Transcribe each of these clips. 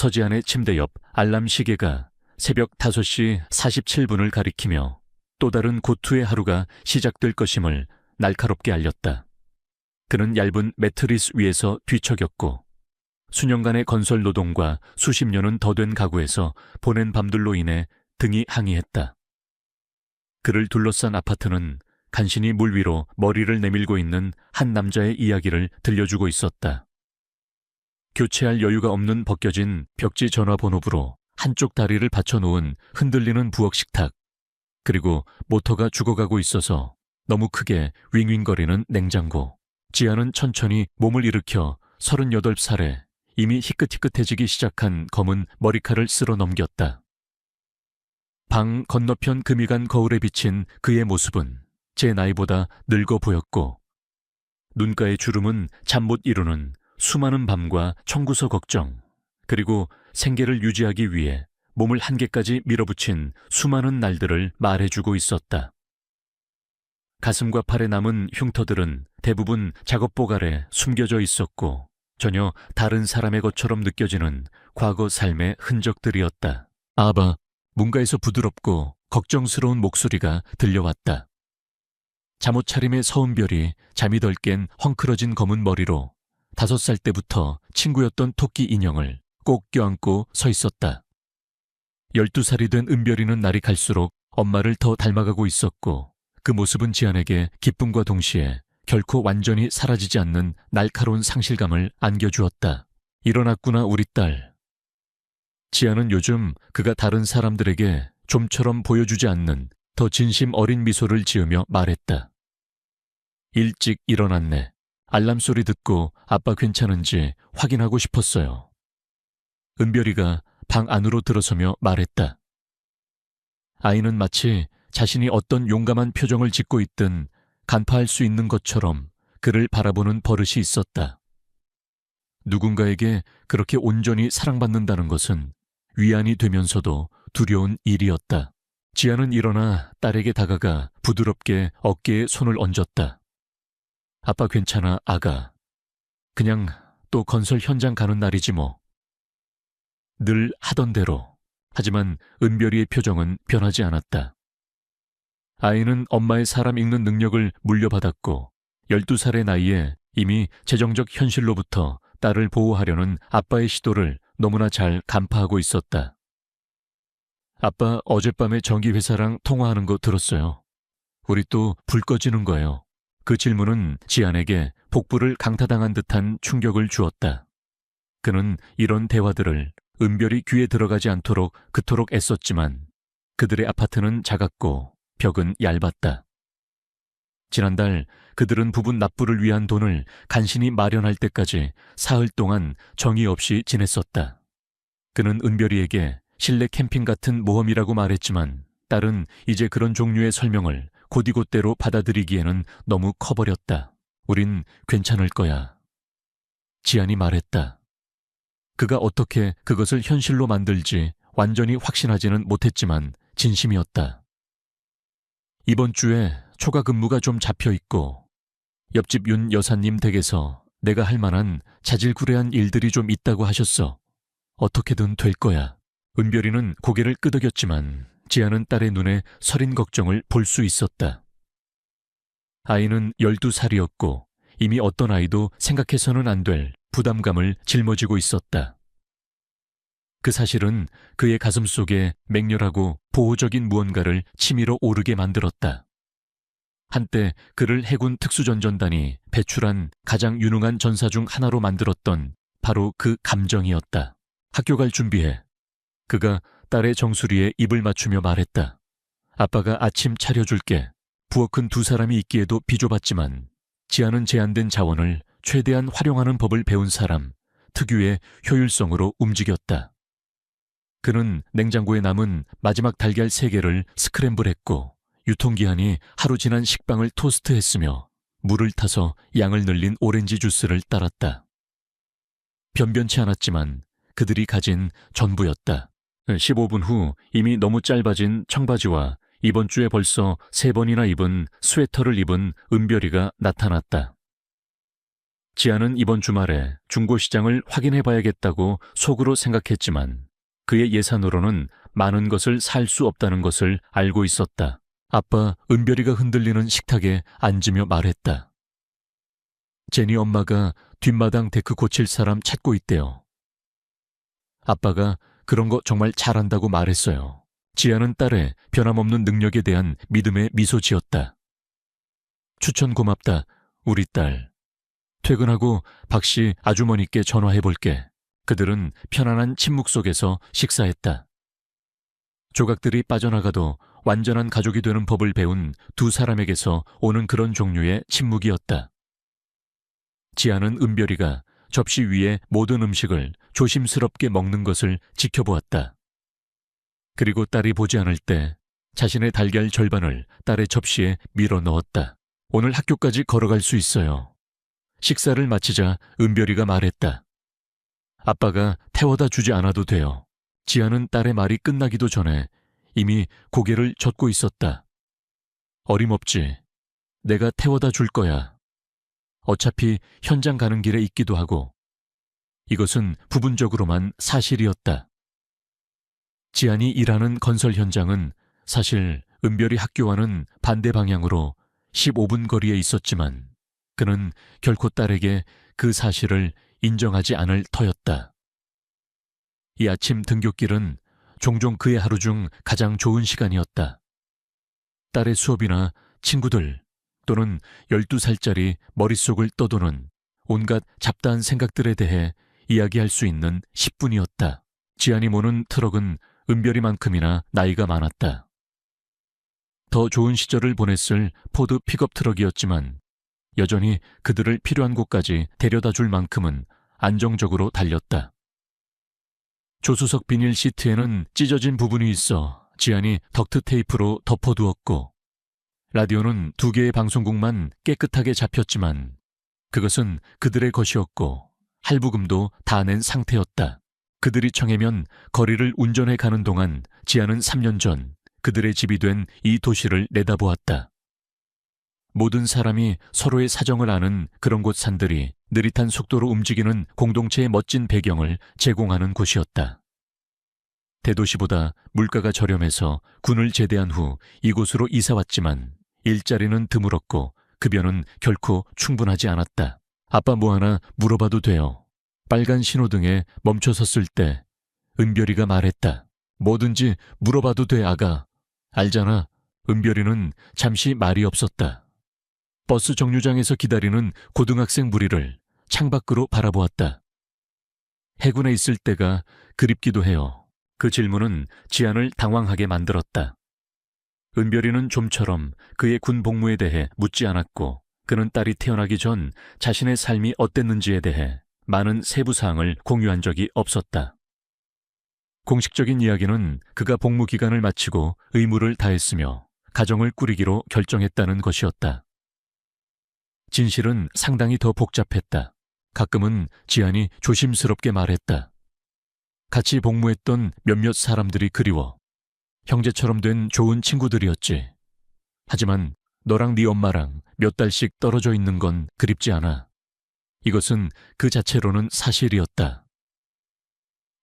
서지한의 침대 옆 알람 시계가 새벽 5시 47분을 가리키며 또 다른 고투의 하루가 시작될 것임을 날카롭게 알렸다. 그는 얇은 매트리스 위에서 뒤척였고 수년간의 건설 노동과 수십 년은 더 된 가구에서 보낸 밤들로 인해 등이 항의했다. 그를 둘러싼 아파트는 간신히 물 위로 머리를 내밀고 있는 한 남자의 이야기를 들려주고 있었다. 교체할 여유가 없는 벗겨진 벽지 전화번호부로 한쪽 다리를 받쳐놓은 흔들리는 부엌 식탁, 그리고 모터가 죽어가고 있어서 너무 크게 윙윙거리는 냉장고. 지아는 천천히 몸을 일으켜 38살에 이미 희끗희끗해지기 시작한 검은 머리칼을 쓸어 넘겼다. 방 건너편 금이간 거울에 비친 그의 모습은 제 나이보다 늙어 보였고 눈가의 주름은 잠 못 이루는 수많은 밤과 청구서 걱정, 그리고 생계를 유지하기 위해 몸을 한계까지 밀어붙인 수많은 날들을 말해주고 있었다. 가슴과 팔에 남은 흉터들은 대부분 작업복 아래 숨겨져 있었고 전혀 다른 사람의 것처럼 느껴지는 과거 삶의 흔적들이었다. 아바, 문가에서 부드럽고 걱정스러운 목소리가 들려왔다. 잠옷 차림의 서은별이 잠이 덜 깬 헝클어진 검은 머리로 5살 때부터 친구였던 토끼 인형을 꼭 껴안고 서 있었다. 12살이 된 은별이는 날이 갈수록 엄마를 더 닮아가고 있었고 그 모습은 지안에게 기쁨과 동시에 결코 완전히 사라지지 않는 날카로운 상실감을 안겨주었다. 일어났구나 우리 딸. 지안은 요즘 그가 다른 사람들에게 좀처럼 보여주지 않는 더 진심 어린 미소를 지으며 말했다. 일찍 일어났네. 알람 소리 듣고 아빠 괜찮은지 확인하고 싶었어요. 은별이가 방 안으로 들어서며 말했다. 아이는 마치 자신이 어떤 용감한 표정을 짓고 있든 간파할 수 있는 것처럼 그를 바라보는 버릇이 있었다. 누군가에게 그렇게 온전히 사랑받는다는 것은 위안이 되면서도 두려운 일이었다. 지아는 일어나 딸에게 다가가 부드럽게 어깨에 손을 얹었다. 아빠 괜찮아, 아가. 그냥 또 건설 현장 가는 날이지 뭐. 늘 하던 대로. 하지만 은별이의 표정은 변하지 않았다. 아이는 엄마의 사람 읽는 능력을 물려받았고 12살의 나이에 이미 재정적 현실로부터 딸을 보호하려는 아빠의 시도를 너무나 잘 간파하고 있었다. 아빠 어젯밤에 전기회사랑 통화하는 거 들었어요. 우리 또 불 꺼지는 거예요. 그 질문은 지안에게 복부를 강타당한 듯한 충격을 주었다. 그는 이런 대화들을 은별이 귀에 들어가지 않도록 그토록 애썼지만 그들의 아파트는 작았고 벽은 얇았다. 지난달 그들은 부분 납부를 위한 돈을 간신히 마련할 때까지 사흘 동안 정이 없이 지냈었다. 그는 은별이에게 실내 캠핑 같은 모험이라고 말했지만 딸은 이제 그런 종류의 설명을 곧이곧대로 받아들이기에는 너무 커버렸다. 우린 괜찮을 거야. 지안이 말했다. 그가 어떻게 그것을 현실로 만들지 완전히 확신하지는 못했지만 진심이었다. 이번 주에 초과 근무가 좀 잡혀 있고 옆집 윤 여사님 댁에서 내가 할 만한 자질구레한 일들이 좀 있다고 하셨어. 어떻게든 될 거야. 은별이는 고개를 끄덕였지만 지아는 딸의 눈에 서린 걱정을 볼 수 있었다. 아이는 12살이었고 이미 어떤 아이도 생각해서는 안 될 부담감을 짊어지고 있었다. 그 사실은 그의 가슴 속에 맹렬하고 보호적인 무언가를 치밀어 오르게 만들었다. 한때 그를 해군 특수전전단이 배출한 가장 유능한 전사 중 하나로 만들었던 바로 그 감정이었다. 학교 갈 준비해. 그가 딸의 정수리에 입을 맞추며 말했다. 아빠가 아침 차려줄게. 부엌은 2사람이 있기에도 비좁았지만 지아는 제한된 자원을 최대한 활용하는 법을 배운 사람, 특유의 효율성으로 움직였다. 그는 냉장고에 남은 마지막 달걀 3개를 스크램블했고 유통기한이 하루 지난 식빵을 토스트했으며 물을 타서 양을 늘린 오렌지 주스를 따랐다. 변변치 않았지만 그들이 가진 전부였다. 15분 후 이미 너무 짧아진 청바지와 이번 주에 벌써 3번이나 입은 스웨터를 입은 은별이가 나타났다. 지아는 이번 주말에 중고시장을 확인해 봐야겠다고 속으로 생각했지만 그의 예산으로는 많은 것을 살 수 없다는 것을 알고 있었다. 아빠 은별이가 흔들리는 식탁에 앉으며 말했다. 제니 엄마가 뒷마당 데크 고칠 사람 찾고 있대요. 아빠가 그런 거 정말 잘한다고 말했어요. 지아는 딸의 변함없는 능력에 대한 믿음에 미소 지었다. 추천 고맙다, 우리 딸. 퇴근하고 박씨 아주머니께 전화해볼게. 그들은 편안한 침묵 속에서 식사했다. 조각들이 빠져나가도 완전한 가족이 되는 법을 배운 두 사람에게서 오는 그런 종류의 침묵이었다. 지아는 은별이가 접시 위에 모든 음식을 조심스럽게 먹는 것을 지켜보았다. 그리고 딸이 보지 않을 때 자신의 달걀 절반을 딸의 접시에 밀어 넣었다. 오늘 학교까지 걸어갈 수 있어요. 식사를 마치자 은별이가 말했다. 아빠가 태워다 주지 않아도 돼요. 지아는 딸의 말이 끝나기도 전에 이미 고개를 젓고 있었다. 어림없지. 내가 태워다 줄 거야. 어차피 현장 가는 길에 있기도 하고. 이것은 부분적으로만 사실이었다. 지안이 일하는 건설 현장은 사실 은별이 학교와는 반대 방향으로 15분 거리에 있었지만 그는 결코 딸에게 그 사실을 인정하지 않을 터였다. 이 아침 등굣길은 종종 그의 하루 중 가장 좋은 시간이었다. 딸의 수업이나 친구들 또는 12살짜리 머릿속을 떠도는 온갖 잡다한 생각들에 대해 이야기할 수 있는 10분이었다. 지안이 모는 트럭은 은별이만큼이나 나이가 많았다. 더 좋은 시절을 보냈을 포드 픽업 트럭이었지만 여전히 그들을 필요한 곳까지 데려다 줄 만큼은 안정적으로 달렸다. 조수석 비닐 시트에는 찢어진 부분이 있어 지안이 덕트 테이프로 덮어두었고 라디오는 2개의 방송국만 깨끗하게 잡혔지만 그것은 그들의 것이었고 할부금도 다 낸 상태였다. 그들이 청해면 거리를 운전해 가는 동안 지안은 3년 전 그들의 집이 된 이 도시를 내다보았다. 모든 사람이 서로의 사정을 아는 그런 곳 산들이 느릿한 속도로 움직이는 공동체의 멋진 배경을 제공하는 곳이었다. 대도시보다 물가가 저렴해서 군을 제대한 후 이곳으로 이사왔지만 일자리는 드물었고 급여는 결코 충분하지 않았다. 아빠 뭐 하나 물어봐도 돼요. 빨간 신호등에 멈춰섰을 때 은별이가 말했다. 뭐든지 물어봐도 돼, 아가. 알잖아. 은별이는 잠시 말이 없었다. 버스 정류장에서 기다리는 고등학생 무리를 창밖으로 바라보았다. 해군에 있을 때가 그립기도 해요. 그 질문은 지안을 당황하게 만들었다. 은별이는 좀처럼 그의 군 복무에 대해 묻지 않았고 그는 딸이 태어나기 전 자신의 삶이 어땠는지에 대해 많은 세부 사항을 공유한 적이 없었다. 공식적인 이야기는 그가 복무 기간을 마치고 의무를 다했으며 가정을 꾸리기로 결정했다는 것이었다. 진실은 상당히 더 복잡했다. 가끔은 지안이 조심스럽게 말했다. 같이 복무했던 몇몇 사람들이 그리워. 형제처럼 된 좋은 친구들이었지. 하지만 너랑 네 엄마랑 몇 달씩 떨어져 있는 건 그립지 않아. 이것은 그 자체로는 사실이었다.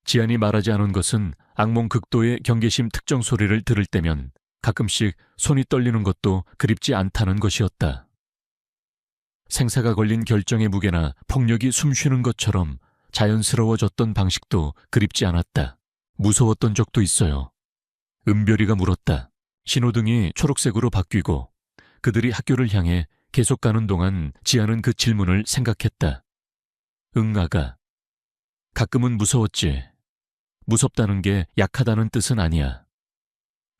지안이 말하지 않은 것은 악몽 극도의 경계심 특정 소리를 들을 때면 가끔씩 손이 떨리는 것도 그립지 않다는 것이었다. 생사가 걸린 결정의 무게나 폭력이 숨쉬는 것처럼 자연스러워졌던 방식도 그립지 않았다. 무서웠던 적도 있어요. 은별이가 물었다. 신호등이 초록색으로 바뀌고 그들이 학교를 향해 계속 가는 동안 지아는 그 질문을 생각했다. 응, 아가. 가끔은 무서웠지. 무섭다는 게 약하다는 뜻은 아니야.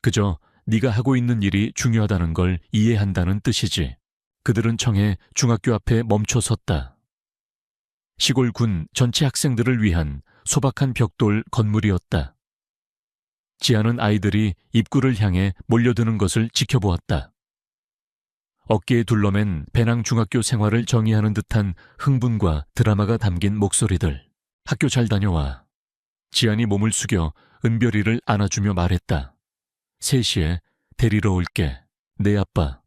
그저 네가 하고 있는 일이 중요하다는 걸 이해한다는 뜻이지. 그들은 청해 중학교 앞에 멈춰 섰다. 시골 군 전체 학생들을 위한 소박한 벽돌 건물이었다. 지아는 아이들이 입구를 향해 몰려드는 것을 지켜보았다. 어깨에 둘러맨 배낭 중학교 생활을 정의하는 듯한 흥분과 드라마가 담긴 목소리들. 학교 잘 다녀와. 지안이 몸을 숙여 은별이를 안아주며 말했다. 3시에 데리러 올게. 네, 아빠.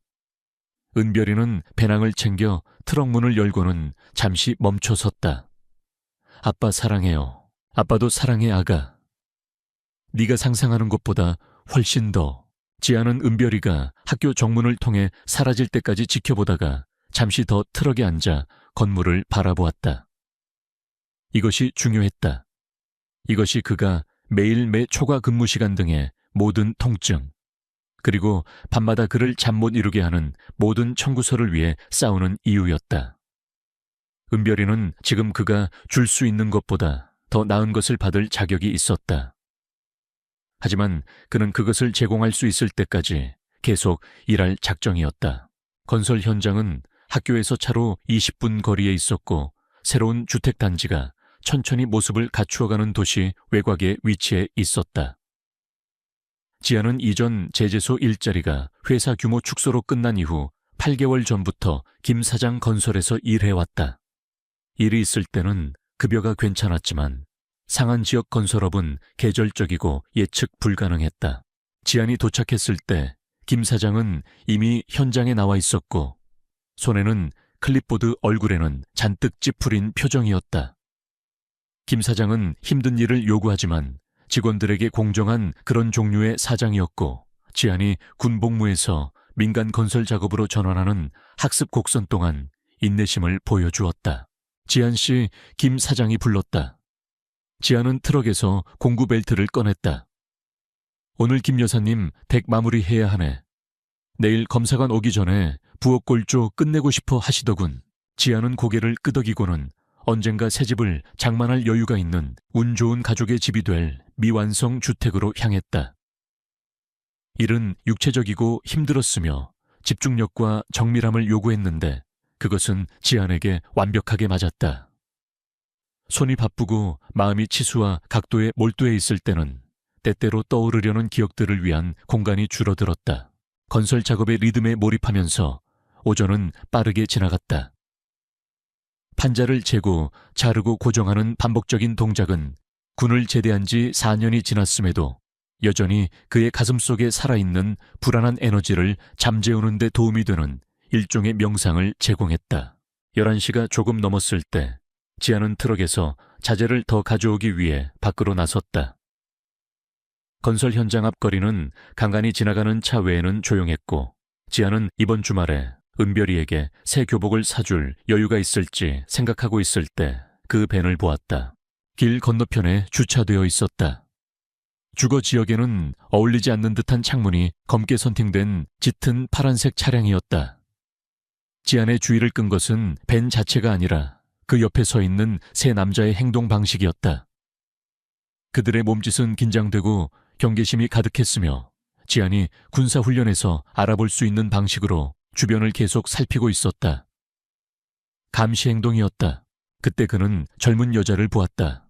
은별이는 배낭을 챙겨 트럭 문을 열고는 잠시 멈춰 섰다. 아빠 사랑해요. 아빠도 사랑해 아가. 네가 상상하는 것보다 훨씬 더. 지아는 은별이가 학교 정문을 통해 사라질 때까지 지켜보다가 잠시 더 트럭에 앉아 건물을 바라보았다. 이것이 중요했다. 이것이 그가 매일 매 초과 근무 시간 등의 모든 통증, 그리고 밤마다 그를 잠 못 이루게 하는 모든 청구서를 위해 싸우는 이유였다. 은별이는 지금 그가 줄 수 있는 것보다 더 나은 것을 받을 자격이 있었다. 하지만 그는 그것을 제공할 수 있을 때까지 계속 일할 작정이었다. 건설 현장은 학교에서 차로 20분 거리에 있었고 새로운 주택단지가 천천히 모습을 갖추어가는 도시 외곽에 위치해 있었다. 지아는 이전 제재소 일자리가 회사 규모 축소로 끝난 이후 8개월 전부터 김 사장 건설에서 일해왔다. 일이 있을 때는 급여가 괜찮았지만 상한 지역 건설업은 계절적이고 예측 불가능했다. 지안이 도착했을 때 김 사장은 이미 현장에 나와 있었고 손에는 클립보드, 얼굴에는 잔뜩 찌푸린 표정이었다. 김 사장은 힘든 일을 요구하지만 직원들에게 공정한 그런 종류의 사장이었고 지안이 군복무에서 민간 건설 작업으로 전환하는 학습 곡선 동안 인내심을 보여주었다. 지안 씨, 김 사장이 불렀다. 지안은 트럭에서 공구 벨트를 꺼냈다. 오늘 김 여사님 댁 마무리해야 하네. 내일 검사관 오기 전에 부엌 골조 끝내고 싶어 하시더군. 지안은 고개를 끄덕이고는 언젠가 새 집을 장만할 여유가 있는 운 좋은 가족의 집이 될 미완성 주택으로 향했다. 일은 육체적이고 힘들었으며 집중력과 정밀함을 요구했는데 그것은 지안에게 완벽하게 맞았다. 손이 바쁘고 마음이 치수와 각도에 몰두해 있을 때는 때때로 떠오르려는 기억들을 위한 공간이 줄어들었다. 건설 작업의 리듬에 몰입하면서 오전은 빠르게 지나갔다. 판자를 재고 자르고 고정하는 반복적인 동작은 군을 제대한 지 4년이 지났음에도 여전히 그의 가슴속에 살아있는 불안한 에너지를 잠재우는 데 도움이 되는 일종의 명상을 제공했다. 11시가 조금 넘었을 때 지아는 트럭에서 자재를 더 가져오기 위해 밖으로 나섰다. 건설 현장 앞거리는 간간히 지나가는 차 외에는 조용했고 지아는 이번 주말에 은별이에게 새 교복을 사줄 여유가 있을지 생각하고 있을 때 그 밴을 보았다. 길 건너편에 주차되어 있었다. 주거 지역에는 어울리지 않는 듯한 창문이 검게 선팅된 짙은 파란색 차량이었다. 지안의 주의를 끈 것은 밴 자체가 아니라 그 옆에 서 있는 세 남자의 행동 방식이었다. 그들의 몸짓은 긴장되고 경계심이 가득했으며 지안이 군사훈련에서 알아볼 수 있는 방식으로 주변을 계속 살피고 있었다. 감시 행동이었다. 그때 그는 젊은 여자를 보았다.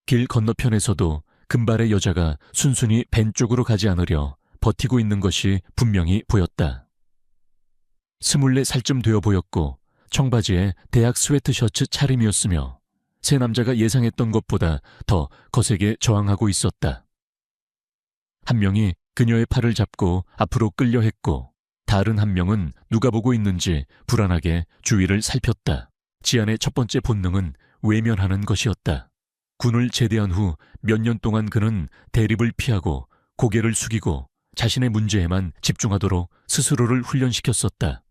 길 건너편에서도 금발의 여자가 순순히 밴 쪽으로 가지 않으려 버티고 있는 것이 분명히 보였다. 24살쯤 되어 보였고 청바지에 대학 스웨트셔츠 차림이었으며 세 남자가 예상했던 것보다 더 거세게 저항하고 있었다. 한 명이 그녀의 팔을 잡고 앞으로 끌려 했고 다른 한 명은 누가 보고 있는지 불안하게 주위를 살폈다. 지안의 첫 번째 본능은 외면하는 것이었다. 군을 제대한 후 몇 년 동안 그는 대립을 피하고 고개를 숙이고 자신의 문제에만 집중하도록 스스로를 훈련시켰었다.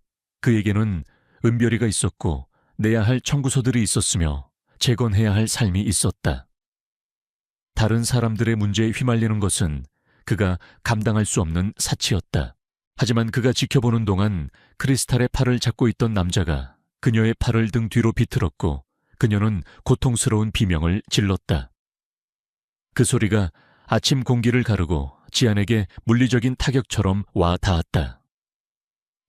그에게는 은별이가 있었고 내야 할 청구서들이 있었으며 재건해야 할 삶이 있었다. 다른 사람들의 문제에 휘말리는 것은 그가 감당할 수 없는 사치였다. 하지만 그가 지켜보는 동안 크리스탈의 팔을 잡고 있던 남자가 그녀의 팔을 등 뒤로 비틀었고 그녀는 고통스러운 비명을 질렀다. 그 소리가 아침 공기를 가르고 지안에게 물리적인 타격처럼 와 닿았다.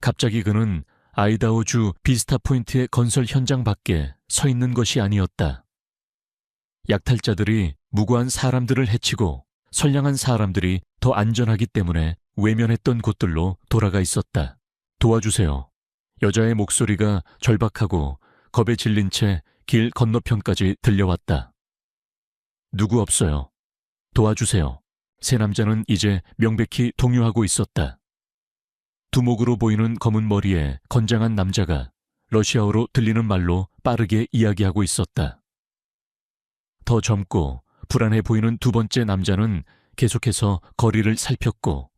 갑자기 그는 아이다호주 비스타 포인트의 건설 현장 밖에 서 있는 것이 아니었다. 약탈자들이 무고한 사람들을 해치고 선량한 사람들이 더 안전하기 때문에 외면했던 곳들로 돌아가 있었다. 도와주세요. 여자의 목소리가 절박하고 겁에 질린 채 길 건너편까지 들려왔다. 누구 없어요. 도와주세요. 세 남자는 이제 명백히 동요하고 있었다. 두목으로 보이는 검은 머리에 건장한 남자가 러시아어로 들리는 말로 빠르게 이야기하고 있었다. 더 젊고 불안해 보이는 두 번째 남자는 계속해서 거리를 살폈고,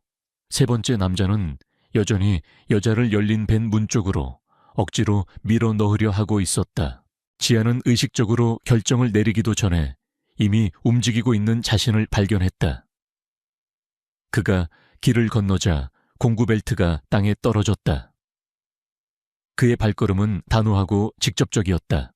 세 번째 남자는 여전히 여자를 열린 벤 문 쪽으로 억지로 밀어 넣으려 하고 있었다. 지아는 의식적으로 결정을 내리기도 전에 이미 움직이고 있는 자신을 발견했다. 그가 길을 건너자 공구 벨트가 땅에 떨어졌다. 그의 발걸음은 단호하고 직접적이었다.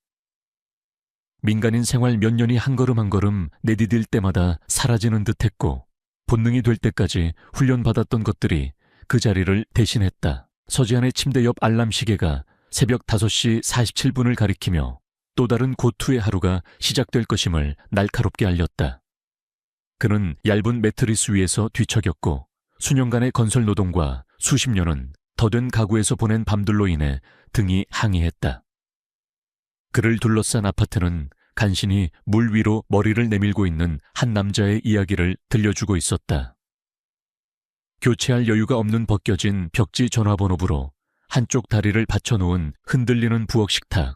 민간인 생활 몇 년이 한 걸음 한 걸음 내디딜 때마다 사라지는 듯했고, 본능이 될 때까지 훈련받았던 것들이 그 자리를 대신했다. 서지안의 침대 옆 알람 시계가 새벽 5시 47분을 가리키며 또 다른 고투의 하루가 시작될 것임을 날카롭게 알렸다. 그는 얇은 매트리스 위에서 뒤척였고, 수년간의 건설 노동과 수십 년은 더된 가구에서 보낸 밤들로 인해 등이 항의했다. 그를 둘러싼 아파트는 간신히 물 위로 머리를 내밀고 있는 한 남자의 이야기를 들려주고 있었다. 교체할 여유가 없는 벗겨진 벽지 전화번호부로 한쪽 다리를 받쳐놓은 흔들리는 부엌 식탁,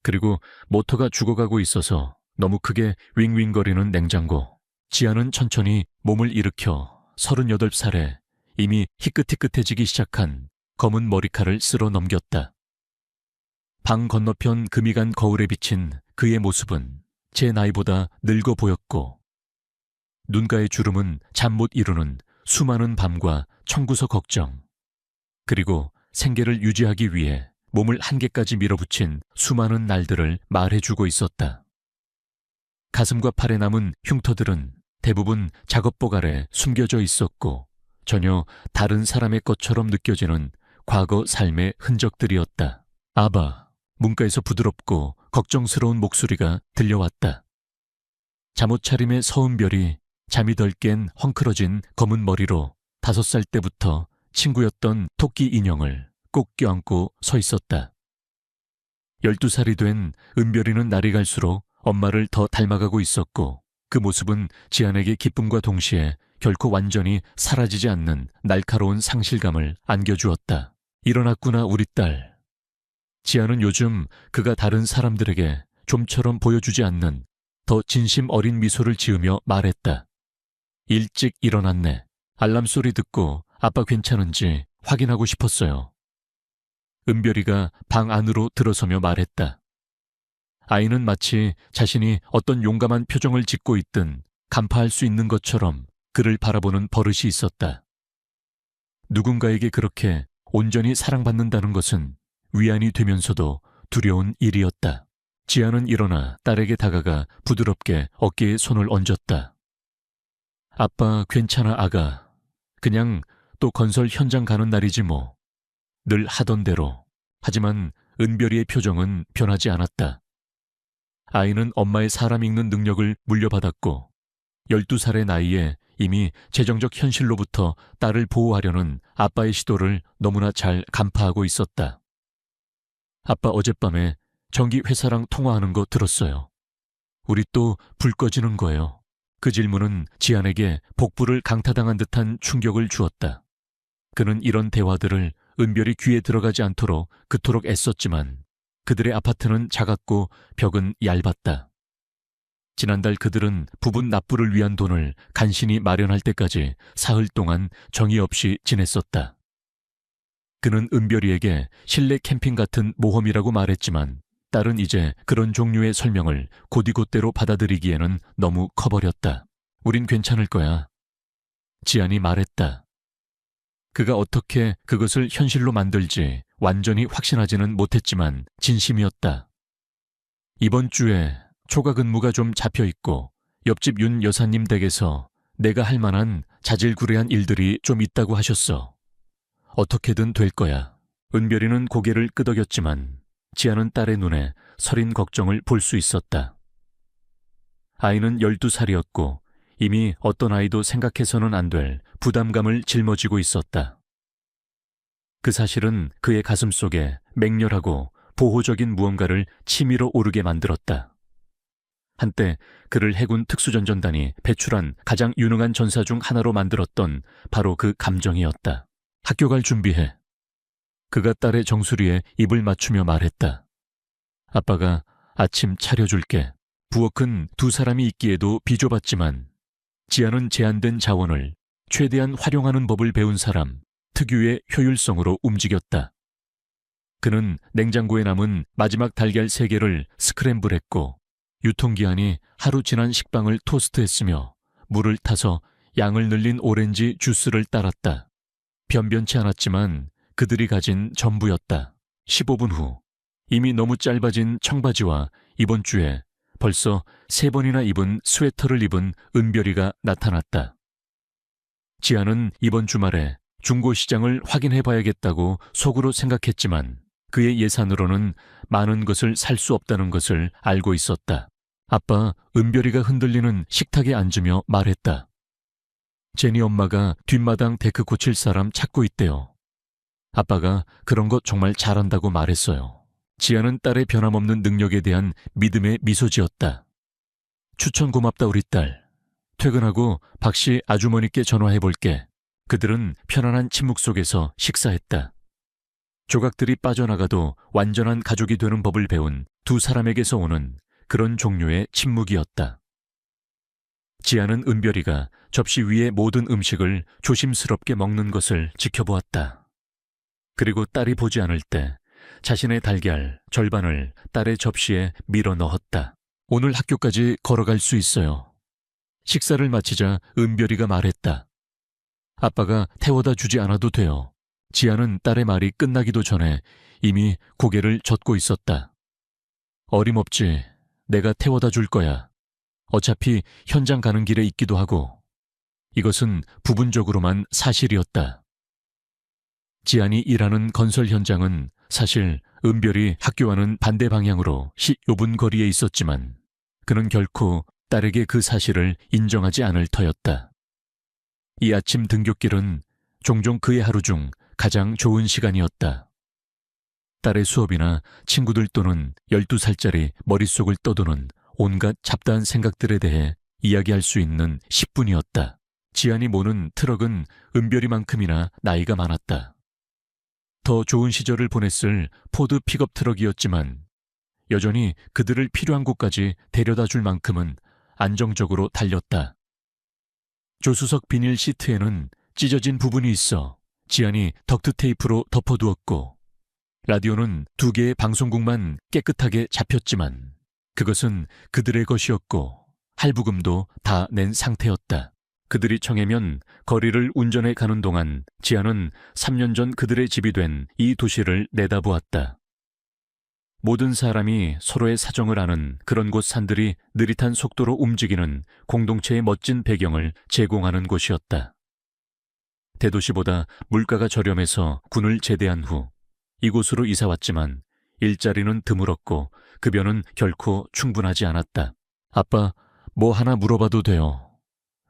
그리고 모터가 죽어가고 있어서 너무 크게 윙윙거리는 냉장고. 지아는 천천히 몸을 일으켜 38살에 이미 희끗희끗해지기 시작한 검은 머리칼을 쓸어 넘겼다. 방 건너편 금이 간 거울에 비친 그의 모습은 제 나이보다 늙어 보였고, 눈가의 주름은 잠 못 이루는 수많은 밤과 청구서 걱정, 그리고 생계를 유지하기 위해 몸을 한계까지 밀어붙인 수많은 날들을 말해주고 있었다. 가슴과 팔에 남은 흉터들은 대부분 작업복 아래 숨겨져 있었고, 전혀 다른 사람의 것처럼 느껴지는 과거 삶의 흔적들이었다. 아바, 문가에서 부드럽고 걱정스러운 목소리가 들려왔다. 잠옷 차림의 서은 별이 잠이 덜 깬 헝클어진 검은 머리로 5살 때부터 친구였던 토끼 인형을 꼭 껴안고 서 있었다. 12살이 된 은별이는 날이 갈수록 엄마를 더 닮아가고 있었고, 그 모습은 지안에게 기쁨과 동시에 결코 완전히 사라지지 않는 날카로운 상실감을 안겨주었다. 일어났구나, 우리 딸. 지안은 요즘 그가 다른 사람들에게 좀처럼 보여주지 않는 더 진심 어린 미소를 지으며 말했다. 일찍 일어났네. 알람 소리 듣고 아빠 괜찮은지 확인하고 싶었어요. 은별이가 방 안으로 들어서며 말했다. 아이는 마치 자신이 어떤 용감한 표정을 짓고 있든 간파할 수 있는 것처럼 그를 바라보는 버릇이 있었다. 누군가에게 그렇게 온전히 사랑받는다는 것은 위안이 되면서도 두려운 일이었다. 지아는 일어나 딸에게 다가가 부드럽게 어깨에 손을 얹었다. 아빠 괜찮아, 아가. 그냥 또 건설 현장 가는 날이지 뭐. 늘 하던 대로. 하지만 은별이의 표정은 변하지 않았다. 아이는 엄마의 사람 읽는 능력을 물려받았고, 12살의 나이에 이미 재정적 현실로부터 딸을 보호하려는 아빠의 시도를 너무나 잘 간파하고 있었다. 아빠 어젯밤에 전기 회사랑 통화하는 거 들었어요. 우리 또 불 꺼지는 거예요. 그 질문은 지안에게 복부를 강타당한 듯한 충격을 주었다. 그는 이런 대화들을 은별이 귀에 들어가지 않도록 그토록 애썼지만 그들의 아파트는 작았고 벽은 얇았다. 지난달 그들은 부분 납부를 위한 돈을 간신히 마련할 때까지 사흘 동안 정이 없이 지냈었다. 그는 은별이에게 실내 캠핑 같은 모험이라고 말했지만 딸은 이제 그런 종류의 설명을 곧이곧대로 받아들이기에는 너무 커버렸다. 우린 괜찮을 거야. 지안이 말했다. 그가 어떻게 그것을 현실로 만들지 완전히 확신하지는 못했지만 진심이었다. 이번 주에 초과 근무가 좀 잡혀있고 옆집 윤 여사님 댁에서 내가 할 만한 자질구레한 일들이 좀 있다고 하셨어. 어떻게든 될 거야. 은별이는 고개를 끄덕였지만 지아는 딸의 눈에 서린 걱정을 볼 수 있었다. 아이는 12살이었고 이미 어떤 아이도 생각해서는 안 될 부담감을 짊어지고 있었다. 그 사실은 그의 가슴 속에 맹렬하고 보호적인 무언가를 치밀어 오르게 만들었다. 한때 그를 해군 특수전전단이 배출한 가장 유능한 전사 중 하나로 만들었던 바로 그 감정이었다. 학교 갈 준비해. 그가 딸의 정수리에 입을 맞추며 말했다. 아빠가 아침 차려줄게. 부엌은 두 사람이 있기에도 비좁았지만 지아는 제한된 자원을 최대한 활용하는 법을 배운 사람, 특유의 효율성으로 움직였다. 그는 냉장고에 남은 마지막 달걀 3개를 스크램블했고 유통기한이 하루 지난 식빵을 토스트했으며 물을 타서 양을 늘린 오렌지 주스를 따랐다. 변변치 않았지만 그들이 가진 전부였다. 15분 후 이미 너무 짧아진 청바지와 이번 주에 벌써 3번이나 입은 스웨터를 입은 은별이가 나타났다. 지아는 이번 주말에 중고시장을 확인해봐야겠다고 속으로 생각했지만 그의 예산으로는 많은 것을 살 수 없다는 것을 알고 있었다. 아빠 은별이가 흔들리는 식탁에 앉으며 말했다. 제니 엄마가 뒷마당 데크 고칠 사람 찾고 있대요. 아빠가 그런 거 정말 잘한다고 말했어요. 지아는 딸의 변함없는 능력에 대한 믿음의 미소 지었다. 추천 고맙다 우리 딸. 퇴근하고 박씨 아주머니께 전화해볼게. 그들은 편안한 침묵 속에서 식사했다. 조각들이 빠져나가도 완전한 가족이 되는 법을 배운 두 사람에게서 오는 그런 종류의 침묵이었다. 지아는 은별이가 접시 위의 모든 음식을 조심스럽게 먹는 것을 지켜보았다. 그리고 딸이 보지 않을 때 자신의 달걀 절반을 딸의 접시에 밀어 넣었다. 오늘 학교까지 걸어갈 수 있어요. 식사를 마치자 은별이가 말했다. 아빠가 태워다 주지 않아도 돼요. 지아는 딸의 말이 끝나기도 전에 이미 고개를 젓고 있었다. 어림없지. 내가 태워다 줄 거야. 어차피 현장 가는 길에 있기도 하고. 이것은 부분적으로만 사실이었다. 지안이 일하는 건설 현장은 사실 은별이 학교와는 반대 방향으로 15분 거리에 있었지만 그는 결코 딸에게 그 사실을 인정하지 않을 터였다. 이 아침 등굣길은 종종 그의 하루 중 가장 좋은 시간이었다. 딸의 수업이나 친구들 또는 12살짜리 머릿속을 떠도는 온갖 잡다한 생각들에 대해 이야기할 수 있는 10분이었다. 지안이 모는 트럭은 은별이만큼이나 나이가 많았다. 더 좋은 시절을 보냈을 포드 픽업 트럭이었지만 여전히 그들을 필요한 곳까지 데려다 줄 만큼은 안정적으로 달렸다. 조수석 비닐 시트에는 찢어진 부분이 있어 지안이 덕트 테이프로 덮어두었고 라디오는 2개의 방송국만 깨끗하게 잡혔지만 그것은 그들의 것이었고 할부금도 다 낸 상태였다. 그들이 청해면 거리를 운전해 가는 동안 지아는 3년 전 그들의 집이 된 이 도시를 내다보았다. 모든 사람이 서로의 사정을 아는 그런 곳 산들이 느릿한 속도로 움직이는 공동체의 멋진 배경을 제공하는 곳이었다. 대도시보다 물가가 저렴해서 군을 제대한 후 이곳으로 이사왔지만 일자리는 드물었고 급여는 결코 충분하지 않았다. 아빠, 뭐 하나 물어봐도 돼요.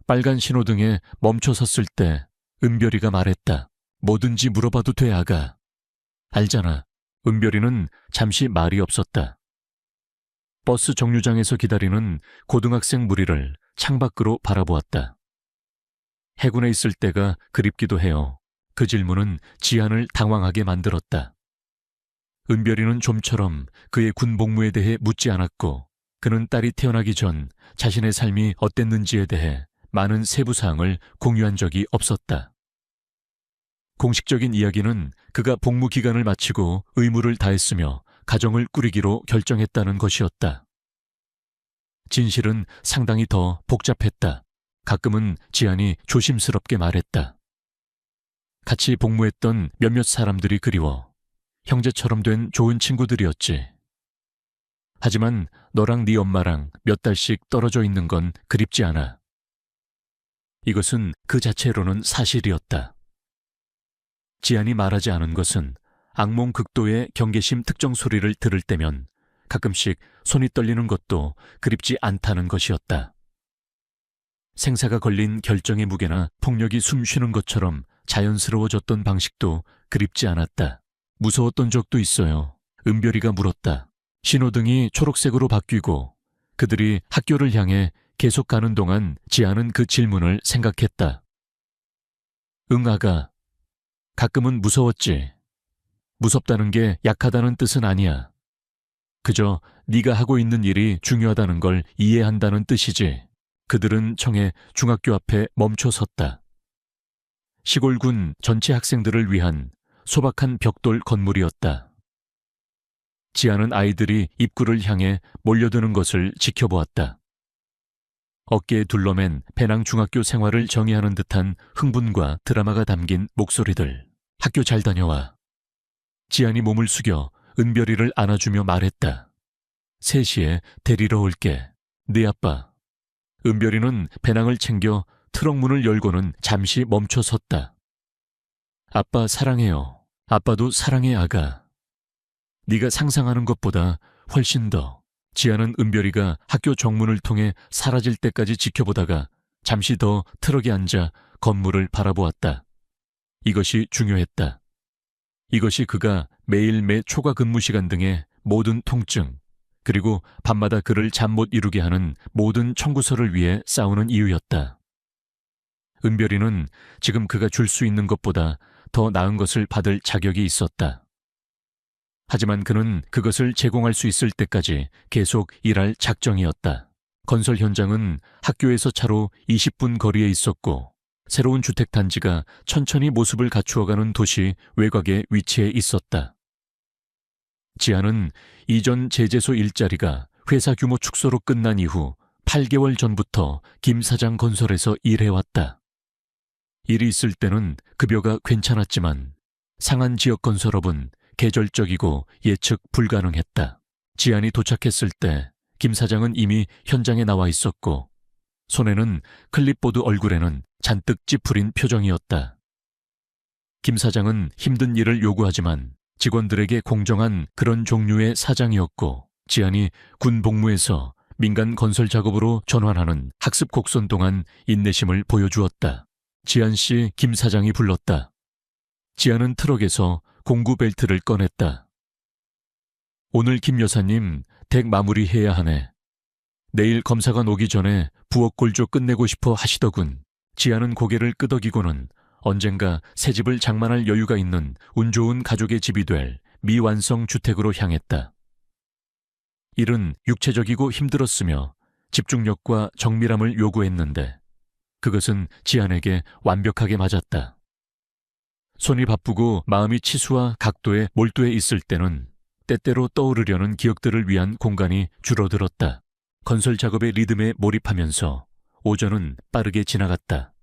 빨간 신호등에 멈춰 섰을 때 은별이가 말했다. 뭐든지 물어봐도 돼, 아가. 알잖아. 은별이는 잠시 말이 없었다. 버스 정류장에서 기다리는 고등학생 무리를 창밖으로 바라보았다. 해군에 있을 때가 그립기도 해요. 그 질문은 지안을 당황하게 만들었다. 은별이는 좀처럼 그의 군 복무에 대해 묻지 않았고 그는 딸이 태어나기 전 자신의 삶이 어땠는지에 대해 많은 세부사항을 공유한 적이 없었다. 공식적인 이야기는 그가 복무 기간을 마치고 의무를 다했으며 가정을 꾸리기로 결정했다는 것이었다. 진실은 상당히 더 복잡했다. 가끔은 지안이 조심스럽게 말했다. 같이 복무했던 몇몇 사람들이 그리워. 형제처럼 된 좋은 친구들이었지. 하지만 너랑 네 엄마랑 몇 달씩 떨어져 있는 건 그립지 않아. 이것은 그 자체로는 사실이었다. 지안이 말하지 않은 것은 악몽 극도의 경계심 특정 소리를 들을 때면 가끔씩 손이 떨리는 것도 그립지 않다는 것이었다. 생사가 걸린 결정의 무게나 폭력이 숨쉬는 것처럼 자연스러워졌던 방식도 그립지 않았다. 무서웠던 적도 있어요. 은별이가 물었다. 신호등이 초록색으로 바뀌고 그들이 학교를 향해 계속 가는 동안 지안은 그 질문을 생각했다. 응, 아가. 가끔은 무서웠지. 무섭다는 게 약하다는 뜻은 아니야. 그저 네가 하고 있는 일이 중요하다는 걸 이해한다는 뜻이지. 그들은 청해 중학교 앞에 멈춰 섰다. 시골군 전체 학생들을 위한 소박한 벽돌 건물이었다. 지아는 아이들이 입구를 향해 몰려드는 것을 지켜보았다. 어깨에 둘러맨 배낭 중학교 생활을 정의하는 듯한 흥분과 드라마가 담긴 목소리들. 학교 잘 다녀와. 지안이 몸을 숙여 은별이를 안아주며 말했다. 3시에 데리러 올게. 네 아빠. 은별이는 배낭을 챙겨 트럭 문을 열고는 잠시 멈춰 섰다. 아빠 사랑해요. 아빠도 사랑해 아가. 네가 상상하는 것보다 훨씬 더. 지아는 은별이가 학교 정문을 통해 사라질 때까지 지켜보다가 잠시 더 트럭에 앉아 건물을 바라보았다. 이것이 중요했다. 이것이 그가 매일 매 초과 근무 시간 등의 모든 통증, 그리고 밤마다 그를 잠 못 이루게 하는 모든 청구서를 위해 싸우는 이유였다. 은별이는 지금 그가 줄 수 있는 것보다 더 나은 것을 받을 자격이 있었다. 하지만 그는 그것을 제공할 수 있을 때까지 계속 일할 작정이었다. 건설 현장은 학교에서 차로 20분 거리에 있었고 새로운 주택단지가 천천히 모습을 갖추어가는 도시 외곽에 위치해 있었다. 지아는 이전 제재소 일자리가 회사 규모 축소로 끝난 이후 8개월 전부터 김 사장 건설에서 일해왔다. 일이 있을 때는 급여가 괜찮았지만 상한 지역 건설업은 계절적이고 예측 불가능했다. 지안이 도착했을 때 김 사장은 이미 현장에 나와 있었고 손에는 클립보드, 얼굴에는 잔뜩 찌푸린 표정이었다. 김 사장은 힘든 일을 요구하지만 직원들에게 공정한 그런 종류의 사장이었고 지안이 군 복무에서 민간 건설 작업으로 전환하는 학습 곡선 동안 인내심을 보여주었다. 지안 씨, 김 사장이 불렀다. 지안은 트럭에서 공구 벨트를 꺼냈다. 오늘 김 여사님 댁 마무리해야 하네. 내일 검사관 오기 전에 부엌 골조 끝내고 싶어 하시더군. 지아는 고개를 끄덕이고는 언젠가 새 집을 장만할 여유가 있는 운 좋은 가족의 집이 될 미완성 주택으로 향했다. 일은 육체적이고 힘들었으며 집중력과 정밀함을 요구했는데 그것은 지안에게 완벽하게 맞았다. 손이 바쁘고 마음이 치수와 각도에 몰두해 있을 때는 때때로 떠오르려는 기억들을 위한 공간이 줄어들었다. 건설 작업의 리듬에 몰입하면서 오전은 빠르게 지나갔다.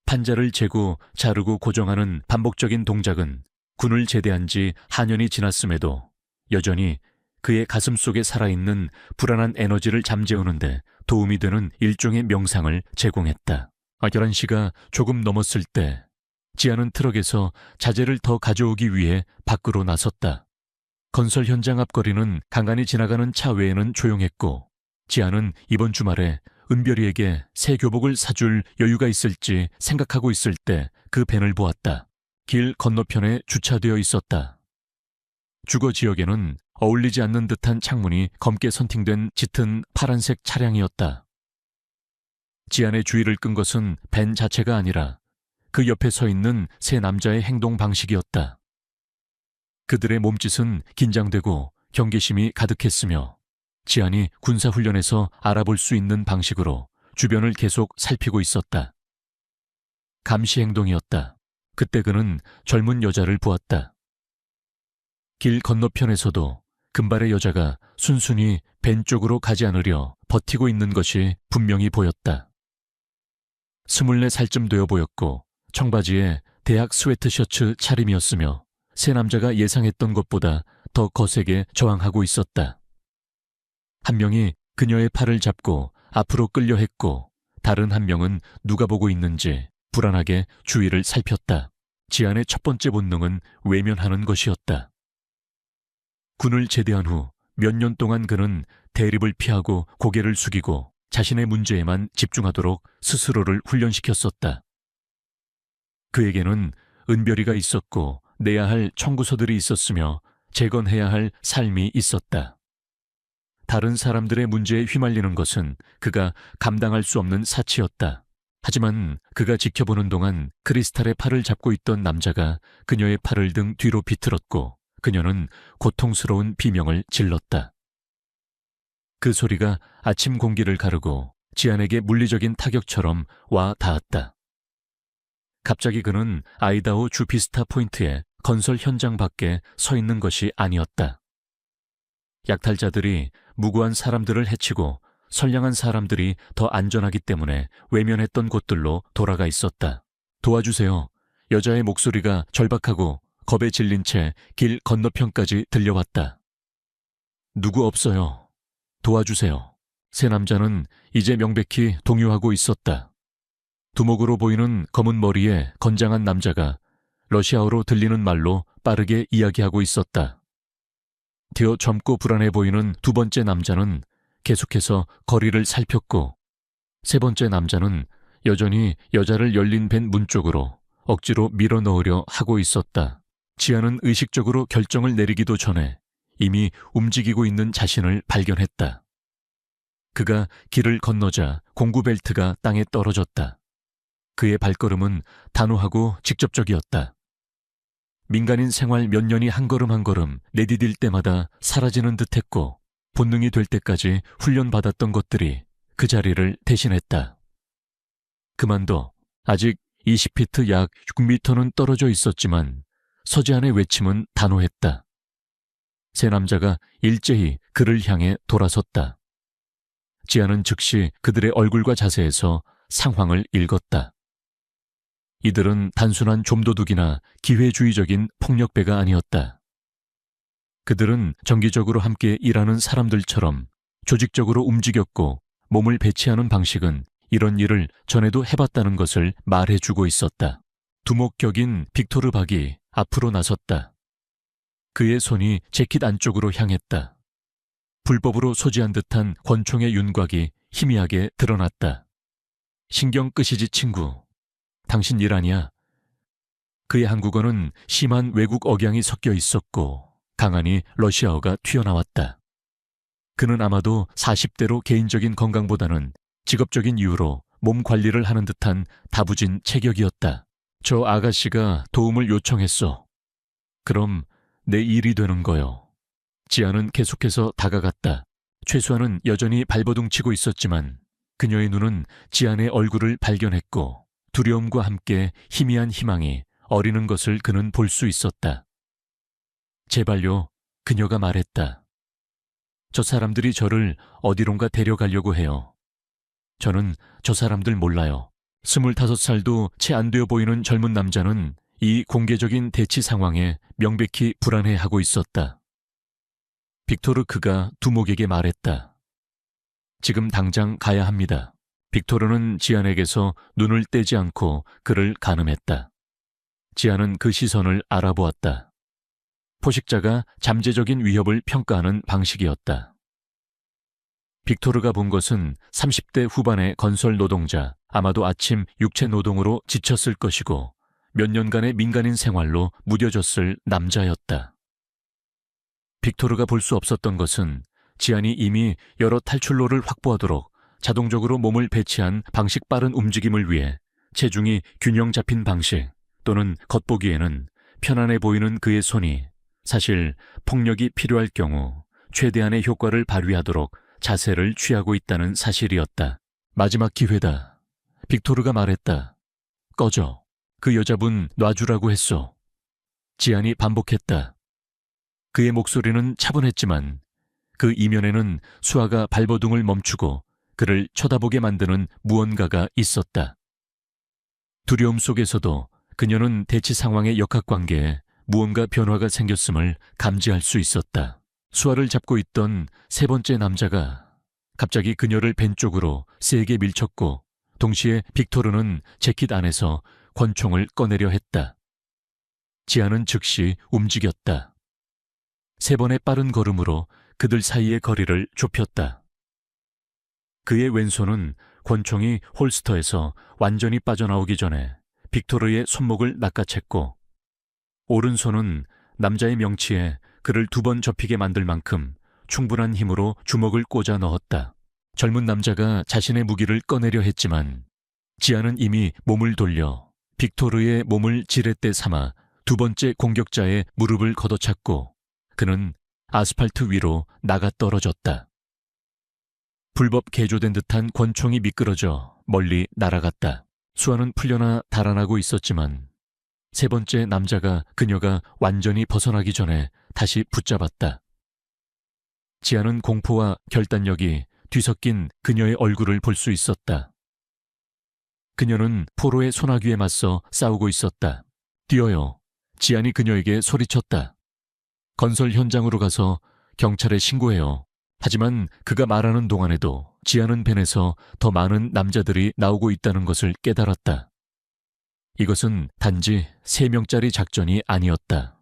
판자를 재고 자르고 고정하는 반복적인 동작은 군을 제대한 지 한년이 지났음에도 여전히 그의 가슴 속에 살아있는 불안한 에너지를 잠재우는데 도움이 되는 일종의 명상을 제공했다. 11시가 조금 넘었을 때 지아는 트럭에서 자재를 더 가져오기 위해 밖으로 나섰다. 건설 현장 앞거리는 간간히 지나가는 차 외에는 조용했고 지아는 이번 주말에 은별이에게 새 교복을 사줄 여유가 있을지 생각하고 있을 때 그 밴을 보았다. 길 건너편에 주차되어 있었다. 주거 지역에는 어울리지 않는 듯한 창문이 검게 선팅된 짙은 파란색 차량이었다. 지안의 주의를 끈 것은 밴 자체가 아니라 그 옆에 서 있는 세 남자의 행동 방식이었다. 그들의 몸짓은 긴장되고 경계심이 가득했으며 지안이 군사훈련에서 알아볼 수 있는 방식으로 주변을 계속 살피고 있었다. 감시 행동이었다. 그때 그는 젊은 여자를 보았다. 길 건너편에서도 금발의 여자가 순순히 밴 쪽으로 가지 않으려 버티고 있는 것이 분명히 보였다. 24살쯤 되어 보였고 청바지에 대학 스웨트셔츠 차림이었으며 세 남자가 예상했던 것보다 더 거세게 저항하고 있었다. 한 명이 그녀의 팔을 잡고 앞으로 끌려 했고 다른 한 명은 누가 보고 있는지 불안하게 주위를 살폈다. 지안의 첫 번째 본능은 외면하는 것이었다. 군을 제대한 후 몇 년 동안 그는 대립을 피하고 고개를 숙이고 자신의 문제에만 집중하도록 스스로를 훈련시켰었다. 그에게는 은별이가 있었고 내야 할 청구서들이 있었으며 재건해야 할 삶이 있었다. 다른 사람들의 문제에 휘말리는 것은 그가 감당할 수 없는 사치였다. 하지만 그가 지켜보는 동안 크리스탈의 팔을 잡고 있던 남자가 그녀의 팔을 등 뒤로 비틀었고 그녀는 고통스러운 비명을 질렀다. 그 소리가 아침 공기를 가르고 지안에게 물리적인 타격처럼 와 닿았다. 갑자기 그는 아이다호 주피스타 포인트의 건설 현장 밖에 서 있는 것이 아니었다. 약탈자들이 무고한 사람들을 해치고 선량한 사람들이 더 안전하기 때문에 외면했던 곳들로 돌아가 있었다. 도와주세요. 여자의 목소리가 절박하고 겁에 질린 채 길 건너편까지 들려왔다. 누구 없어요. 도와주세요. 세 남자는 이제 명백히 동요하고 있었다. 두목으로 보이는 검은 머리에 건장한 남자가 러시아어로 들리는 말로 빠르게 이야기하고 있었다. 뒤어 젊고 불안해 보이는 두 번째 남자는 계속해서 거리를 살폈고 세 번째 남자는 여전히 여자를 열린 밴 문 쪽으로 억지로 밀어 넣으려 하고 있었다. 지아는 의식적으로 결정을 내리기도 전에 이미 움직이고 있는 자신을 발견했다. 그가 길을 건너자 공구 벨트가 땅에 떨어졌다. 그의 발걸음은 단호하고 직접적이었다. 민간인 생활 몇 년이 한 걸음 한 걸음 내디딜 때마다 사라지는 듯했고 본능이 될 때까지 훈련받았던 것들이 그 자리를 대신했다. 그만둬. 아직 20피트 약 6미터는 떨어져 있었지만 서지안의 외침은 단호했다. 세 남자가 일제히 그를 향해 돌아섰다. 지안은 즉시 그들의 얼굴과 자세에서 상황을 읽었다. 이들은 단순한 좀도둑이나 기회주의적인 폭력배가 아니었다. 그들은 정기적으로 함께 일하는 사람들처럼 조직적으로 움직였고 몸을 배치하는 방식은 이런 일을 전에도 해봤다는 것을 말해주고 있었다. 두목격인 빅토르 박이 앞으로 나섰다. 그의 손이 재킷 안쪽으로 향했다. 불법으로 소지한 듯한 권총의 윤곽이 희미하게 드러났다. 신경 끄시지 친구. 당신 일 아니야. 그의 한국어는 심한 외국 억양이 섞여 있었고 강하니 러시아어가 튀어나왔다. 그는 아마도 40대로 개인적인 건강보다는 직업적인 이유로 몸 관리를 하는 듯한 다부진 체격이었다. 저 아가씨가 도움을 요청했어. 그럼 내 일이 되는 거요. 지아는 계속해서 다가갔다. 최수아는 여전히 발버둥치고 있었지만 그녀의 눈은 지안의 얼굴을 발견했고 두려움과 함께 희미한 희망이 어리는 것을 그는 볼 수 있었다. 제발요, 그녀가 말했다. 저 사람들이 저를 어디론가 데려가려고 해요. 저는 저 사람들 몰라요. 25살도 채 안 되어 보이는 젊은 남자는 이 공개적인 대치 상황에 명백히 불안해하고 있었다. 빅토르 그가 두목에게 말했다. 지금 당장 가야 합니다. 빅토르는 지안에게서 눈을 떼지 않고 그를 가늠했다. 지안은 그 시선을 알아보았다. 포식자가 잠재적인 위협을 평가하는 방식이었다. 빅토르가 본 것은 30대 후반의 건설 노동자, 아마도 아침 육체 노동으로 지쳤을 것이고 몇 년간의 민간인 생활로 무뎌졌을 남자였다. 빅토르가 볼 수 없었던 것은 지안이 이미 여러 탈출로를 확보하도록 자동적으로 몸을 배치한 방식 빠른 움직임을 위해 체중이 균형 잡힌 방식 또는 겉보기에는 편안해 보이는 그의 손이 사실 폭력이 필요할 경우 최대한의 효과를 발휘하도록 자세를 취하고 있다는 사실이었다. 마지막 기회다. 빅토르가 말했다. 꺼져. 그 여자분 놔주라고 했소. 지안이 반복했다. 그의 목소리는 차분했지만 그 이면에는 수아가 발버둥을 멈추고 그를 쳐다보게 만드는 무언가가 있었다. 두려움 속에서도 그녀는 대치 상황의 역학관계에 무언가 변화가 생겼음을 감지할 수 있었다. 수아를 잡고 있던 세 번째 남자가 갑자기 그녀를 벤 쪽으로 세게 밀쳤고 동시에 빅토르는 재킷 안에서 권총을 꺼내려 했다. 지안은 즉시 움직였다. 세 번의 빠른 걸음으로 그들 사이의 거리를 좁혔다. 그의 왼손은 권총이 홀스터에서 완전히 빠져나오기 전에 빅토르의 손목을 낚아챘고 오른손은 남자의 명치에 그를 두 번 접히게 만들 만큼 충분한 힘으로 주먹을 꽂아 넣었다. 젊은 남자가 자신의 무기를 꺼내려 했지만 지안은 이미 몸을 돌려 빅토르의 몸을 지렛대 삼아 두 번째 공격자의 무릎을 걷어찼고 그는 아스팔트 위로 나가 떨어졌다. 불법 개조된 듯한 권총이 미끄러져 멀리 날아갔다. 수아는 풀려나 달아나고 있었지만 세 번째 남자가 그녀가 완전히 벗어나기 전에 다시 붙잡았다. 지안은 공포와 결단력이 뒤섞인 그녀의 얼굴을 볼 수 있었다. 그녀는 포로의 소나귀에 맞서 싸우고 있었다. 뛰어요. 지안이 그녀에게 소리쳤다. 건설 현장으로 가서 경찰에 신고해요. 하지만 그가 말하는 동안에도 지안은 벤에서 더 많은 남자들이 나오고 있다는 것을 깨달았다. 이것은 단지 3명짜리 작전이 아니었다.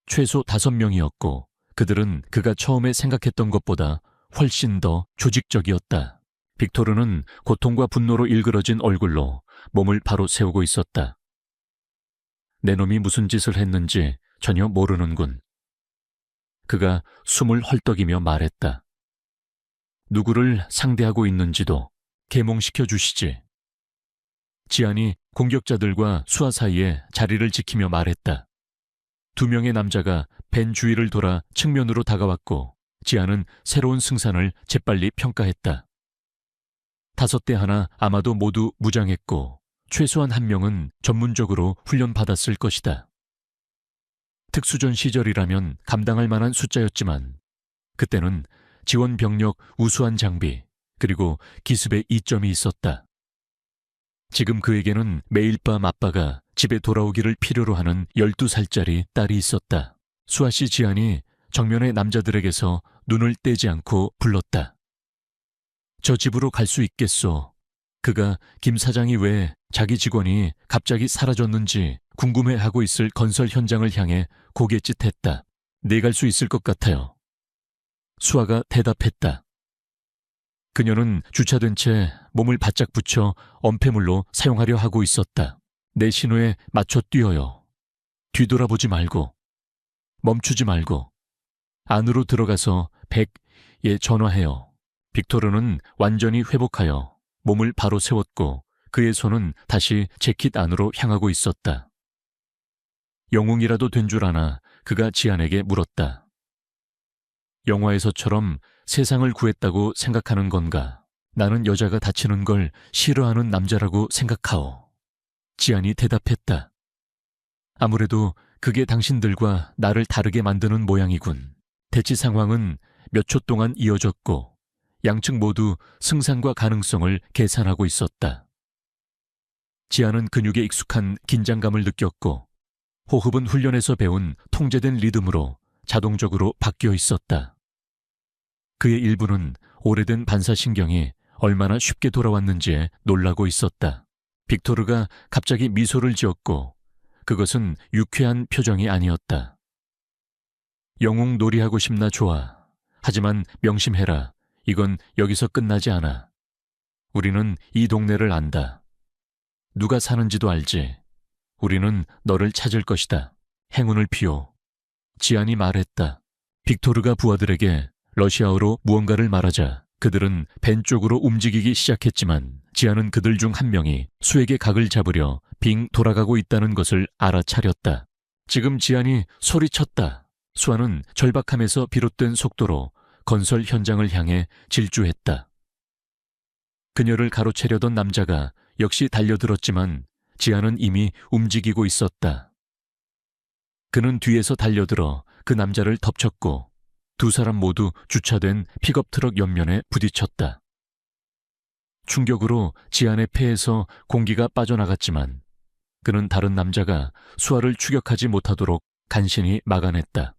최소 5명이었고 그들은 그가 처음에 생각했던 것보다 훨씬 더 조직적이었다. 빅토르는 고통과 분노로 일그러진 얼굴로 몸을 바로 세우고 있었다. 내 놈이 무슨 짓을 했는지 전혀 모르는군. 그가 숨을 헐떡이며 말했다. 누구를 상대하고 있는지도 계몽시켜 주시지. 지안이 공격자들과 수아 사이에 자리를 지키며 말했다. 2명의 남자가 벤 주위를 돌아 측면으로 다가왔고 지안은 새로운 승산을 재빨리 평가했다. 5대 하나 아마도 모두 무장했고 최소한 1명은 전문적으로 훈련받았을 것이다. 특수전 시절이라면 감당할 만한 숫자였지만 그때는 지원 병력 우수한 장비 그리고 기습에 이점이 있었다. 지금 그에게는 매일 밤 아빠가 집에 돌아오기를 필요로 하는 12살짜리 딸이 있었다. 수아씨 지안이 정면의 남자들에게서 눈을 떼지 않고 불렀다. 저 집으로 갈 수 있겠소. 그가 김 사장이 왜 자기 직원이 갑자기 사라졌는지 궁금해하고 있을 건설 현장을 향해 고갯짓했다. 네 갈 수 있을 것 같아요. 수아가 대답했다. 그녀는 주차된 채 몸을 바짝 붙여 엄폐물로 사용하려 하고 있었다. 내 신호에 맞춰 뛰어요. 뒤돌아보지 말고, 멈추지 말고, 안으로 들어가서 100에 전화해요. 빅토르는 완전히 회복하여 몸을 바로 세웠고 그의 손은 다시 재킷 안으로 향하고 있었다. 영웅이라도 된 줄 아나 그가 지안에게 물었다. 영화에서처럼 세상을 구했다고 생각하는 건가? 나는 여자가 다치는 걸 싫어하는 남자라고 생각하오. 지안이 대답했다. 아무래도 그게 당신들과 나를 다르게 만드는 모양이군. 대치 상황은 몇 초 동안 이어졌고 양측 모두 승산과 가능성을 계산하고 있었다. 지안은 근육에 익숙한 긴장감을 느꼈고 호흡은 훈련에서 배운 통제된 리듬으로 자동적으로 바뀌어 있었다. 그의 일부는 오래된 반사신경이 얼마나 쉽게 돌아왔는지에 놀라고 있었다. 빅토르가 갑자기 미소를 지었고 그것은 유쾌한 표정이 아니었다. 영웅 놀이하고 싶나 좋아. 하지만 명심해라. 이건 여기서 끝나지 않아. 우리는 이 동네를 안다. 누가 사는지도 알지. 우리는 너를 찾을 것이다. 행운을 비워. 지안이 말했다. 빅토르가 부하들에게 러시아어로 무언가를 말하자 그들은 벤 쪽으로 움직이기 시작했지만 지안은 그들 중 한 명이 수에게 각을 잡으려 빙 돌아가고 있다는 것을 알아차렸다. 지금 지안이 소리쳤다. 수아는 절박함에서 비롯된 속도로 건설 현장을 향해 질주했다. 그녀를 가로채려던 남자가 역시 달려들었지만 지안은 이미 움직이고 있었다. 그는 뒤에서 달려들어 그 남자를 덮쳤고 두 사람 모두 주차된 픽업 트럭 옆면에 부딪혔다. 충격으로 지안의 폐에서 공기가 빠져나갔지만 그는 다른 남자가 수아를 추격하지 못하도록 간신히 막아냈다.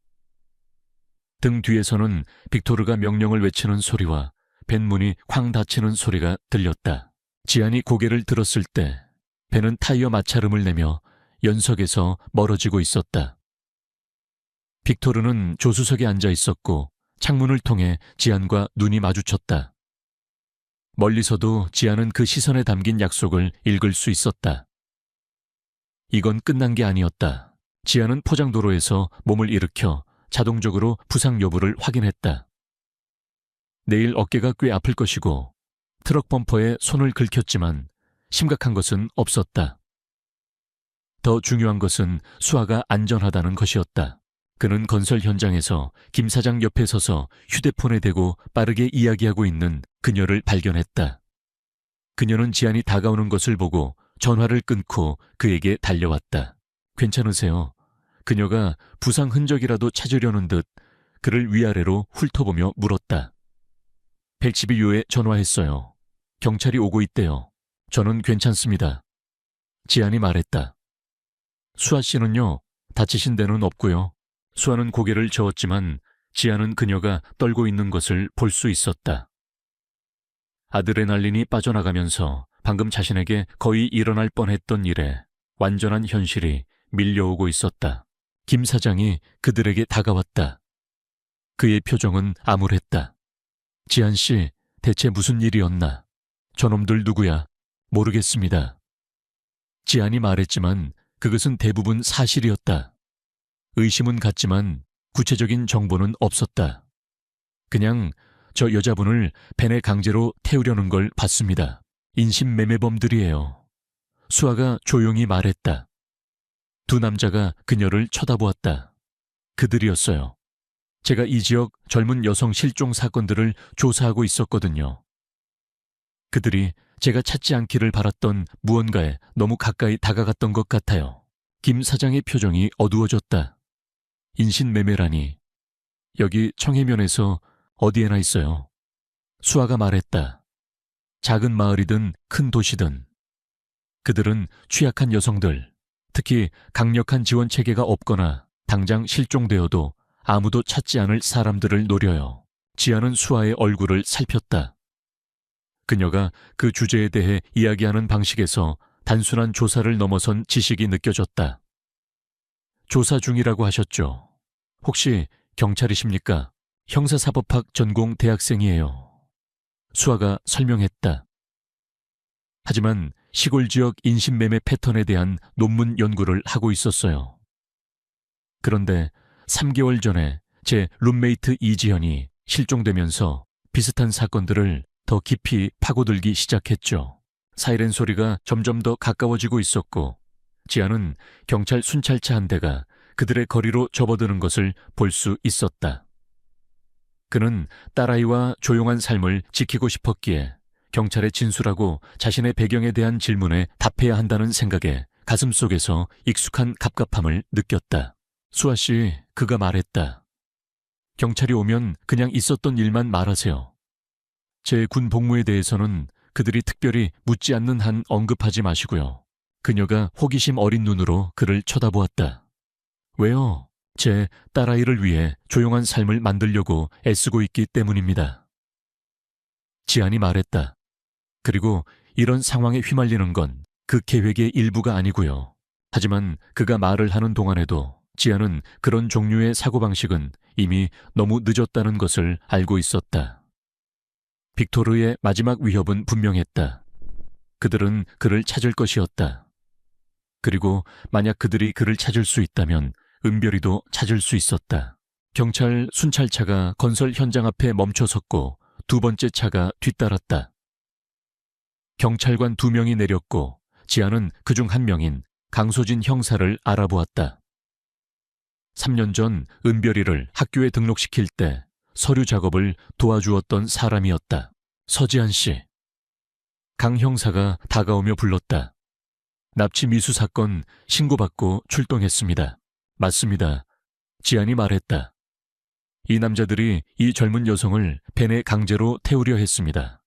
등 뒤에서는 빅토르가 명령을 외치는 소리와 벤문이 쾅 닫히는 소리가 들렸다. 지안이 고개를 들었을 때 벤은 타이어 마찰음을 내며 연석에서 멀어지고 있었다. 빅토르는 조수석에 앉아 있었고 창문을 통해 지안과 눈이 마주쳤다. 멀리서도 지안은 그 시선에 담긴 약속을 읽을 수 있었다. 이건 끝난 게 아니었다. 지안은 포장도로에서 몸을 일으켜 자동적으로 부상 여부를 확인했다. 내일 어깨가 꽤 아플 것이고 트럭 범퍼에 손을 긁혔지만 심각한 것은 없었다. 더 중요한 것은 수아가 안전하다는 것이었다. 그는 건설 현장에서 김 사장 옆에 서서 휴대폰에 대고 빠르게 이야기하고 있는 그녀를 발견했다. 그녀는 지안이 다가오는 것을 보고 전화를 끊고 그에게 달려왔다. 괜찮으세요? 그녀가 부상 흔적이라도 찾으려는 듯 그를 위아래로 훑어보며 물었다. 112호에 전화했어요. 경찰이 오고 있대요. 저는 괜찮습니다. 지안이 말했다. 수아 씨는요? 다치신 데는 없고요. 수아는 고개를 저었지만 지안은 그녀가 떨고 있는 것을 볼 수 있었다. 아드레날린이 빠져나가면서 방금 자신에게 거의 일어날 뻔했던 일에 완전한 현실이 밀려오고 있었다. 김 사장이 그들에게 다가왔다. 그의 표정은 암울했다. 지안 씨, 대체 무슨 일이었나? 저놈들 누구야? 모르겠습니다. 지안이 말했지만 그것은 대부분 사실이었다. 의심은 갔지만 구체적인 정보는 없었다. 그냥 저 여자분을 벤에 강제로 태우려는 걸 봤습니다. 인신매매범들이에요. 수아가 조용히 말했다. 두 남자가 그녀를 쳐다보았다. 그들이었어요. 제가 이 지역 젊은 여성 실종 사건들을 조사하고 있었거든요. 그들이 제가 찾지 않기를 바랐던 무언가에 너무 가까이 다가갔던 것 같아요. 김 사장의 표정이 어두워졌다. 인신매매라니. 여기 청해면에서 어디에나 있어요. 수아가 말했다. 작은 마을이든 큰 도시든. 그들은 취약한 여성들, 특히 강력한 지원 체계가 없거나 당장 실종되어도 아무도 찾지 않을 사람들을 노려요. 지아는 수아의 얼굴을 살폈다. 그녀가 그 주제에 대해 이야기하는 방식에서 단순한 조사를 넘어선 지식이 느껴졌다. 조사 중이라고 하셨죠. 혹시 경찰이십니까? 형사사법학 전공 대학생이에요. 수아가 설명했다. 하지만 시골 지역 인신매매 패턴에 대한 논문 연구를 하고 있었어요. 그런데 3개월 전에 제 룸메이트 이지현이 실종되면서 비슷한 사건들을 더 깊이 파고들기 시작했죠. 사이렌 소리가 점점 더 가까워지고 있었고 지안은 경찰 순찰차 한 대가 그들의 거리로 접어드는 것을 볼 수 있었다. 그는 딸아이와 조용한 삶을 지키고 싶었기에 경찰에 진술하고 자신의 배경에 대한 질문에 답해야 한다는 생각에 가슴속에서 익숙한 갑갑함을 느꼈다. 수아 씨, 그가 말했다. 경찰이 오면 그냥 있었던 일만 말하세요. 제 군 복무에 대해서는 그들이 특별히 묻지 않는 한 언급하지 마시고요. 그녀가 호기심 어린 눈으로 그를 쳐다보았다. 왜요? 제 딸아이를 위해 조용한 삶을 만들려고 애쓰고 있기 때문입니다. 지안이 말했다. 그리고 이런 상황에 휘말리는 건 그 계획의 일부가 아니고요. 하지만 그가 말을 하는 동안에도 지안은 그런 종류의 사고방식은 이미 너무 늦었다는 것을 알고 있었다. 빅토르의 마지막 위협은 분명했다. 그들은 그를 찾을 것이었다. 그리고 만약 그들이 그를 찾을 수 있다면 은별이도 찾을 수 있었다. 경찰 순찰차가 건설 현장 앞에 멈춰섰고 두 번째 차가 뒤따랐다. 경찰관 2명이 내렸고 지안은 그중 한 명인 강소진 형사를 알아보았다. 3년 전 은별이를 학교에 등록시킬 때 서류 작업을 도와주었던 사람이었다. 서지한 씨. 강 형사가 다가오며 불렀다. 납치 미수 사건 신고받고 출동했습니다. 맞습니다. 지안이 말했다. 이 남자들이 이 젊은 여성을 벤에 강제로 태우려 했습니다.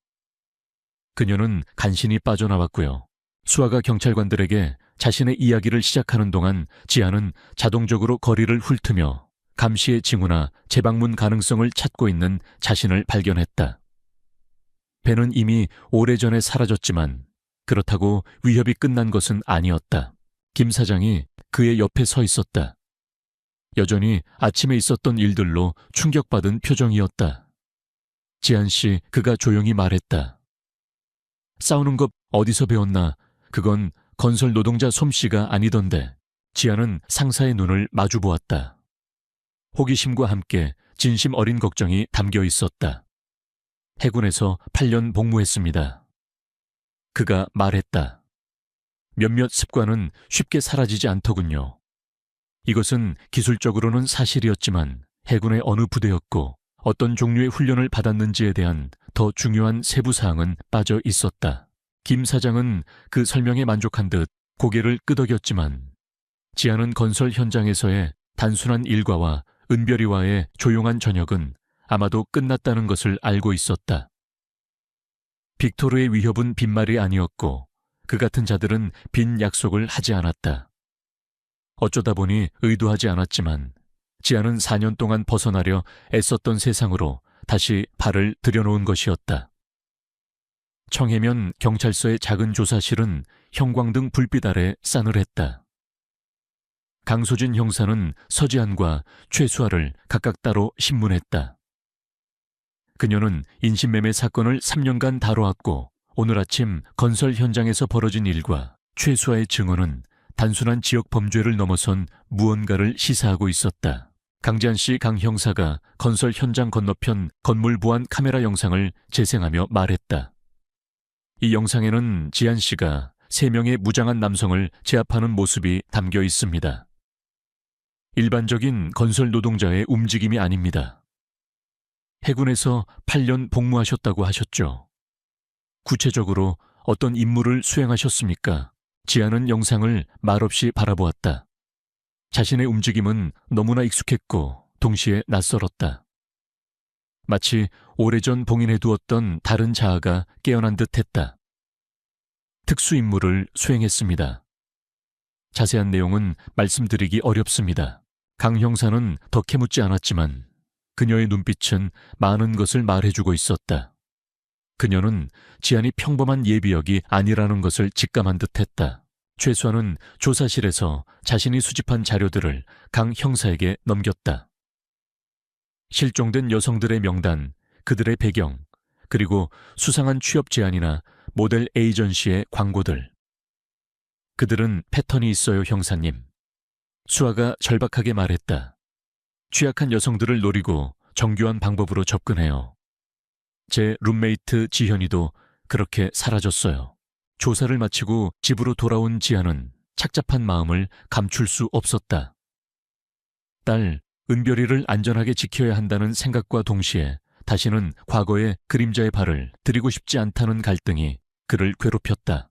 그녀는 간신히 빠져나왔고요. 수아가 경찰관들에게 자신의 이야기를 시작하는 동안 지안은 자동적으로 거리를 훑으며 감시의 징후나 재방문 가능성을 찾고 있는 자신을 발견했다. 벤은 이미 오래전에 사라졌지만 그렇다고 위협이 끝난 것은 아니었다. 김 사장이 그의 옆에 서 있었다. 여전히 아침에 있었던 일들로 충격받은 표정이었다. 지안 씨, 그가 조용히 말했다. 싸우는 것 어디서 배웠나? 그건 건설 노동자 솜씨가 아니던데. 지안은 상사의 눈을 마주 보았다. 호기심과 함께 진심 어린 걱정이 담겨 있었다. 해군에서 8년 복무했습니다. 그가 말했다. 몇몇 습관은 쉽게 사라지지 않더군요. 이것은 기술적으로는 사실이었지만 해군의 어느 부대였고 어떤 종류의 훈련을 받았는지에 대한 더 중요한 세부 사항은 빠져 있었다. 김 사장은 그 설명에 만족한 듯 고개를 끄덕였지만 지하는 건설 현장에서의 단순한 일과와 은별이와의 조용한 저녁은 아마도 끝났다는 것을 알고 있었다. 빅토르의 위협은 빈말이 아니었고 그 같은 자들은 빈 약속을 하지 않았다. 어쩌다 보니 의도하지 않았지만 지하는 4년 동안 벗어나려 애썼던 세상으로 다시 발을 들여놓은 것이었다. 청해면 경찰서의 작은 조사실은 형광등 불빛 아래 싸늘했다. 강소진 형사는 서지한과 최수아를 각각 따로 신문했다. 그녀는 인신매매 사건을 3년간 다뤄왔고 오늘 아침 건설 현장에서 벌어진 일과 최수아의 증언은 단순한 지역 범죄를 넘어선 무언가를 시사하고 있었다. 강지한 씨 강 형사가 건설 현장 건너편 건물 보안 카메라 영상을 재생하며 말했다. 이 영상에는 지한 씨가 3명의 무장한 남성을 제압하는 모습이 담겨 있습니다. 일반적인 건설 노동자의 움직임이 아닙니다. 해군에서 8년 복무하셨다고 하셨죠. 구체적으로 어떤 임무를 수행하셨습니까? 지하는 영상을 말없이 바라보았다. 자신의 움직임은 너무나 익숙했고 동시에 낯설었다. 마치 오래전 봉인해두었던 다른 자아가 깨어난 듯했다. 특수임무를 수행했습니다. 자세한 내용은 말씀드리기 어렵습니다. 강 형사는 더 캐묻지 않았지만 그녀의 눈빛은 많은 것을 말해주고 있었다. 그녀는 지한이 평범한 예비역이 아니라는 것을 직감한 듯했다. 최수아는 조사실에서 자신이 수집한 자료들을 강 형사에게 넘겼다. 실종된 여성들의 명단, 그들의 배경, 그리고 수상한 취업 제안이나 모델 에이전시의 광고들. 그들은 패턴이 있어요, 형사님. 수아가 절박하게 말했다. 취약한 여성들을 노리고 정교한 방법으로 접근해요. 제 룸메이트 지현이도 그렇게 사라졌어요. 조사를 마치고 집으로 돌아온 지아는 착잡한 마음을 감출 수 없었다. 딸, 은별이를 안전하게 지켜야 한다는 생각과 동시에 다시는 과거의 그림자의 발을 들이고 싶지 않다는 갈등이 그를 괴롭혔다.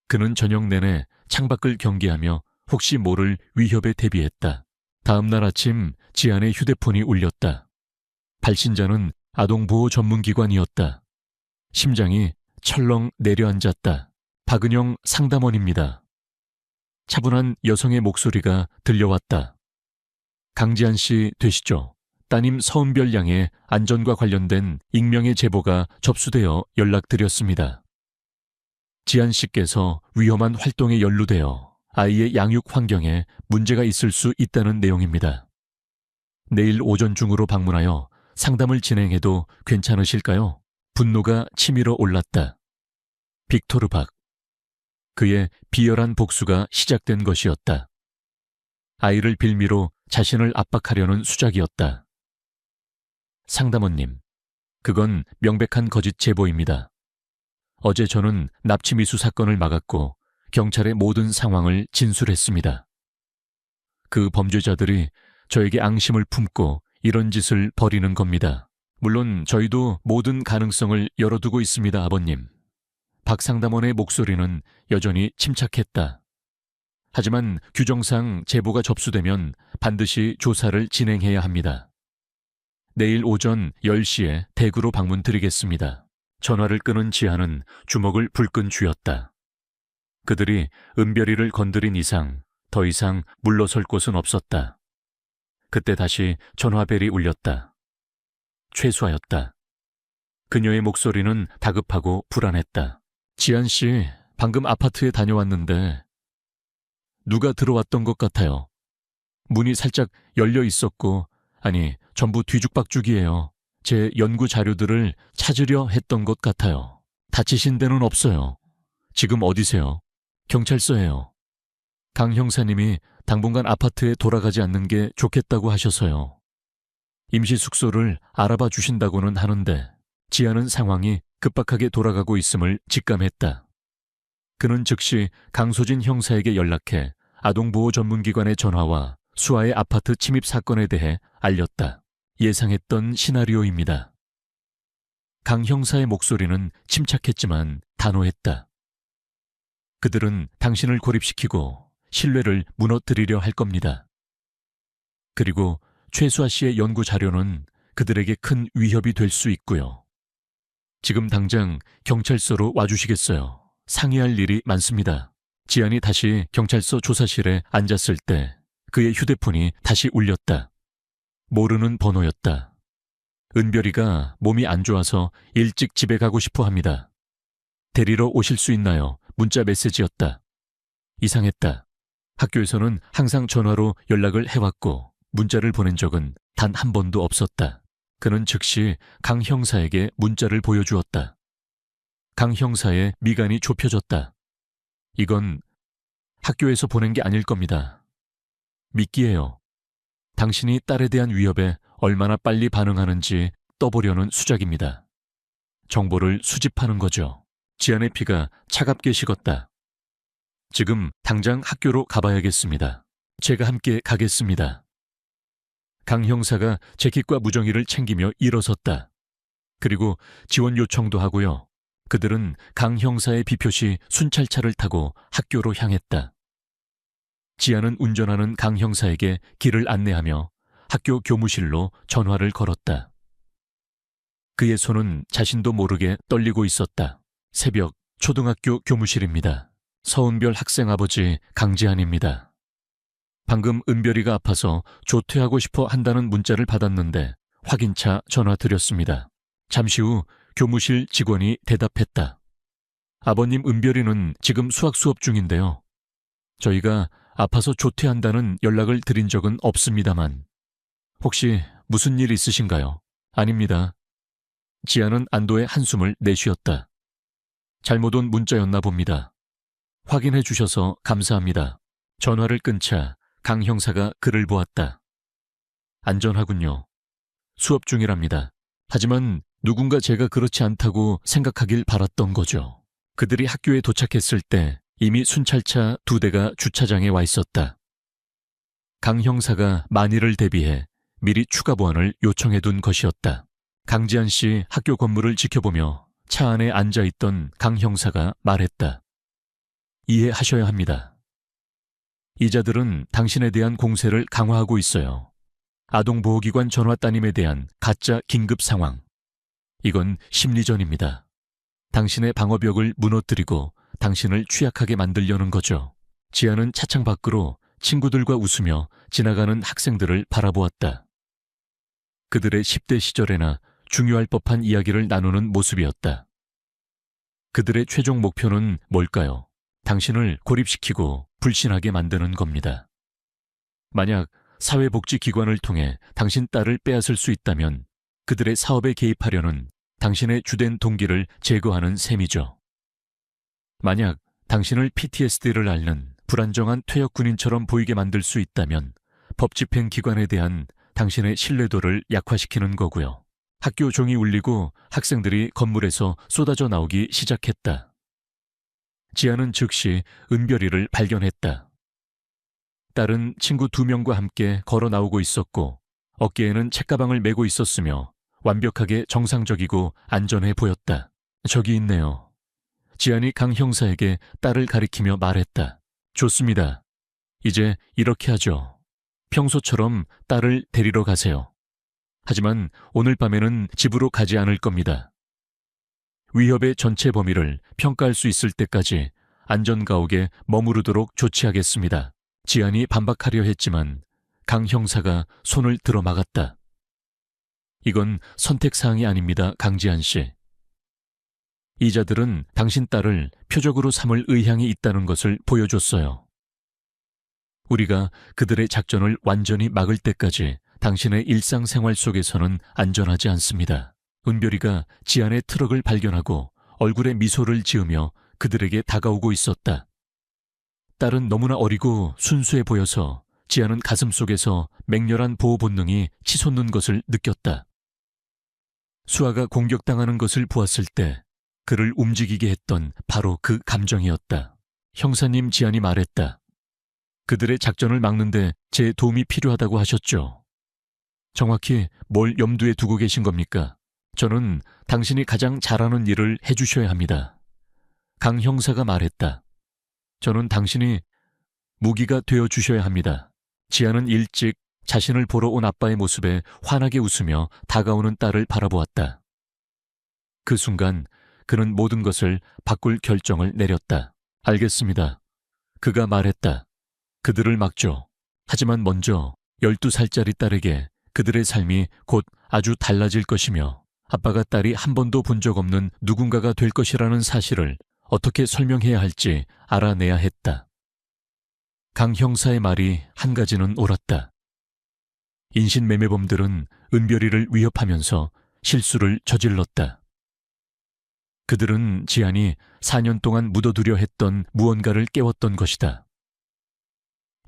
그는 저녁 내내 창밖을 경계하며 혹시 모를 위협에 대비했다. 다음 날 아침 지안의 휴대폰이 울렸다. 발신자는 아동보호 전문기관이었다. 심장이 철렁 내려앉았다. 박은영 상담원입니다. 차분한 여성의 목소리가 들려왔다. 강지한 씨 되시죠? 따님 서은별 양의 안전과 관련된 익명의 제보가 접수되어 연락드렸습니다. 지한 씨께서 위험한 활동에 연루되어 아이의 양육 환경에 문제가 있을 수 있다는 내용입니다. 내일 오전 중으로 방문하여 상담을 진행해도 괜찮으실까요? 분노가 치밀어 올랐다. 빅토르 박. 그의 비열한 복수가 시작된 것이었다. 아이를 빌미로 자신을 압박하려는 수작이었다. 상담원님, 그건 명백한 거짓 제보입니다. 어제 저는 납치미수 사건을 막았고 경찰의 모든 상황을 진술했습니다. 그 범죄자들이 저에게 앙심을 품고 이런 짓을 벌이는 겁니다. 물론 저희도 모든 가능성을 열어두고 있습니다, 아버님. 박 상담원의 목소리는 여전히 침착했다. 하지만 규정상 제보가 접수되면 반드시 조사를 진행해야 합니다. 내일 오전 10시에 대구로 방문 드리겠습니다. 전화를 끊은 지아는 주먹을 불끈 쥐었다. 그들이 은별이를 건드린 이상 더 이상 물러설 곳은 없었다. 그때 다시 전화벨이 울렸다. 최수아였다. 그녀의 목소리는 다급하고 불안했다. 지한 씨, 방금 아파트에 다녀왔는데 누가 들어왔던 것 같아요. 문이 살짝 열려 있었고, 아니, 전부 뒤죽박죽이에요. 제 연구 자료들을 찾으려 했던 것 같아요. 다치신 데는 없어요. 지금 어디세요? 경찰서예요. 강 형사님이 당분간 아파트에 돌아가지 않는 게 좋겠다고 하셔서요. 임시 숙소를 알아봐 주신다고는 하는데 지하는 상황이 급박하게 돌아가고 있음을 직감했다. 그는 즉시 강소진 형사에게 연락해 아동보호 전문기관의 전화와 수아의 아파트 침입 사건에 대해 알렸다. 예상했던 시나리오입니다. 강 형사의 목소리는 침착했지만 단호했다. 그들은 당신을 고립시키고 신뢰를 무너뜨리려 할 겁니다. 그리고 최수아 씨의 연구 자료는 그들에게 큰 위협이 될 수 있고요. 지금 당장 경찰서로 와주시겠어요? 상의할 일이 많습니다. 지안이 다시 경찰서 조사실에 앉았을 때 그의 휴대폰이 다시 울렸다. 모르는 번호였다. 은별이가 몸이 안 좋아서 일찍 집에 가고 싶어 합니다. 데리러 오실 수 있나요? 문자 메시지였다. 이상했다. 학교에서는 항상 전화로 연락을 해왔고 문자를 보낸 적은 단 한 번도 없었다. 그는 즉시 강 형사에게 문자를 보여주었다. 강 형사의 미간이 좁혀졌다. 이건 학교에서 보낸 게 아닐 겁니다. 믿기에요. 당신이 딸에 대한 위협에 얼마나 빨리 반응하는지 떠보려는 수작입니다. 정보를 수집하는 거죠. 지안의 피가 차갑게 식었다. 지금 당장 학교로 가봐야겠습니다. 제가 함께 가겠습니다. 강 형사가 재킷과 무정이를 챙기며 일어섰다. 그리고 지원 요청도 하고요. 그들은 강 형사의 비표시 순찰차를 타고 학교로 향했다. 지안은 운전하는 강 형사에게 길을 안내하며 학교 교무실로 전화를 걸었다. 그의 손은 자신도 모르게 떨리고 있었다. 새벽 초등학교 교무실입니다. 서은별 학생 아버지 강지한입니다. 방금 은별이가 아파서 조퇴하고 싶어 한다는 문자를 받았는데 확인차 전화 드렸습니다. 잠시 후 교무실 직원이 대답했다. 아버님 은별이는 지금 수학 수업 중인데요. 저희가 아파서 조퇴한다는 연락을 드린 적은 없습니다만 혹시 무슨 일 있으신가요? 아닙니다. 지아는 안도의 한숨을 내쉬었다. 잘못 온 문자였나 봅니다. 확인해 주셔서 감사합니다. 전화를 끊자 강 형사가 그를 보았다. 안전하군요. 수업 중이랍니다. 하지만 누군가 제가 그렇지 않다고 생각하길 바랐던 거죠. 그들이 학교에 도착했을 때 이미 순찰차 2대가 주차장에 와 있었다. 강 형사가 만일을 대비해 미리 추가 보안을 요청해둔 것이었다. 강지한 씨 학교 건물을 지켜보며 차 안에 앉아있던 강 형사가 말했다. 이해하셔야 합니다. 이자들은 당신에 대한 공세를 강화하고 있어요. 아동보호기관 전화 따님에 대한 가짜 긴급 상황. 이건 심리전입니다. 당신의 방어벽을 무너뜨리고 당신을 취약하게 만들려는 거죠. 지아는 차창 밖으로 친구들과 웃으며 지나가는 학생들을 바라보았다. 그들의 10대 시절에나 중요할 법한 이야기를 나누는 모습이었다. 그들의 최종 목표는 뭘까요? 당신을 고립시키고 불신하게 만드는 겁니다. 만약 사회복지기관을 통해 당신 딸을 빼앗을 수 있다면 그들의 사업에 개입하려는 당신의 주된 동기를 제거하는 셈이죠. 만약 당신을 PTSD를 앓는 불안정한 퇴역군인처럼 보이게 만들 수 있다면 법집행기관에 대한 당신의 신뢰도를 약화시키는 거고요. 학교 종이 울리고 학생들이 건물에서 쏟아져 나오기 시작했다. 지아는 즉시 은별이를 발견했다. 딸은 친구 2명과 함께 걸어 나오고 있었고 어깨에는 책가방을 메고 있었으며 완벽하게 정상적이고 안전해 보였다. 저기 있네요. 지안이 강 형사에게 딸을 가리키며 말했다. 좋습니다. 이제 이렇게 하죠. 평소처럼 딸을 데리러 가세요. 하지만 오늘 밤에는 집으로 가지 않을 겁니다. 위협의 전체 범위를 평가할 수 있을 때까지 안전가옥에 머무르도록 조치하겠습니다. 지안이 반박하려 했지만 강 형사가 손을 들어 막았다. 이건 선택사항이 아닙니다, 강지한 씨. 이자들은 당신 딸을 표적으로 삼을 의향이 있다는 것을 보여줬어요. 우리가 그들의 작전을 완전히 막을 때까지 당신의 일상생활 속에서는 안전하지 않습니다. 은별이가 지안의 트럭을 발견하고 얼굴에 미소를 지으며 그들에게 다가오고 있었다. 딸은 너무나 어리고 순수해 보여서 지안은 가슴속에서 맹렬한 보호 본능이 치솟는 것을 느꼈다. 수아가 공격당하는 것을 보았을 때 그를 움직이게 했던 바로 그 감정이었다. 형사님, 지안이 말했다. 그들의 작전을 막는데 제 도움이 필요하다고 하셨죠. 정확히 뭘 염두에 두고 계신 겁니까? 저는 당신이 가장 잘하는 일을 해주셔야 합니다. 강 형사가 말했다. 저는 당신이 무기가 되어주셔야 합니다. 지안은 일찍 자신을 보러 온 아빠의 모습에 환하게 웃으며 다가오는 딸을 바라보았다. 그 순간 그는 모든 것을 바꿀 결정을 내렸다. 알겠습니다. 그가 말했다. 그들을 막죠. 하지만 먼저 12살짜리 딸에게 그들의 삶이 곧 아주 달라질 것이며 아빠가 딸이 한 번도 본 적 없는 누군가가 될 것이라는 사실을 어떻게 설명해야 할지 알아내야 했다. 강 형사의 말이 한 가지는 옳았다. 인신매매범들은 은별이를 위협하면서 실수를 저질렀다. 그들은 지안이 4년 동안 묻어두려 했던 무언가를 깨웠던 것이다.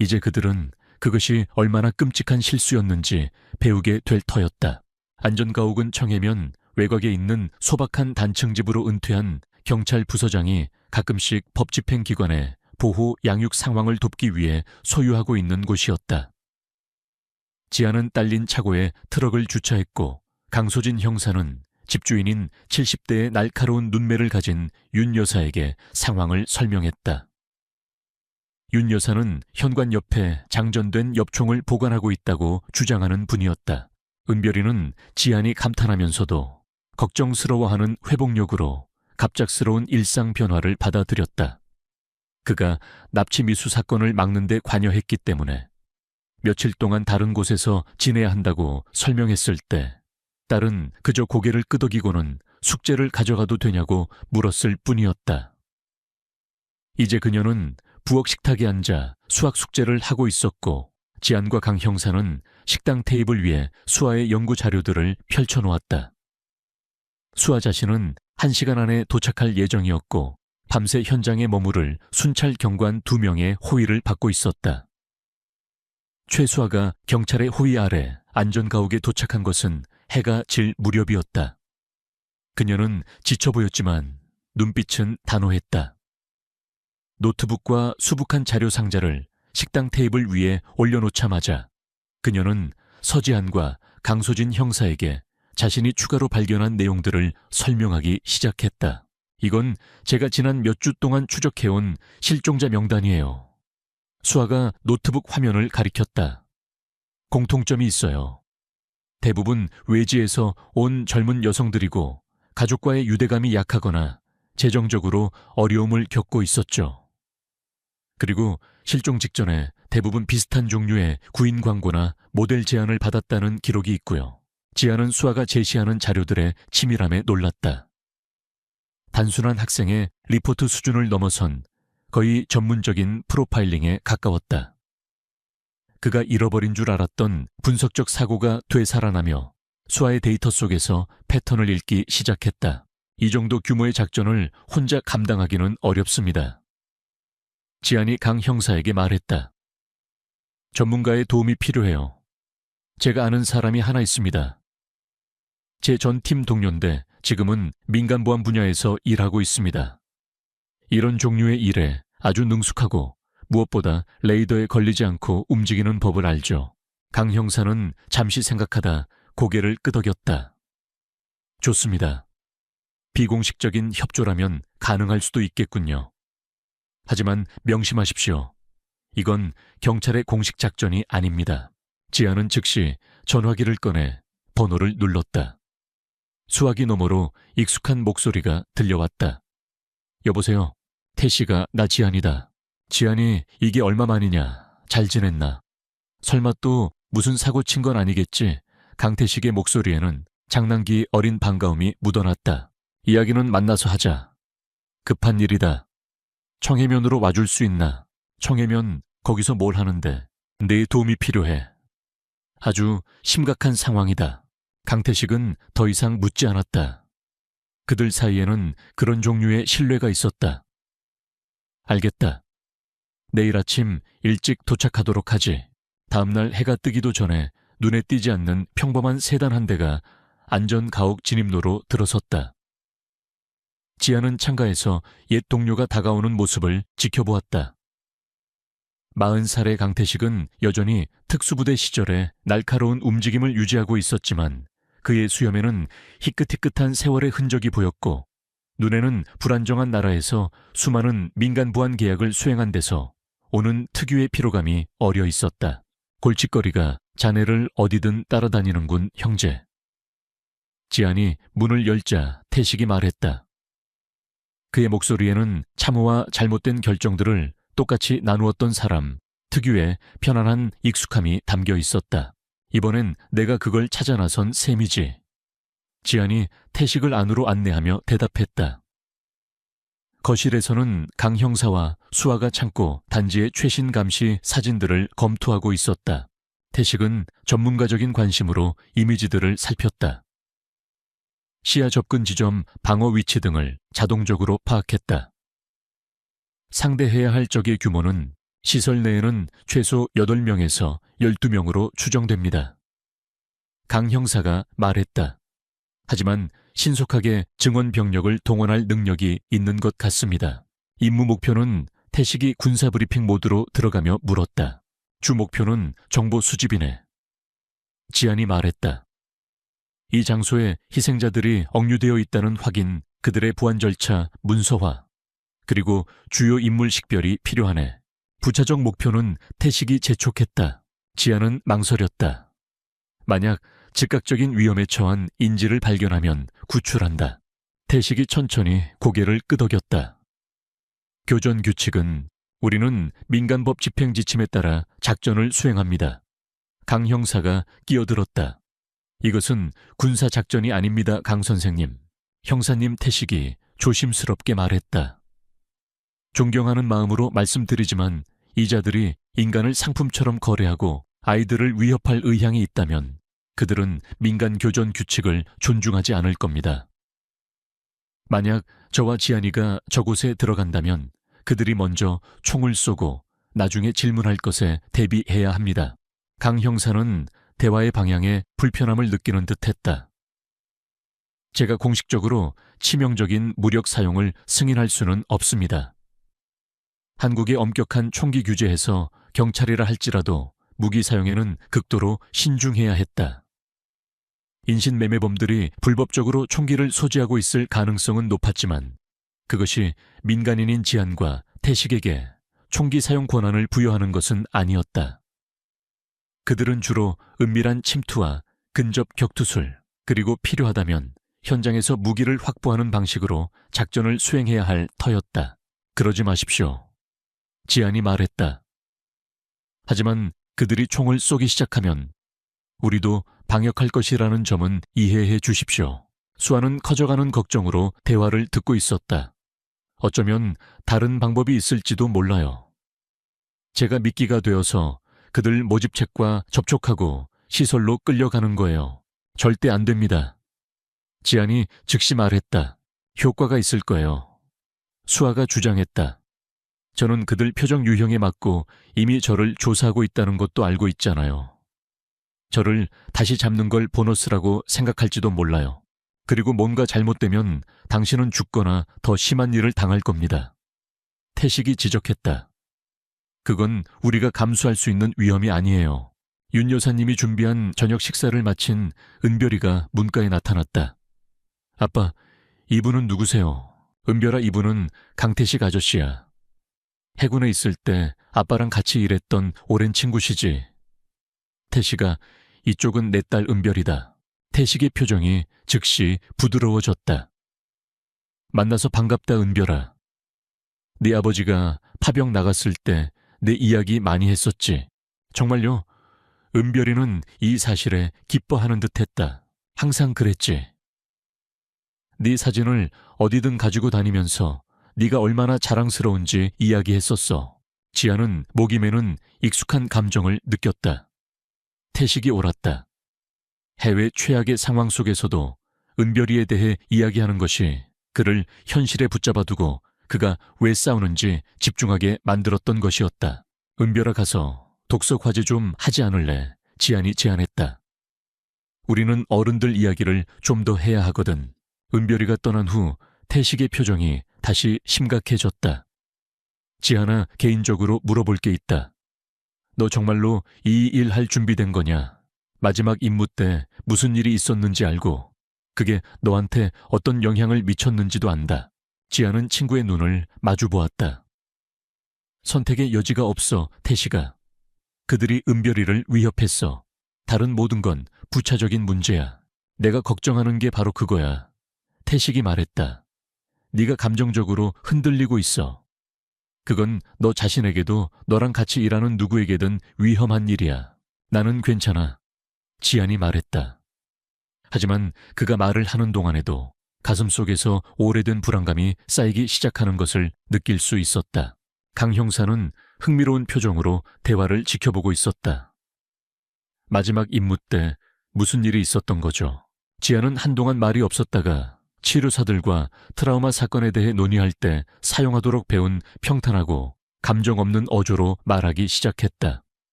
이제 그들은 그것이 얼마나 끔찍한 실수였는지 배우게 될 터였다. 안전가옥은 청해면 외곽에 있는 소박한 단층집으로 은퇴한 경찰 부서장이 가끔씩 법집행기관의 보호 양육 상황을 돕기 위해 소유하고 있는 곳이었다. 지안은 딸린 차고에 트럭을 주차했고 강소진 형사는 집주인인 70대의 날카로운 눈매를 가진 윤 여사에게 상황을 설명했다. 윤 여사는 현관 옆에 장전된 엽총을 보관하고 있다고 주장하는 분이었다. 은별이는 지안이 감탄하면서도 걱정스러워하는 회복력으로 갑작스러운 일상 변화를 받아들였다. 그가 납치 미수 사건을 막는 데 관여했기 때문에 며칠 동안 다른 곳에서 지내야 한다고 설명했을 때 딸은 그저 고개를 끄덕이고는 숙제를 가져가도 되냐고 물었을 뿐이었다. 이제 그녀는 부엌 식탁에 앉아 수학 숙제를 하고 있었고 지안과 강 형사는 식당 테이블 위에 수아의 연구 자료들을 펼쳐놓았다. 수아 자신은 1시간 안에 도착할 예정이었고 밤새 현장에 머무를 순찰 경관 2명의 호위를 받고 있었다. 최수아가 경찰의 호위 아래 안전가옥에 도착한 것은 해가 질 무렵이었다. 그녀는 지쳐 보였지만 눈빛은 단호했다. 노트북과 수북한 자료 상자를 식당 테이블 위에 올려놓자마자 그녀는 서지한과 강소진 형사에게 자신이 추가로 발견한 내용들을 설명하기 시작했다. 이건 제가 지난 몇 주 동안 추적해온 실종자 명단이에요. 수아가 노트북 화면을 가리켰다. 공통점이 있어요. 대부분 외지에서 온 젊은 여성들이고 가족과의 유대감이 약하거나 재정적으로 어려움을 겪고 있었죠. 그리고 실종 직전에 대부분 비슷한 종류의 구인 광고나 모델 제안을 받았다는 기록이 있고요. 지안은 수아가 제시하는 자료들의 치밀함에 놀랐다. 단순한 학생의 리포트 수준을 넘어선 거의 전문적인 프로파일링에 가까웠다. 그가 잃어버린 줄 알았던 분석적 사고가 되살아나며 수아의 데이터 속에서 패턴을 읽기 시작했다. 이 정도 규모의 작전을 혼자 감당하기는 어렵습니다. 지안이 강 형사에게 말했다. 전문가의 도움이 필요해요. 제가 아는 사람이 하나 있습니다. 제 전 팀 동료인데 지금은 민간보안 분야에서 일하고 있습니다. 이런 종류의 일에 아주 능숙하고 무엇보다 레이더에 걸리지 않고 움직이는 법을 알죠. 강 형사는 잠시 생각하다 고개를 끄덕였다. 좋습니다. 비공식적인 협조라면 가능할 수도 있겠군요. 하지만 명심하십시오. 이건 경찰의 공식 작전이 아닙니다. 지안은 즉시 전화기를 꺼내 번호를 눌렀다. 수화기 너머로 익숙한 목소리가 들려왔다. 여보세요. 태씨가 나 지안이다. 지안이 이게 얼마만이냐. 잘 지냈나. 설마 또 무슨 사고 친 건 아니겠지. 강태식의 목소리에는 장난기 어린 반가움이 묻어났다. 이야기는 만나서 하자. 급한 일이다. 청해면으로 와줄 수 있나. 청해면 거기서 뭘 하는데. 내 도움이 필요해. 아주 심각한 상황이다. 강태식은 더 이상 묻지 않았다. 그들 사이에는 그런 종류의 신뢰가 있었다. 알겠다. 내일 아침 일찍 도착하도록 하지. 다음날 해가 뜨기도 전에 눈에 띄지 않는 평범한 세단 한 대가 안전가옥 진입로로 들어섰다. 지아는 창가에서 옛 동료가 다가오는 모습을 지켜보았다. 40살의 강태식은 여전히 특수부대 시절에 날카로운 움직임을 유지하고 있었지만 그의 수염에는 희끗희끗한 세월의 흔적이 보였고 눈에는 불안정한 나라에서 수많은 민간 보안 계약을 수행한 데서 오는 특유의 피로감이 어려 있었다. 골칫거리가 자네를 어디든 따라다니는군, 형제. 지안이 문을 열자 태식이 말했다. 그의 목소리에는 참호와 잘못된 결정들을 똑같이 나누었던 사람 특유의 편안한 익숙함이 담겨 있었다. 이번엔 내가 그걸 찾아 나선 셈이지. 지안이 태식을 안으로 안내하며 대답했다. 거실에서는 강 형사와 수아가 참고 단지의 최신 감시 사진들을 검토하고 있었다. 태식은 전문가적인 관심으로 이미지들을 살폈다. 시야 접근 지점, 방어 위치 등을 자동적으로 파악했다. 상대해야 할 적의 규모는 시설 내에는 최소 8명에서 12명으로 추정됩니다. 강 형사가 말했다. 하지만 신속하게 증원 병력을 동원할 능력이 있는 것 같습니다. 임무 목표는 태식이 군사 브리핑 모드로 들어가며 물었다. 주 목표는 정보 수집이네. 지안이 말했다. 이 장소에 희생자들이 억류되어 있다는 확인, 그들의 보안 절차, 문서화, 그리고 주요 인물 식별이 필요하네. 부차적 목표는 태식이 재촉했다. 지안은 망설였다. 만약 즉각적인 위험에 처한 인지를 발견하면 구출한다. 태식이 천천히 고개를 끄덕였다. 교전 규칙은 우리는 민간법 집행 지침에 따라 작전을 수행합니다. 강 형사가 끼어들었다. 이것은 군사작전이 아닙니다, 강 선생님. 형사님 태식이 조심스럽게 말했다. 존경하는 마음으로 말씀드리지만 이자들이 인간을 상품처럼 거래하고 아이들을 위협할 의향이 있다면 그들은 민간 교전 규칙을 존중하지 않을 겁니다. 만약 저와 지안이가 저곳에 들어간다면 그들이 먼저 총을 쏘고 나중에 질문할 것에 대비해야 합니다. 강 형사는 대화의 방향에 불편함을 느끼는 듯했다. 제가 공식적으로 치명적인 무력 사용을 승인할 수는 없습니다. 한국의 엄격한 총기 규제에서 경찰이라 할지라도 무기 사용에는 극도로 신중해야 했다. 인신매매범들이 불법적으로 총기를 소지하고 있을 가능성은 높았지만 그것이 민간인인 지안과 태식에게 총기 사용 권한을 부여하는 것은 아니었다. 그들은 주로 은밀한 침투와 근접 격투술, 그리고 필요하다면 현장에서 무기를 확보하는 방식으로 작전을 수행해야 할 터였다. 그러지 마십시오. 지안이 말했다. 하지만 그들이 총을 쏘기 시작하면 우리도 방역할 것이라는 점은 이해해 주십시오. 수아는 커져가는 걱정으로 대화를 듣고 있었다. 어쩌면 다른 방법이 있을지도 몰라요. 제가 미끼가 되어서 그들 모집책과 접촉하고 시설로 끌려가는 거예요. 절대 안 됩니다. 지안이 즉시 말했다. 효과가 있을 거예요. 수아가 주장했다. 저는 그들 표정 유형에 맞고 이미 저를 조사하고 있다는 것도 알고 있잖아요. 저를 다시 잡는 걸 보너스라고 생각할지도 몰라요. 그리고 뭔가 잘못되면 당신은 죽거나 더 심한 일을 당할 겁니다. 태식이 지적했다. 그건 우리가 감수할 수 있는 위험이 아니에요. 윤 여사님이 준비한 저녁 식사를 마친 은별이가 문가에 나타났다. 아빠, 이분은 누구세요? 은별아, 이분은 강태식 아저씨야. 해군에 있을 때 아빠랑 같이 일했던 오랜 친구시지. 태식아, 이쪽은 내 딸 은별이다. 태식의 표정이 즉시 부드러워졌다. 만나서 반갑다, 은별아. 네 아버지가 파병 나갔을 때 내 이야기 많이 했었지. 정말요? 은별이는 이 사실에 기뻐하는 듯했다. 항상 그랬지. 네 사진을 어디든 가지고 다니면서 네가 얼마나 자랑스러운지 이야기했었어. 지아는 목이 메는 익숙한 감정을 느꼈다. 태식이 옳았다. 해외 최악의 상황 속에서도 은별이에 대해 이야기하는 것이 그를 현실에 붙잡아두고 그가 왜 싸우는지 집중하게 만들었던 것이었다. 은별아, 가서 독서 과제 좀 하지 않을래? 지안이 제안했다. 우리는 어른들 이야기를 좀 더 해야 하거든. 은별이가 떠난 후 태식의 표정이 다시 심각해졌다. 지하나 개인적으로 물어볼 게 있다. 너 정말로 이 일 할 준비된 거냐? 마지막 임무 때 무슨 일이 있었는지 알고 그게 너한테 어떤 영향을 미쳤는지도 안다. 지아는 친구의 눈을 마주 보았다. 선택의 여지가 없어, 태식아. 그들이 은별이를 위협했어. 다른 모든 건 부차적인 문제야. 내가 걱정하는 게 바로 그거야. 태식이 말했다. 네가 감정적으로 흔들리고 있어. 그건 너 자신에게도 너랑 같이 일하는 누구에게든 위험한 일이야. 나는 괜찮아. 지안이 말했다. 하지만 그가 말을 하는 동안에도 가슴속에서 오래된 불안감이 쌓이기 시작하는 것을 느낄 수 있었다. 강 형사는 흥미로운 표정으로 대화를 지켜보고 있었다. 마지막 임무 때 무슨 일이 있었던 거죠? 지안은 한동안 말이 없었다가 치료사들과 트라우마 사건에 대해 논의할 때 사용하도록 배운 평탄하고 감정 없는 어조로 말하기 시작했다.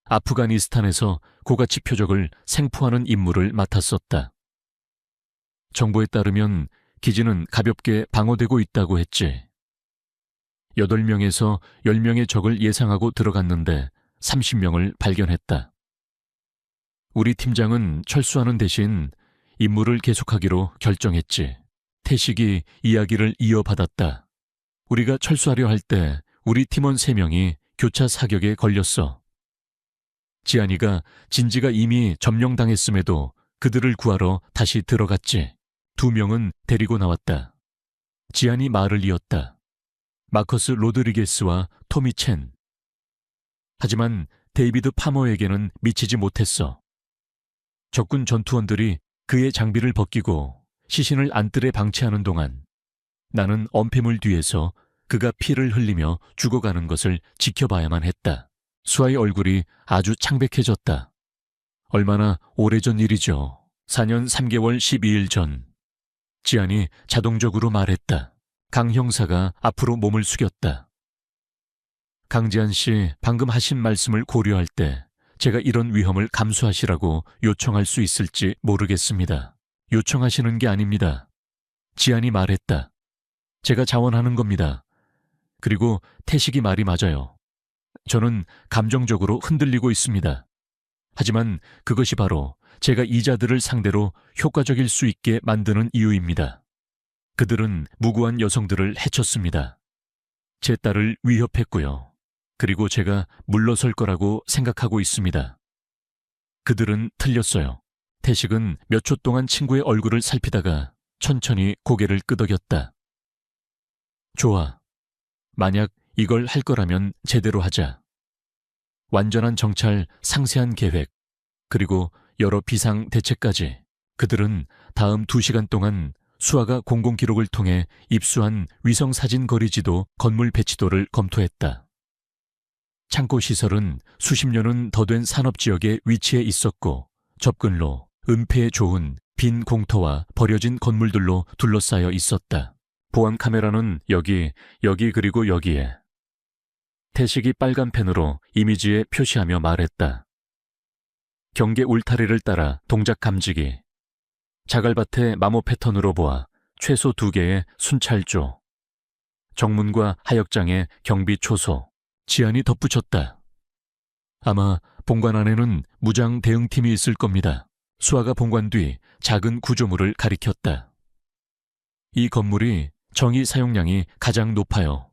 아프가니스탄에서 고가치 표적을 생포하는 임무를 맡았었다. 정보에 따르면 기지는 가볍게 방어되고 있다고 했지. 8명에서 10명의 적을 예상하고 들어갔는데 30명을 발견했다. 우리 팀장은 철수하는 대신 임무를 계속하기로 결정했지. 태식이 이야기를 이어받았다. 우리가 철수하려 할 때 우리 팀원 3명이 교차 사격에 걸렸어. 지안이가 진지가 이미 점령당했음에도 그들을 구하러 다시 들어갔지. 2명은 데리고 나왔다. 지안이 말을 이었다. 마커스 로드리게스와 토미 첸. 하지만 데이비드 파머에게는 미치지 못했어. 적군 전투원들이 그의 장비를 벗기고 시신을 안뜰에 방치하는 동안 나는 엄폐물 뒤에서 그가 피를 흘리며 죽어가는 것을 지켜봐야만 했다. 수아의 얼굴이 아주 창백해졌다. 얼마나 오래전 일이죠. 4년 3개월 12일 전. 지안이 자동적으로 말했다. 강 형사가 앞으로 몸을 숙였다. 강지안 씨, 방금 하신 말씀을 고려할 때 제가 이런 위험을 감수하시라고 요청할 수 있을지 모르겠습니다. 요청하시는 게 아닙니다. 지안이 말했다. 제가 자원하는 겁니다. 그리고 태식이 말이 맞아요. 저는 감정적으로 흔들리고 있습니다. 하지만 그것이 바로 제가 이자들을 상대로 효과적일 수 있게 만드는 이유입니다. 그들은 무고한 여성들을 해쳤습니다. 제 딸을 위협했고요. 그리고 제가 물러설 거라고 생각하고 있습니다. 그들은 틀렸어요. 태식은 몇 초 동안 친구의 얼굴을 살피다가 천천히 고개를 끄덕였다. 좋아. 만약 이걸 할 거라면 제대로 하자. 완전한 정찰, 상세한 계획, 그리고 여러 비상 대책까지. 그들은 다음 2시간 동안 수아가 공공기록을 통해 입수한 위성사진 거리지도 건물 배치도를 검토했다. 창고 시설은 수십 년은 더 된 산업지역에 위치해 있었고 접근로, 은폐에 좋은 빈 공터와 버려진 건물들로 둘러싸여 있었다. 보안 카메라는 여기 그리고 여기에. 태식이 빨간 펜으로 이미지에 표시하며 말했다. 경계 울타리를 따라 동작 감지기. 자갈밭의 마모 패턴으로 보아 최소 2개의 순찰조. 정문과 하역장의 경비 초소. 지안이 덧붙였다. 아마 본관 안에는 무장 대응팀이 있을 겁니다. 수아가 본관 뒤 작은 구조물을 가리켰다. 이 건물이 정의 사용량이 가장 높아요.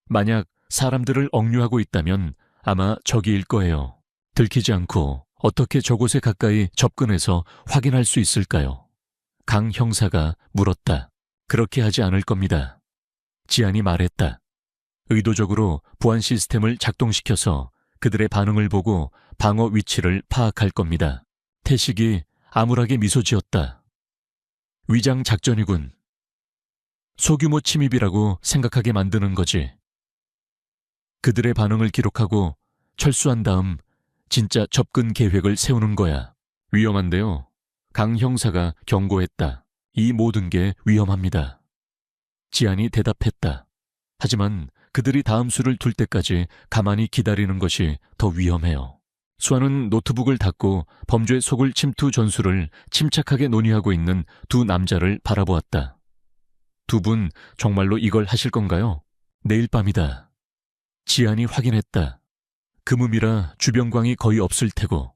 만약 사람들을 억류하고 있다면 아마 저기일 거예요. 들키지 않고 어떻게 저곳에 가까이 접근해서 확인할 수 있을까요? 강 형사가 물었다. 그렇게 하지 않을 겁니다. 지안이 말했다. 의도적으로 보안 시스템을 작동시켜서 그들의 반응을 보고 방어 위치를 파악할 겁니다. 태식이 암울하게 미소 지었다. 위장 작전이군. 소규모 침입이라고 생각하게 만드는 거지. 그들의 반응을 기록하고 철수한 다음 진짜 접근 계획을 세우는 거야. 위험한데요. 강 형사가 경고했다. 이 모든 게 위험합니다. 지안이 대답했다. 하지만 그들이 다음 수를 둘 때까지 가만히 기다리는 것이 더 위험해요. 수아는 노트북을 닫고 범죄 속을 침투 전술을 침착하게 논의하고 있는 2 남자를 바라보았다. 두 분 정말로 이걸 하실 건가요? 내일 밤이다. 지안이 확인했다. 금음이라 주변광이 거의 없을 테고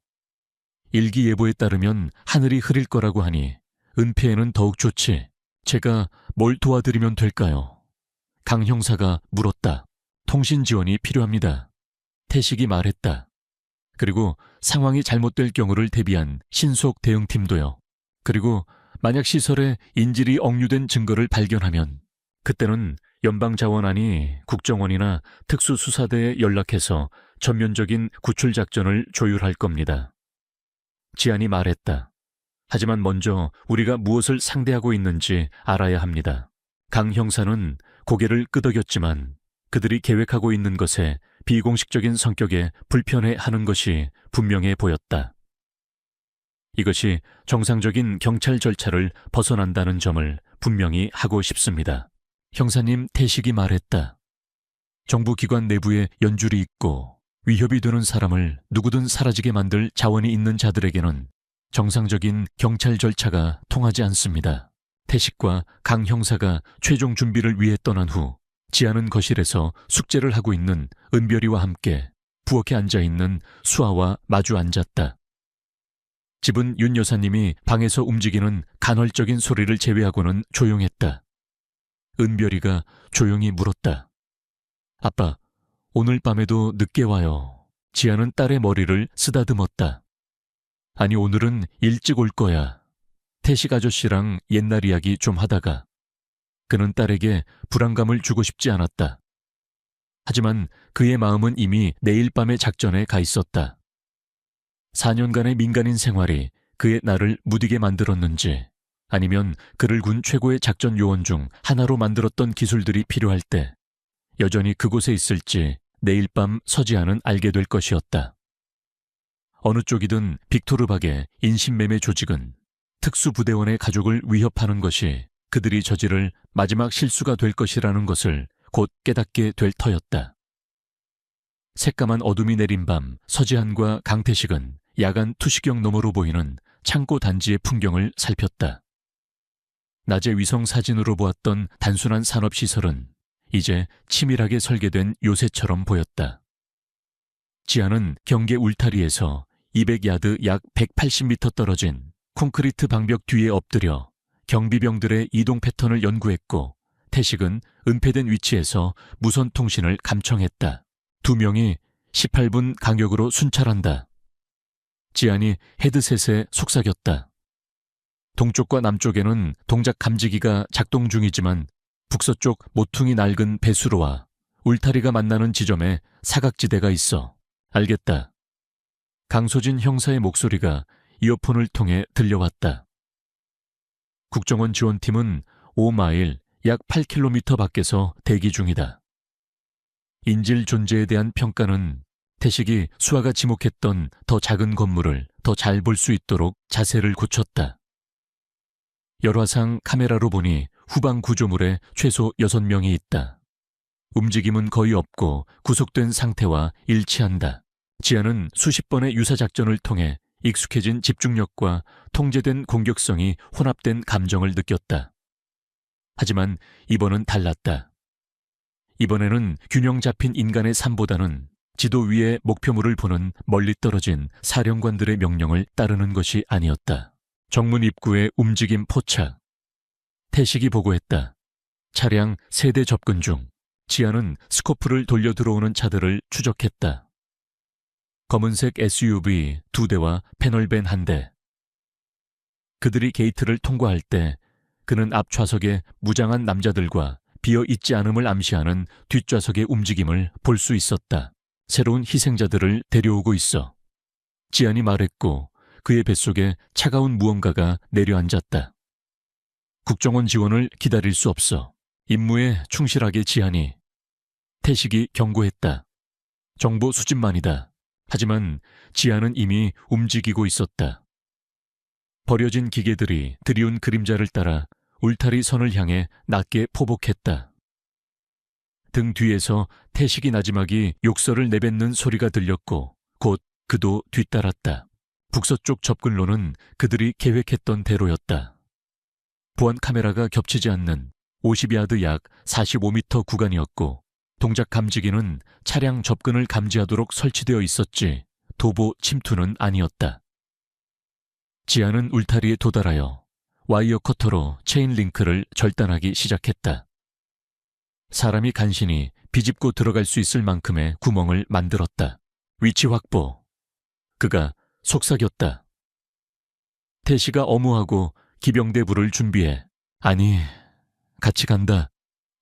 일기예보에 따르면 하늘이 흐릴 거라고 하니 은폐에는 더욱 좋지. 제가 뭘 도와드리면 될까요? 강 형사가 물었다. 통신 지원이 필요합니다. 태식이 말했다. 그리고 상황이 잘못될 경우를 대비한 신속 대응팀도요. 그리고 만약 시설에 인질이 억류된 증거를 발견하면 그때는 연방자원안이 국정원이나 특수수사대에 연락해서 전면적인 구출작전을 조율할 겁니다. 지안이 말했다. 하지만 먼저 우리가 무엇을 상대하고 있는지 알아야 합니다. 강 형사는 고개를 끄덕였지만 그들이 계획하고 있는 것에 비공식적인 성격에 불편해하는 것이 분명해 보였다. 이것이 정상적인 경찰 절차를 벗어난다는 점을 분명히 하고 싶습니다. 형사님, 태식이 말했다. 정부기관 내부에 연줄이 있고 위협이 되는 사람을 누구든 사라지게 만들 자원이 있는 자들에게는 정상적인 경찰 절차가 통하지 않습니다. 태식과 강 형사가 최종 준비를 위해 떠난 후 지하는 거실에서 숙제를 하고 있는 은별이와 함께 부엌에 앉아있는 수아와 마주 앉았다. 집은 윤 여사님이 방에서 움직이는 간헐적인 소리를 제외하고는 조용했다. 은별이가 조용히 물었다. 아빠, 오늘 밤에도 늦게 와요. 지아는 딸의 머리를 쓰다듬었다. 아니, 오늘은 일찍 올 거야. 태식 아저씨랑 옛날 이야기 좀 하다가. 그는 딸에게 불안감을 주고 싶지 않았다. 하지만 그의 마음은 이미 내일 밤의 작전에 가 있었다. 4년간의 민간인 생활이 그의 날을 무디게 만들었는지 아니면 그를 군 최고의 작전 요원 중 하나로 만들었던 기술들이 필요할 때 여전히 그곳에 있을지 내일 밤 서지아는 알게 될 것이었다. 어느 쪽이든 빅토르박의 인신매매 조직은 특수부대원의 가족을 위협하는 것이 그들이 저지를 마지막 실수가 될 것이라는 것을 곧 깨닫게 될 터였다. 새까만 어둠이 내린 밤 서지한과 강태식은 야간 투시경 너머로 보이는 창고 단지의 풍경을 살폈다. 낮에 위성 사진으로 보았던 단순한 산업시설은 이제 치밀하게 설계된 요새처럼 보였다. 지하는 경계 울타리에서 200야드 약 180m 떨어진 콘크리트 방벽 뒤에 엎드려 경비병들의 이동 패턴을 연구했고 태식은 은폐된 위치에서 무선 통신을 감청했다. 두 명이 18분 간격으로 순찰한다. 지안이 헤드셋에 속삭였다. 동쪽과 남쪽에는 동작 감지기가 작동 중이지만 북서쪽 모퉁이 낡은 배수로와 울타리가 만나는 지점에 사각지대가 있어. 알겠다. 강소진 형사의 목소리가 이어폰을 통해 들려왔다. 국정원 지원팀은 5마일 약 8km 밖에서 대기 중이다. 인질 존재에 대한 평가는 태식이 수아가 지목했던 더 작은 건물을 더 잘 볼 수 있도록 자세를 굳혔다. 열화상 카메라로 보니 후방 구조물에 최소 6명이 있다. 움직임은 거의 없고 구속된 상태와 일치한다. 지하는 수십 번의 유사작전을 통해 익숙해진 집중력과 통제된 공격성이 혼합된 감정을 느꼈다. 하지만 이번은 달랐다. 이번에는 균형 잡힌 인간의 삶보다는 지도 위의 목표물을 보는 멀리 떨어진 사령관들의 명령을 따르는 것이 아니었다. 정문 입구의 움직임 포착. 태식이 보고했다. 차량 3대 접근 중. 지하는 스코프를 돌려 들어오는 차들을 추적했다. 검은색 SUV 2대와 패널밴 1대. 그들이 게이트를 통과할 때 그는 앞 좌석에 무장한 남자들과 비어있지 않음을 암시하는 뒷좌석의 움직임을 볼 수 있었다. 새로운 희생자들을 데려오고 있어. 지안이 말했고 그의 뱃속에 차가운 무언가가 내려앉았다. 국정원 지원을 기다릴 수 없어. 임무에 충실하게 지안이. 태식이 경고했다. 정보 수집만이다. 하지만 지안은 이미 움직이고 있었다. 버려진 기계들이 드리운 그림자를 따라 울타리 선을 향해 낮게 포복했다. 등 뒤에서 태식이 나지막이 욕설을 내뱉는 소리가 들렸고 곧 그도 뒤따랐다. 북서쪽 접근로는 그들이 계획했던 대로였다. 보안 카메라가 겹치지 않는 50야드 약 45m 구간이었고 동작 감지기는 차량 접근을 감지하도록 설치되어 있었지 도보 침투는 아니었다. 지안은 울타리에 도달하여 와이어 커터로 체인 링크를 절단하기 시작했다. 사람이 간신히 비집고 들어갈 수 있을 만큼의 구멍을 만들었다. 위치 확보. 그가 속삭였다. 태시가 어무하고 기병대 불을 준비해. 아니, 같이 간다.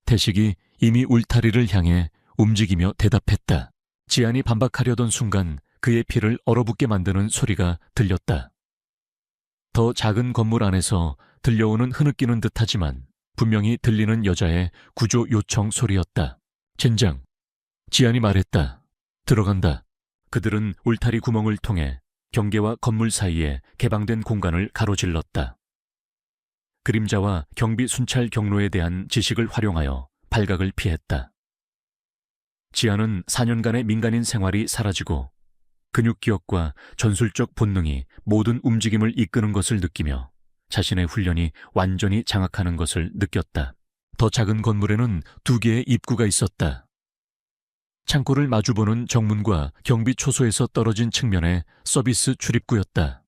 태식이 이미 울타리를 향해 움직이며 대답했다. 지안이 반박하려던 순간 그의 피를 얼어붙게 만드는 소리가 들렸다. 더 작은 건물 안에서 들려오는 흐느끼는 듯하지만 분명히 들리는 여자의 구조 요청 소리였다. 젠장. 지안이 말했다. 들어간다. 그들은 울타리 구멍을 통해 경계와 건물 사이에 개방된 공간을 가로질렀다. 그림자와 경비 순찰 경로에 대한 지식을 활용하여 발각을 피했다. 지안은 4년간의 민간인 생활이 사라지고 근육기억과 전술적 본능이 모든 움직임을 이끄는 것을 느끼며 자신의 훈련이 완전히 장악하는 것을 느꼈다. 더 작은 건물에는 2개의 입구가 있었다. 창고를 마주보는 정문과 경비 초소에서 떨어진 측면의 서비스 출입구였다.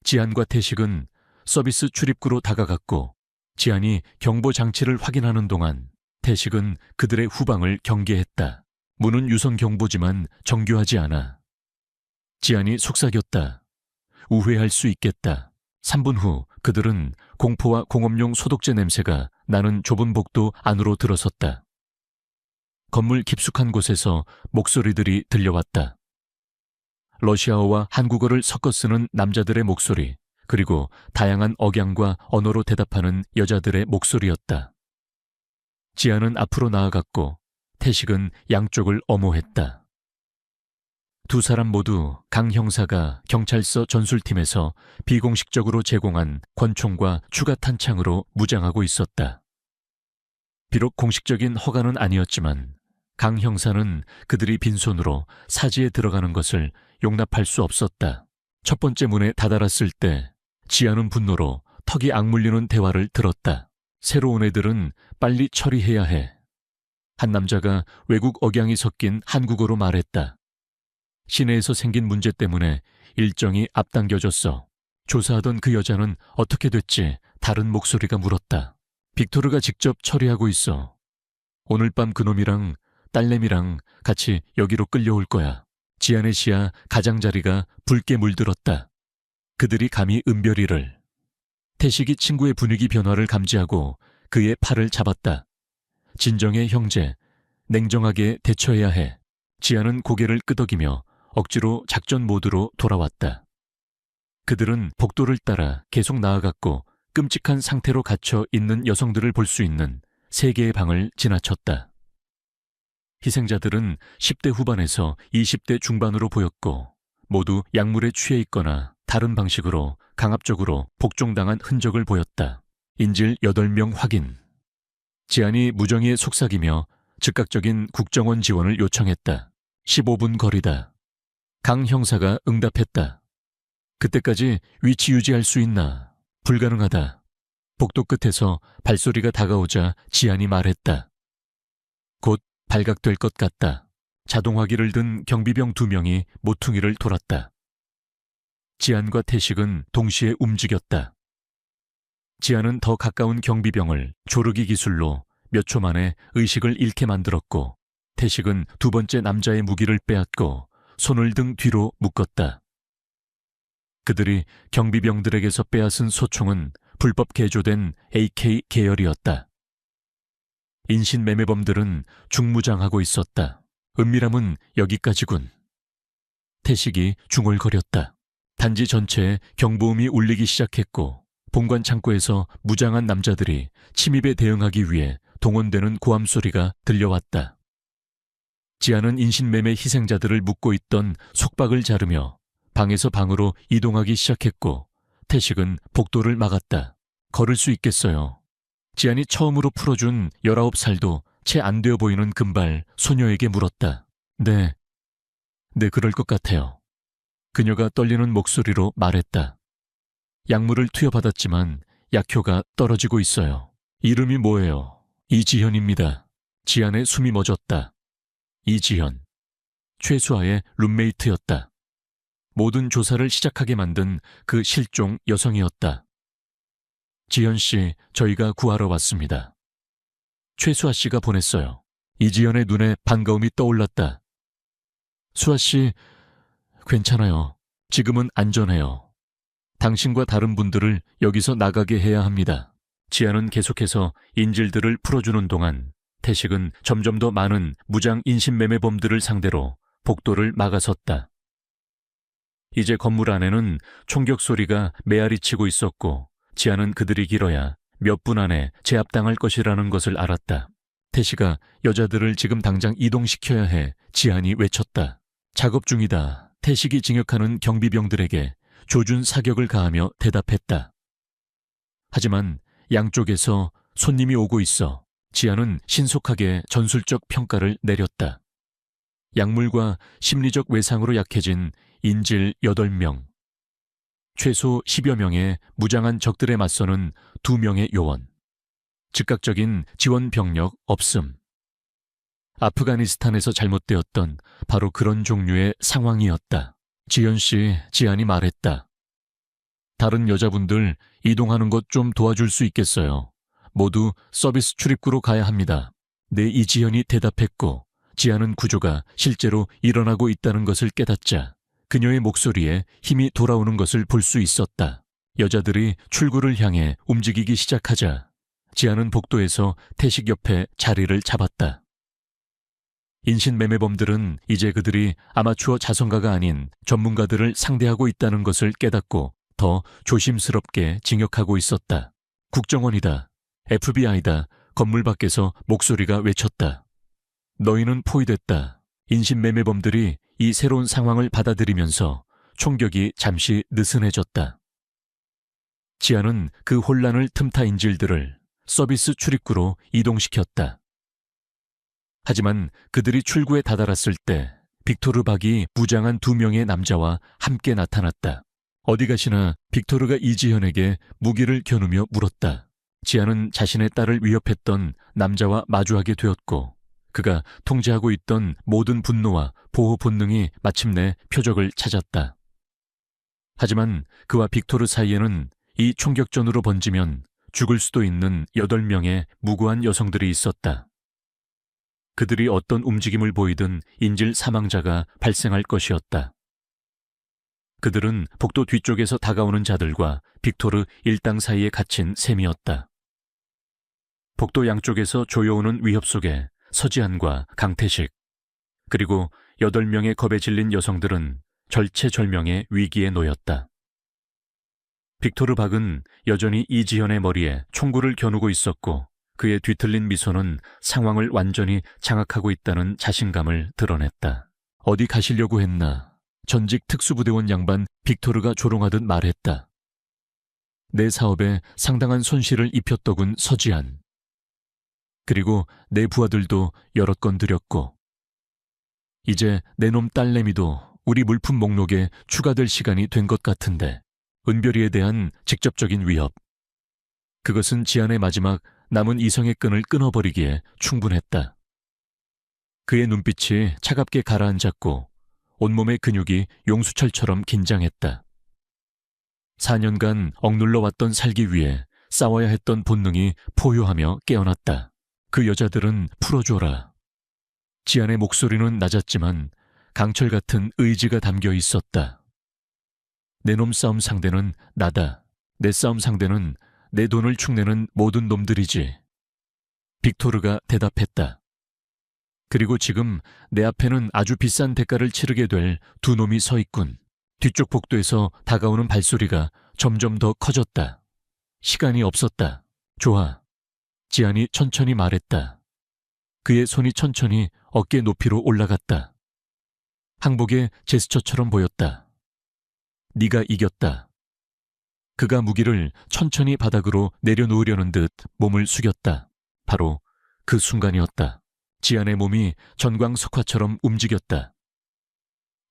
지안과 태식은 서비스 출입구로 다가갔고 지안이 경보 장치를 확인하는 동안 태식은 그들의 후방을 경계했다. 문은 유선 경보지만 정교하지 않아. 지안이 속삭였다. 우회할 수 있겠다. 3분 후 그들은 공포와 공업용 소독제 냄새가 나는 좁은 복도 안으로 들어섰다. 건물 깊숙한 곳에서 목소리들이 들려왔다. 러시아어와 한국어를 섞어 쓰는 남자들의 목소리, 그리고 다양한 억양과 언어로 대답하는 여자들의 목소리였다. 지안은 앞으로 나아갔고 태식은 양쪽을 엄호했다. 두 사람 모두 강 형사가 경찰서 전술팀에서 비공식적으로 제공한 권총과 추가 탄창으로 무장하고 있었다. 비록 공식적인 허가는 아니었지만 강 형사는 그들이 빈손으로 사지에 들어가는 것을 용납할 수 없었다. 첫 번째 문에 다다랐을 때 지안은 분노로 턱이 악물리는 대화를 들었다. 새로운 애들은 빨리 처리해야 해. 한 남자가 외국 억양이 섞인 한국어로 말했다. 시내에서 생긴 문제 때문에 일정이 앞당겨졌어. 조사하던 그 여자는 어떻게 됐지? 다른 목소리가 물었다. 빅토르가 직접 처리하고 있어. 오늘 밤 그놈이랑 딸내미랑 같이 여기로 끌려올 거야. 지안의 시야 가장자리가 붉게 물들었다. 그들이 감히 은별이를. 태식이 친구의 분위기 변화를 감지하고 그의 팔을 잡았다. 진정해 형제, 냉정하게 대처해야 해. 지안은 고개를 끄덕이며 억지로 작전 모드로 돌아왔다. 그들은 복도를 따라 계속 나아갔고 끔찍한 상태로 갇혀 있는 여성들을 볼 수 있는 3개의 방을 지나쳤다. 희생자들은 10대 후반에서 20대 중반으로 보였고 모두 약물에 취해 있거나 다른 방식으로 강압적으로 복종당한 흔적을 보였다. 인질 8명 확인. 지안이 무정의에 속삭이며 즉각적인 국정원 지원을 요청했다. 15분 거리다. 강 형사가 응답했다. 그때까지 위치 유지할 수 있나? 불가능하다. 복도 끝에서 발소리가 다가오자 지안이 말했다. 곧 발각될 것 같다. 자동화기를 든 경비병 2명이 모퉁이를 돌았다. 지안과 태식은 동시에 움직였다. 지안은 더 가까운 경비병을 조르기 기술로 몇 초 만에 의식을 잃게 만들었고 태식은 2번째 남자의 무기를 빼앗고 손을 등 뒤로 묶었다. 그들이 경비병들에게서 빼앗은 소총은 불법 개조된 AK 계열이었다. 인신매매범들은 중무장하고 있었다. 은밀함은 여기까지군. 태식이 중얼거렸다. 단지 전체에 경보음이 울리기 시작했고 본관 창고에서 무장한 남자들이 침입에 대응하기 위해 동원되는 고함 소리가 들려왔다. 지안은 인신매매 희생자들을 묶고 있던 속박을 자르며 방에서 방으로 이동하기 시작했고 태식은 복도를 막았다. 걸을 수 있겠어요. 지안이 처음으로 풀어준 19살도 채 안 되어 보이는 금발 소녀에게 물었다. 네, 그럴 것 같아요. 그녀가 떨리는 목소리로 말했다. 약물을 투여받았지만 약효가 떨어지고 있어요. 이름이 뭐예요? 이지현입니다. 지안의 숨이 멎었다. 이지현. 최수아의 룸메이트였다. 모든 조사를 시작하게 만든 그 실종 여성이었다. 지현 씨, 저희가 구하러 왔습니다. 최수아 씨가 보냈어요. 이지현의 눈에 반가움이 떠올랐다. 수아 씨, 괜찮아요. 지금은 안전해요. 당신과 다른 분들을 여기서 나가게 해야 합니다. 지안은 계속해서 인질들을 풀어주는 동안 태식은 점점 더 많은 무장 인신매매범들을 상대로 복도를 막아섰다. 이제 건물 안에는 총격 소리가 메아리치고 있었고 지안은 그들이 길어야 몇 분 안에 제압당할 것이라는 것을 알았다. 태식아, 여자들을 지금 당장 이동시켜야 해. 지안이 외쳤다. 작업 중이다. 태식이 징역하는 경비병들에게 조준 사격을 가하며 대답했다. 하지만 양쪽에서 손님이 오고 있어. 지안은 신속하게 전술적 평가를 내렸다. 약물과 심리적 외상으로 약해진 인질 8명, 최소 10여 명의 무장한 적들에 맞서는 2명의 요원, 즉각적인 지원 병력 없음. 아프가니스탄에서 잘못되었던 바로 그런 종류의 상황이었다. 지연 씨, 지안이 말했다. 다른 여자분들 이동하는 것 좀 도와줄 수 있겠어요? 모두 서비스 출입구로 가야 합니다. 네, 이지현이 대답했고 지안은 구조가 실제로 일어나고 있다는 것을 깨닫자 그녀의 목소리에 힘이 돌아오는 것을 볼 수 있었다. 여자들이 출구를 향해 움직이기 시작하자 지안은 복도에서 태식 옆에 자리를 잡았다. 인신매매범들은 이제 그들이 아마추어 자선가가 아닌 전문가들을 상대하고 있다는 것을 깨닫고 더 조심스럽게 징역하고 있었다. 국정원이다. FBI다. 건물 밖에서 목소리가 외쳤다. 너희는 포위됐다. 인신매매범들이 이 새로운 상황을 받아들이면서 총격이 잠시 느슨해졌다. 지안은 그 혼란을 틈타 인질들을 서비스 출입구로 이동시켰다. 하지만 그들이 출구에 다다랐을 때 빅토르 박이 무장한 2명의 남자와 함께 나타났다. 어디 가시나? 빅토르가 이지현에게 무기를 겨누며 물었다. 지안은 자신의 딸을 위협했던 남자와 마주하게 되었고 그가 통제하고 있던 모든 분노와 보호 본능이 마침내 표적을 찾았다. 하지만 그와 빅토르 사이에는 이 총격전으로 번지면 죽을 수도 있는 8명의 무고한 여성들이 있었다. 그들이 어떤 움직임을 보이든 인질 사망자가 발생할 것이었다. 그들은 복도 뒤쪽에서 다가오는 자들과 빅토르 일당 사이에 갇힌 셈이었다. 복도 양쪽에서 조여오는 위협 속에 서지안과 강태식, 그리고 8명의 겁에 질린 여성들은 절체절명의 위기에 놓였다. 빅토르 박은 여전히 이지현의 머리에 총구를 겨누고 있었고 그의 뒤틀린 미소는 상황을 완전히 장악하고 있다는 자신감을 드러냈다. 어디 가시려고 했나? 전직 특수부대원 양반 빅토르가 조롱하듯 말했다. 내 사업에 상당한 손실을 입혔더군 서지안. 그리고 내 부하들도 여러 건 들였고 이제 내 놈 딸내미도 우리 물품 목록에 추가될 시간이 된 것 같은데 은별이에 대한 직접적인 위협. 그것은 지안의 마지막 남은 이성의 끈을 끊어버리기에 충분했다. 그의 눈빛이 차갑게 가라앉았고 온몸의 근육이 용수철처럼 긴장했다. 4년간 억눌러왔던 살기 위해 싸워야 했던 본능이 포효하며 깨어났다. 그 여자들은 풀어줘라. 지안의 목소리는 낮았지만 강철 같은 의지가 담겨 있었다. 내 놈 싸움 상대는 나다. 내 싸움 상대는 내 돈을 축내는 모든 놈들이지. 빅토르가 대답했다. 그리고 지금 내 앞에는 아주 비싼 대가를 치르게 될 2놈이 서 있군. 뒤쪽 복도에서 다가오는 발소리가 점점 더 커졌다. 시간이 없었다. 좋아. 지안이 천천히 말했다. 그의 손이 천천히 어깨 높이로 올라갔다. 항복의 제스처처럼 보였다. 네가 이겼다. 그가 무기를 천천히 바닥으로 내려놓으려는 듯 몸을 숙였다. 바로 그 순간이었다. 지안의 몸이 전광석화처럼 움직였다.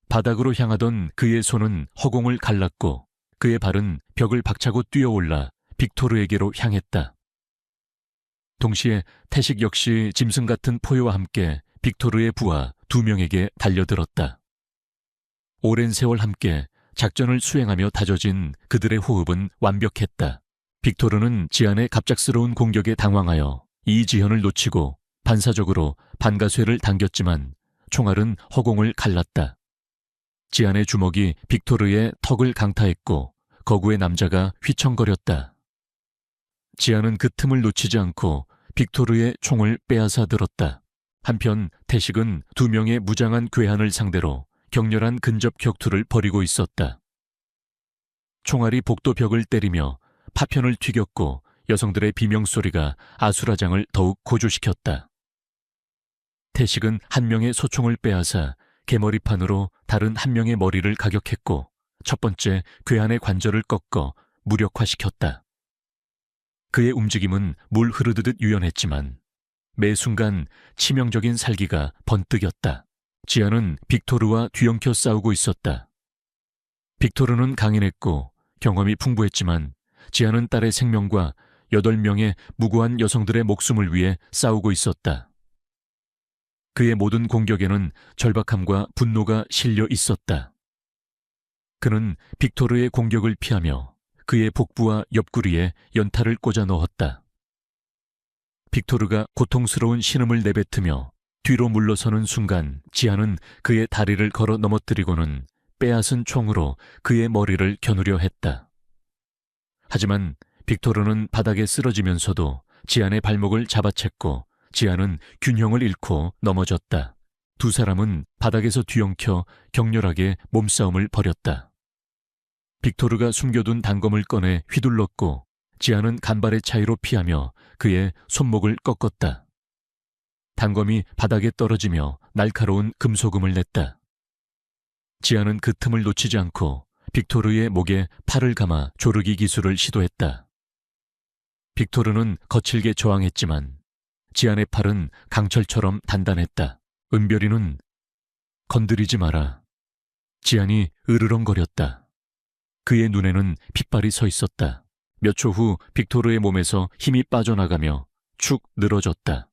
바닥으로 향하던 그의 손은 허공을 갈랐고 그의 발은 벽을 박차고 뛰어올라 빅토르에게로 향했다. 동시에 태식 역시 짐승 같은 포효와 함께 빅토르의 부하 2명에게 달려들었다. 오랜 세월 함께 작전을 수행하며 다져진 그들의 호흡은 완벽했다. 빅토르는 지안의 갑작스러운 공격에 당황하여 이지현을 놓치고 반사적으로 반가쇠를 당겼지만 총알은 허공을 갈랐다. 지안의 주먹이 빅토르의 턱을 강타했고 거구의 남자가 휘청거렸다. 지안은 그 틈을 놓치지 않고 빅토르의 총을 빼앗아 들었다. 한편 태식은 2명의 무장한 괴한을 상대로 격렬한 근접 격투를 벌이고 있었다. 총알이 복도 벽을 때리며 파편을 튀겼고 여성들의 비명소리가 아수라장을 더욱 고조시켰다. 태식은 한 명의 소총을 빼앗아 개머리판으로 다른 한 명의 머리를 가격했고 첫 번째 괴한의 관절을 꺾어 무력화시켰다. 그의 움직임은 물 흐르듯 유연했지만 매 순간 치명적인 살기가 번뜩였다. 지안은 빅토르와 뒤엉켜 싸우고 있었다. 빅토르는 강인했고 경험이 풍부했지만 지안은 딸의 생명과 8명의 무고한 여성들의 목숨을 위해 싸우고 있었다. 그의 모든 공격에는 절박함과 분노가 실려 있었다. 그는 빅토르의 공격을 피하며 그의 복부와 옆구리에 연탄을 꽂아 넣었다. 빅토르가 고통스러운 신음을 내뱉으며 뒤로 물러서는 순간 지안은 그의 다리를 걸어 넘어뜨리고는 빼앗은 총으로 그의 머리를 겨누려 했다. 하지만 빅토르는 바닥에 쓰러지면서도 지안의 발목을 잡아챘고 지안은 균형을 잃고 넘어졌다. 두 사람은 바닥에서 뒤엉켜 격렬하게 몸싸움을 벌였다. 빅토르가 숨겨둔 단검을 꺼내 휘둘렀고 지안은 간발의 차이로 피하며 그의 손목을 꺾었다. 단검이 바닥에 떨어지며 날카로운 금소금을 냈다. 지안은 그 틈을 놓치지 않고 빅토르의 목에 팔을 감아 조르기 기술을 시도했다. 빅토르는 거칠게 저항했지만 지안의 팔은 강철처럼 단단했다. 은별이는 건드리지 마라. 지안이 으르렁거렸다. 그의 눈에는 핏발이 서 있었다. 몇 초 후 빅토르의 몸에서 힘이 빠져나가며 축 늘어졌다.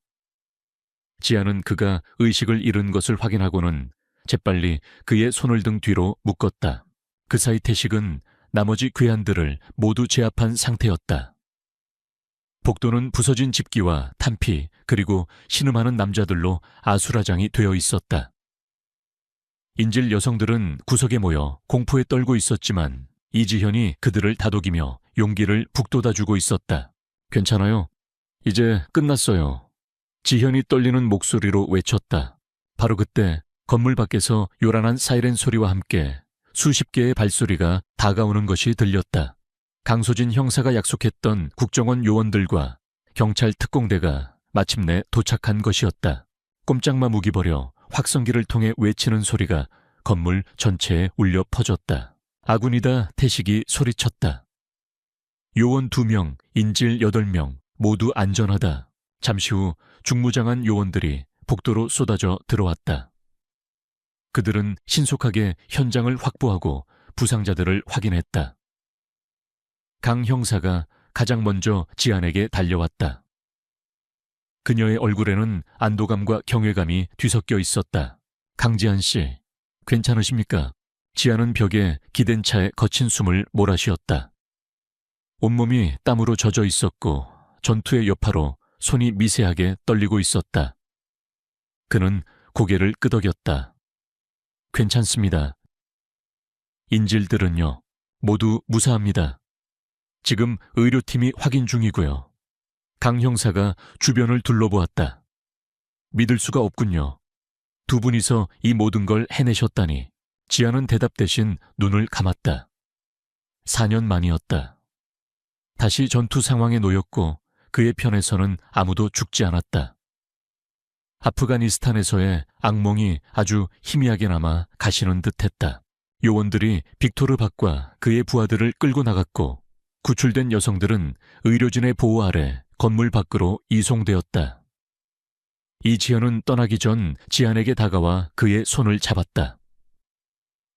지안은 그가 의식을 잃은 것을 확인하고는 재빨리 그의 손을 등 뒤로 묶었다. 그 사이 태식은 나머지 괴한들을 모두 제압한 상태였다. 복도는 부서진 집기와 탄피 그리고 신음하는 남자들로 아수라장이 되어 있었다. 인질 여성들은 구석에 모여 공포에 떨고 있었지만 이지현이 그들을 다독이며 용기를 북돋아주고 있었다. 괜찮아요. 이제 끝났어요. 지현이 떨리는 목소리로 외쳤다. 바로 그때 건물 밖에서 요란한 사이렌 소리와 함께 수십 개의 발소리가 다가오는 것이 들렸다. 강소진 형사가 약속했던 국정원 요원들과 경찰 특공대가 마침내 도착한 것이었다. 꼼짝마 무기 버려 확성기를 통해 외치는 소리가 건물 전체에 울려 퍼졌다. 아군이다 태식이 소리쳤다. 요원 2명, 인질 8명 모두 안전하다. 잠시 후 중무장한 요원들이 복도로 쏟아져 들어왔다. 그들은 신속하게 현장을 확보하고 부상자들을 확인했다. 강 형사가 가장 먼저 지안에게 달려왔다. 그녀의 얼굴에는 안도감과 경외감이 뒤섞여 있었다. 강지안 씨, 괜찮으십니까? 지안은 벽에 기댄 차에 거친 숨을 몰아쉬었다. 온몸이 땀으로 젖어 있었고 전투의 여파로 손이 미세하게 떨리고 있었다. 그는 고개를 끄덕였다. 괜찮습니다. 인질들은요, 모두 무사합니다. 지금 의료팀이 확인 중이고요. 강 형사가 주변을 둘러보았다. 믿을 수가 없군요. 2분이서 이 모든 걸 해내셨다니. 지안은 대답 대신 눈을 감았다. 4년 만이었다. 다시 전투 상황에 놓였고 그의 편에서는 아무도 죽지 않았다. 아프가니스탄에서의 악몽이 아주 희미하게 남아 가시는 듯했다. 요원들이 빅토르 밖과 그의 부하들을 끌고 나갔고 구출된 여성들은 의료진의 보호 아래 건물 밖으로 이송되었다. 이지현은 떠나기 전 지안에게 다가와 그의 손을 잡았다.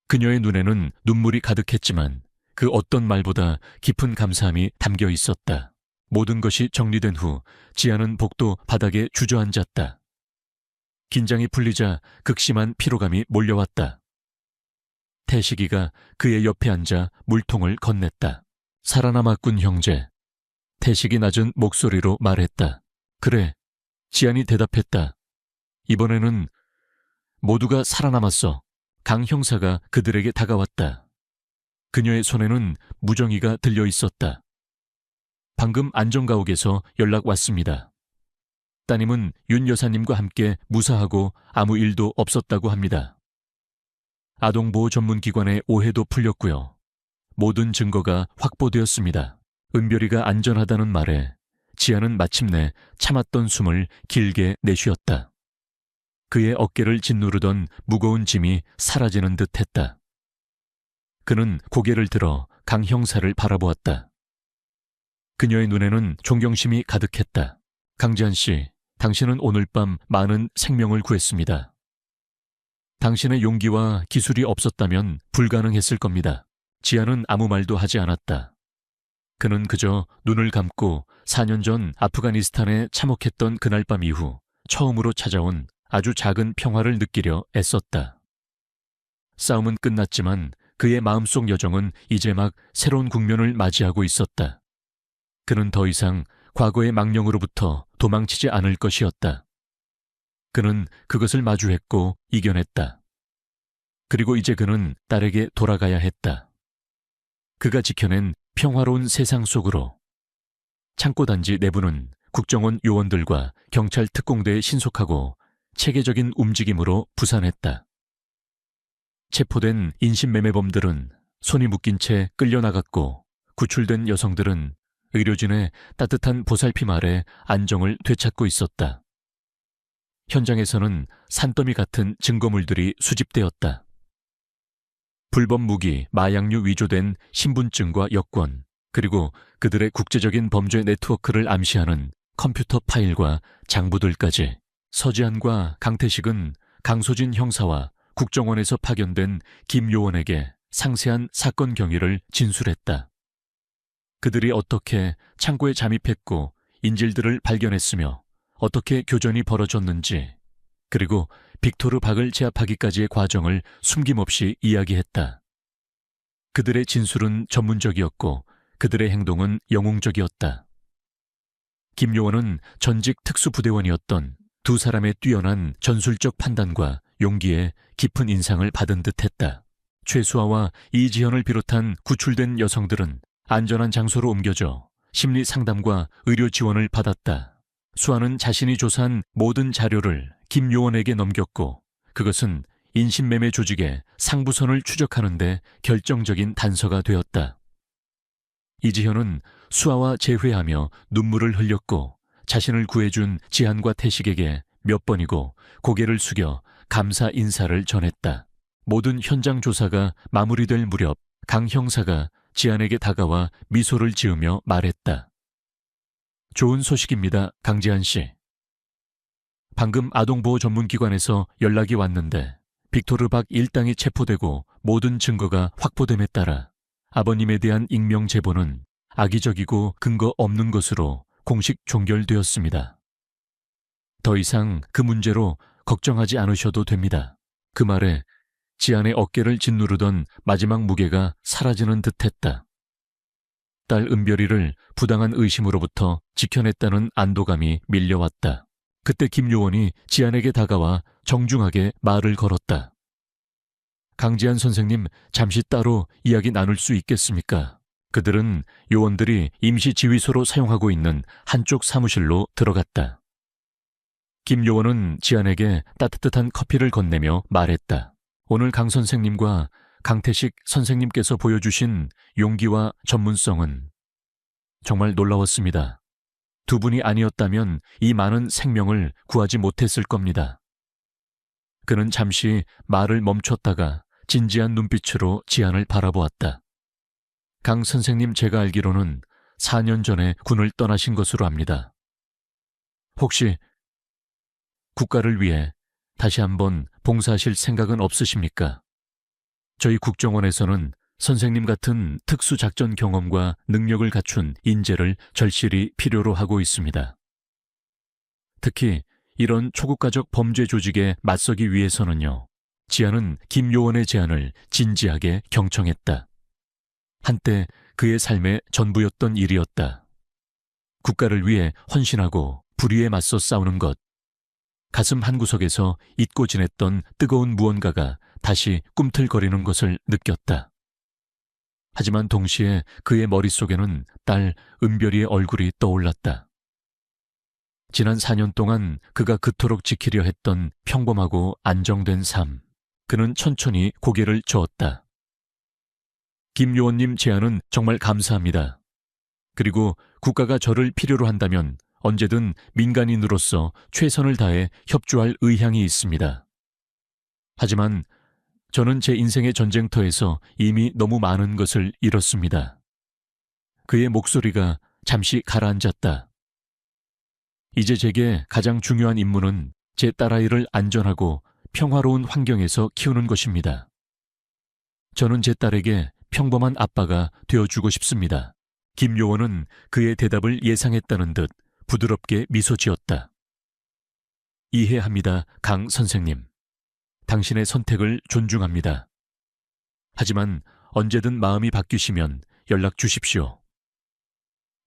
그녀의 눈에는 눈물이 가득했지만 그 어떤 말보다 깊은 감사함이 담겨 있었다. 모든 것이 정리된 후 지아는 복도 바닥에 주저앉았다. 긴장이 풀리자 극심한 피로감이 몰려왔다. 태식이가 그의 옆에 앉아 물통을 건넸다. 살아남았군 형제. 태식이 낮은 목소리로 말했다. 그래. 지안이 대답했다. 이번에는 모두가 살아남았어. 강 형사가 그들에게 다가왔다. 그녀의 손에는 무정이가 들려 있었다. 방금 안전가옥에서 연락 왔습니다. 따님은 윤 여사님과 함께 무사하고 아무 일도 없었다고 합니다. 아동보호 전문기관의 오해도 풀렸고요. 모든 증거가 확보되었습니다. 은별이가 안전하다는 말에 지아는 마침내 참았던 숨을 길게 내쉬었다. 그의 어깨를 짓누르던 무거운 짐이 사라지는 듯 했다. 그는 고개를 들어 강 형사를 바라보았다. 그녀의 눈에는 존경심이 가득했다. 강지한 씨, 당신은 오늘 밤 많은 생명을 구했습니다. 당신의 용기와 기술이 없었다면 불가능했을 겁니다. 지아는 아무 말도 하지 않았다. 그는 그저 눈을 감고 4년 전 아프가니스탄에 참혹했던 그날 밤 이후 처음으로 찾아온 아주 작은 평화를 느끼려 애썼다. 싸움은 끝났지만 그의 마음속 여정은 이제 막 새로운 국면을 맞이하고 있었다. 그는 더 이상 과거의 망령으로부터 도망치지 않을 것이었다. 그는 그것을 마주했고 이겨냈다. 그리고 이제 그는 딸에게 돌아가야 했다. 그가 지켜낸 평화로운 세상 속으로. 창고단지 내부는 국정원 요원들과 경찰 특공대의 신속하고 체계적인 움직임으로 부산했다. 체포된 인신매매범들은 손이 묶인 채 끌려나갔고 구출된 여성들은 의료진의 따뜻한 보살핌 아래 안정을 되찾고 있었다. 현장에서는 산더미 같은 증거물들이 수집되었다. 불법 무기, 마약류 위조된 신분증과 여권, 그리고 그들의 국제적인 범죄 네트워크를 암시하는 컴퓨터 파일과 장부들까지. 서지한과 강태식은 강소진 형사와 국정원에서 파견된 김 요원에게 상세한 사건 경위를 진술했다. 그들이 어떻게 창고에 잠입했고 인질들을 발견했으며 어떻게 교전이 벌어졌는지, 그리고 빅토르 박을 제압하기까지의 과정을 숨김없이 이야기했다. 그들의 진술은 전문적이었고 그들의 행동은 영웅적이었다. 김 요원은 전직 특수부대원이었던 두 사람의 뛰어난 전술적 판단과 용기에 깊은 인상을 받은 듯했다. 최수아와 이지현을 비롯한 구출된 여성들은 안전한 장소로 옮겨져 심리 상담과 의료 지원을 받았다. 수아는 자신이 조사한 모든 자료를 김 요원에게 넘겼고 그것은 인신매매 조직의 상부선을 추적하는 데 결정적인 단서가 되었다. 이지현은 수아와 재회하며 눈물을 흘렸고 자신을 구해준 지한과 태식에게 몇 번이고 고개를 숙여 감사 인사를 전했다. 모든 현장 조사가 마무리될 무렵 강 형사가 지한에게 다가와 미소를 지으며 말했다. 좋은 소식입니다, 강지한 씨. 방금 아동보호 전문기관에서 연락이 왔는데 빅토르 박 일당이 체포되고 모든 증거가 확보됨에 따라 아버님에 대한 익명 제보는 악의적이고 근거 없는 것으로 공식 종결되었습니다. 더 이상 그 문제로 걱정하지 않으셔도 됩니다. 그 말에 지안의 어깨를 짓누르던 마지막 무게가 사라지는 듯했다. 딸 은별이를 부당한 의심으로부터 지켜냈다는 안도감이 밀려왔다. 그때 김 요원이 지안에게 다가와 정중하게 말을 걸었다. 강지한 선생님, 잠시 따로 이야기 나눌 수 있겠습니까? 그들은 요원들이 임시 지휘소로 사용하고 있는 한쪽 사무실로 들어갔다. 김 요원은 지안에게 따뜻한 커피를 건네며 말했다. 오늘 강 선생님과 강태식 선생님께서 보여주신 용기와 전문성은 정말 놀라웠습니다. 두 분이 아니었다면 이 많은 생명을 구하지 못했을 겁니다. 그는 잠시 말을 멈췄다가 진지한 눈빛으로 지안을 바라보았다. 강 선생님, 제가 알기로는 4년 전에 군을 떠나신 것으로 압니다. 혹시 국가를 위해 다시 한번 봉사하실 생각은 없으십니까? 저희 국정원에서는 선생님 같은 특수작전 경험과 능력을 갖춘 인재를 절실히 필요로 하고 있습니다. 특히 이런 초국가적 범죄 조직에 맞서기 위해서는요, 지아는 김요원의 제안을 진지하게 경청했다. 한때 그의 삶의 전부였던 일이었다. 국가를 위해 헌신하고 불의에 맞서 싸우는 것. 가슴 한구석에서 잊고 지냈던 뜨거운 무언가가 다시 꿈틀거리는 것을 느꼈다. 하지만 동시에 그의 머릿속에는 딸 은별이의 얼굴이 떠올랐다. 지난 4년 동안 그가 그토록 지키려 했던 평범하고 안정된 삶. 그는 천천히 고개를 저었다. 김요원님 제안은 정말 감사합니다. 그리고 국가가 저를 필요로 한다면 언제든 민간인으로서 최선을 다해 협조할 의향이 있습니다. 하지만 저는 제 인생의 전쟁터에서 이미 너무 많은 것을 잃었습니다. 그의 목소리가 잠시 가라앉았다. 이제 제게 가장 중요한 임무는 제 딸아이를 안전하고 평화로운 환경에서 키우는 것입니다. 저는 제 딸에게 평범한 아빠가 되어주고 싶습니다. 김요원은 그의 대답을 예상했다는 듯 부드럽게 미소 지었다. 이해합니다, 강 선생님. 당신의 선택을 존중합니다. 하지만 언제든 마음이 바뀌시면 연락 주십시오.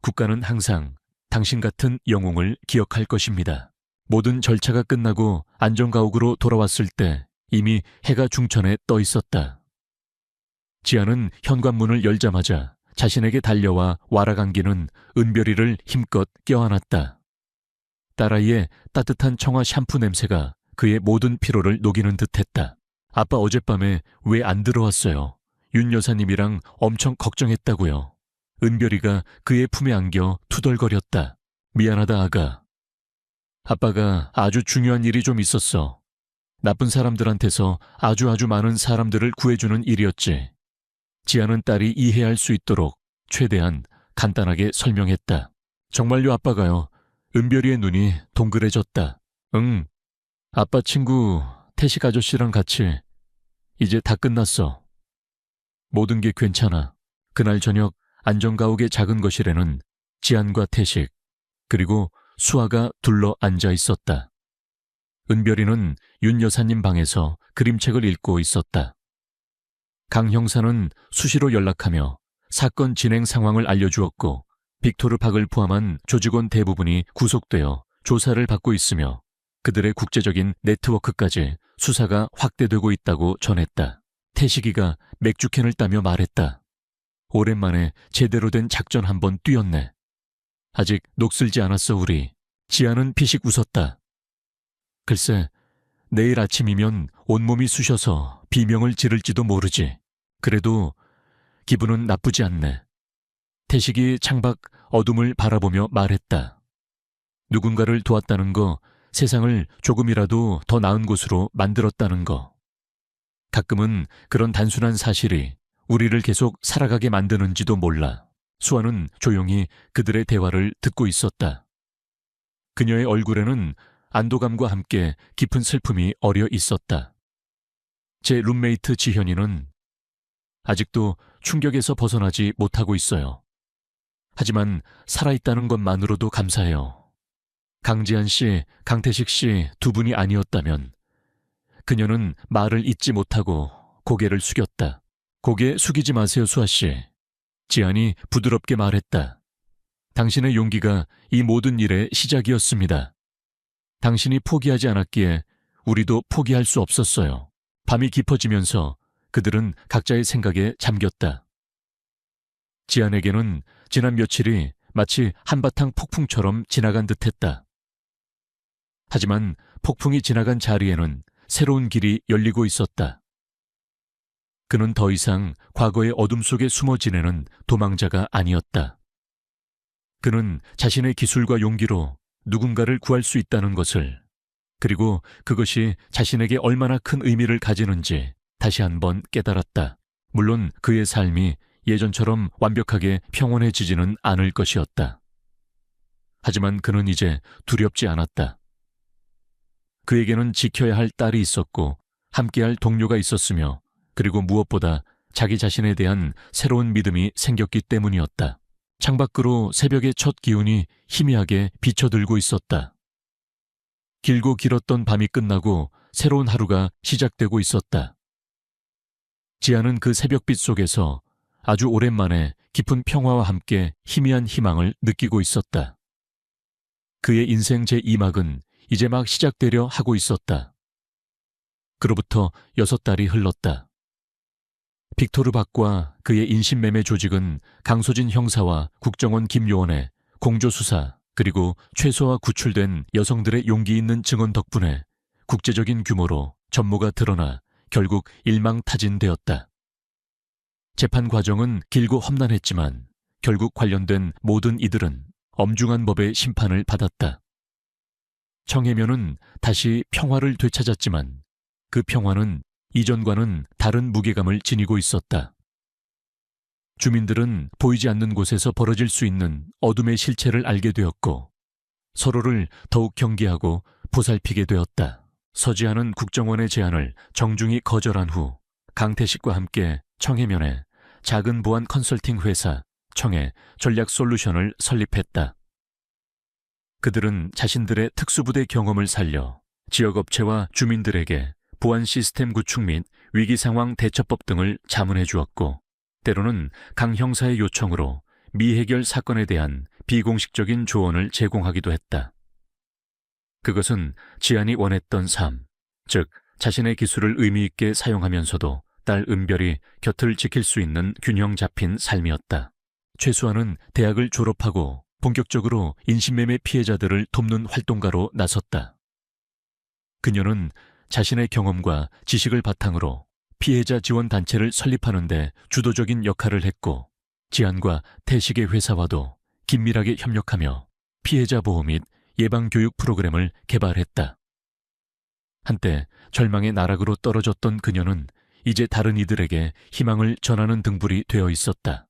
국가는 항상 당신 같은 영웅을 기억할 것입니다. 모든 절차가 끝나고 안전가옥으로 돌아왔을 때 이미 해가 중천에 떠 있었다. 지아는 현관문을 열자마자 자신에게 달려와 와라강기는 은별이를 힘껏 껴안았다. 딸아이의 따뜻한 청아 샴푸 냄새가 그의 모든 피로를 녹이는 듯했다. 아빠 어젯밤에 왜 안 들어왔어요? 윤 여사님이랑 엄청 걱정했다고요. 은별이가 그의 품에 안겨 투덜거렸다. 미안하다 아가. 아빠가 아주 중요한 일이 좀 있었어. 나쁜 사람들한테서 아주 많은 사람들을 구해주는 일이었지. 지아는 딸이 이해할 수 있도록 최대한 간단하게 설명했다. 정말요 아빠가요. 은별이의 눈이 동그래졌다. 응. 아빠 친구 태식 아저씨랑 같이 이제 다 끝났어. 모든 게 괜찮아. 그날 저녁 안전가옥의 작은 거실에는 지안과 태식 그리고 수아가 둘러 앉아 있었다. 은별이는 윤 여사님 방에서 그림책을 읽고 있었다. 강 형사는 수시로 연락하며 사건 진행 상황을 알려주었고 빅토르 박을 포함한 조직원 대부분이 구속되어 조사를 받고 있으며 그들의 국제적인 네트워크까지 수사가 확대되고 있다고 전했다. 태식이가 맥주캔을 따며 말했다. 오랜만에 제대로 된 작전 한번 뛰었네. 아직 녹슬지 않았어 우리. 지아는 피식 웃었다. 글쎄 내일 아침이면 온몸이 쑤셔서 비명을 지를지도 모르지. 그래도 기분은 나쁘지 않네. 태식이 창밖 어둠을 바라보며 말했다. 누군가를 도왔다는 거, 세상을 조금이라도 더 나은 곳으로 만들었다는 거. 가끔은 그런 단순한 사실이 우리를 계속 살아가게 만드는지도 몰라. 수아는 조용히 그들의 대화를 듣고 있었다. 그녀의 얼굴에는 안도감과 함께 깊은 슬픔이 어려 있었다. 제 룸메이트 지현이는 아직도 충격에서 벗어나지 못하고 있어요. 하지만 살아있다는 것만으로도 감사해요. 강지한 씨, 강태식 씨 두 분이 아니었다면 그녀는 말을 잇지 못하고 고개를 숙였다. 고개 숙이지 마세요, 수아 씨. 지안이 부드럽게 말했다. 당신의 용기가 이 모든 일의 시작이었습니다. 당신이 포기하지 않았기에 우리도 포기할 수 없었어요. 밤이 깊어지면서 그들은 각자의 생각에 잠겼다. 지안에게는 지난 며칠이 마치 한바탕 폭풍처럼 지나간 듯했다. 하지만 폭풍이 지나간 자리에는 새로운 길이 열리고 있었다. 그는 더 이상 과거의 어둠 속에 숨어 지내는 도망자가 아니었다. 그는 자신의 기술과 용기로 누군가를 구할 수 있다는 것을, 그리고 그것이 자신에게 얼마나 큰 의미를 가지는지 다시 한번 깨달았다. 물론 그의 삶이 예전처럼 완벽하게 평온해지지는 않을 것이었다. 하지만 그는 이제 두렵지 않았다. 그에게는 지켜야 할 딸이 있었고 함께할 동료가 있었으며 그리고 무엇보다 자기 자신에 대한 새로운 믿음이 생겼기 때문이었다. 창밖으로 새벽의 첫 기운이 희미하게 비쳐들고 있었다. 길고 길었던 밤이 끝나고 새로운 하루가 시작되고 있었다. 지아는 그 새벽빛 속에서 아주 오랜만에 깊은 평화와 함께 희미한 희망을 느끼고 있었다. 그의 인생 제2막은 이제 막 시작되려 하고 있었다. 그로부터 6달이 흘렀다. 빅토르 박과 그의 인신매매 조직은 강소진 형사와 국정원 김요원의 공조수사 그리고 최소화 구출된 여성들의 용기 있는 증언 덕분에 국제적인 규모로 전모가 드러나 결국 일망타진되었다. 재판 과정은 길고 험난했지만 결국 관련된 모든 이들은 엄중한 법의 심판을 받았다. 청해면은 다시 평화를 되찾았지만 그 평화는 이전과는 다른 무게감을 지니고 있었다. 주민들은 보이지 않는 곳에서 벌어질 수 있는 어둠의 실체를 알게 되었고 서로를 더욱 경계하고 보살피게 되었다. 서지아는 국정원의 제안을 정중히 거절한 후 강태식과 함께 청해면에 작은 보안 컨설팅 회사 청해 전략솔루션을 설립했다. 그들은 자신들의 특수부대 경험을 살려 지역업체와 주민들에게 보안 시스템 구축 및 위기상황 대처법 등을 자문해 주었고 때로는 강 형사의 요청으로 미해결 사건에 대한 비공식적인 조언을 제공하기도 했다. 그것은 지안이 원했던 삶, 즉 자신의 기술을 의미 있게 사용하면서도 딸 은별이 곁을 지킬 수 있는 균형 잡힌 삶이었다. 최수아는 대학을 졸업하고 본격적으로 인신매매 피해자들을 돕는 활동가로 나섰다. 그녀는 자신의 경험과 지식을 바탕으로 피해자 지원 단체를 설립하는 데 주도적인 역할을 했고 지안과 태식의 회사와도 긴밀하게 협력하며 피해자 보호 및 예방교육 프로그램을 개발했다. 한때 절망의 나락으로 떨어졌던 그녀는 이제 다른 이들에게 희망을 전하는 등불이 되어 있었다.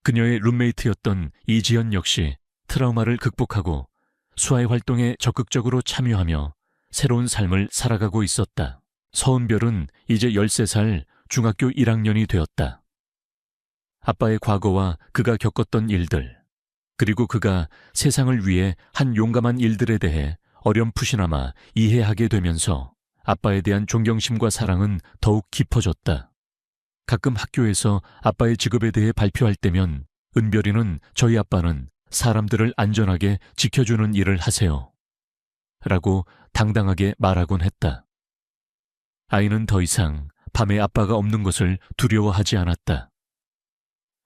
그녀의 룸메이트였던 이지연 역시 트라우마를 극복하고 수아의 활동에 적극적으로 참여하며 새로운 삶을 살아가고 있었다. 서은별은 이제 13살 중학교 1학년이 되었다. 아빠의 과거와 그가 겪었던 일들, 그리고 그가 세상을 위해 한 용감한 일들에 대해 어렴풋이나마 이해하게 되면서 아빠에 대한 존경심과 사랑은 더욱 깊어졌다. 가끔 학교에서 아빠의 직업에 대해 발표할 때면 은별이는 저희 아빠는 사람들을 안전하게 지켜주는 일을 하세요. 라고 당당하게 말하곤 했다. 아이는 더 이상 밤에 아빠가 없는 것을 두려워하지 않았다.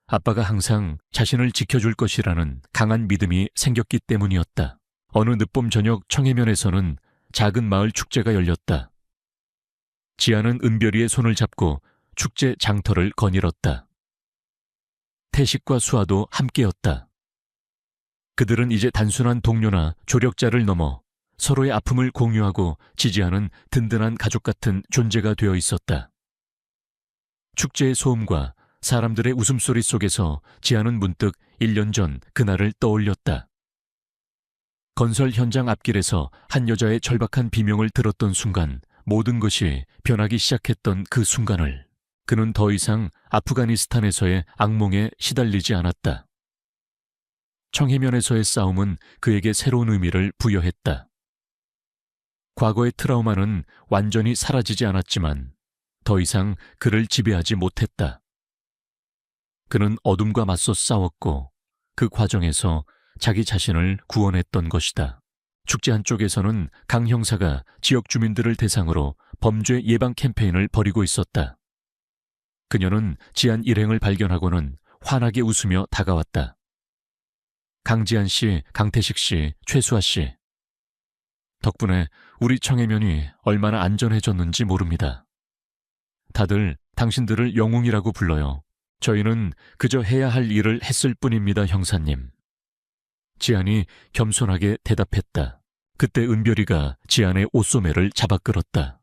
아빠가 항상 자신을 지켜줄 것이라는 강한 믿음이 생겼기 때문이었다. 어느 늦봄 저녁 청해면에서는 작은 마을 축제가 열렸다. 지아는 은별이의 손을 잡고 축제 장터를 거닐었다. 태식과 수아도 함께였다. 그들은 이제 단순한 동료나 조력자를 넘어 서로의 아픔을 공유하고 지지하는 든든한 가족 같은 존재가 되어 있었다. 축제의 소음과 사람들의 웃음소리 속에서 지아는 문득 1년 전 그날을 떠올렸다. 건설 현장 앞길에서 한 여자의 절박한 비명을 들었던 순간 모든 것이 변하기 시작했던 그 순간을 그는 더 이상 아프가니스탄에서의 악몽에 시달리지 않았다. 청해면에서의 싸움은 그에게 새로운 의미를 부여했다. 과거의 트라우마는 완전히 사라지지 않았지만 더 이상 그를 지배하지 못했다. 그는 어둠과 맞서 싸웠고 그 과정에서 자기 자신을 구원했던 것이다. 축제 한쪽에서는 강 형사가 지역 주민들을 대상으로 범죄 예방 캠페인을 벌이고 있었다. 그녀는 지안 일행을 발견하고는 환하게 웃으며 다가왔다. 강지안 씨, 강태식 씨, 최수아 씨. 덕분에 우리 청해면이 얼마나 안전해졌는지 모릅니다. 다들 당신들을 영웅이라고 불러요. 저희는 그저 해야 할 일을 했을 뿐입니다, 형사님. 지안이 겸손하게 대답했다. 그때 은별이가 지안의 옷소매를 잡아 끌었다.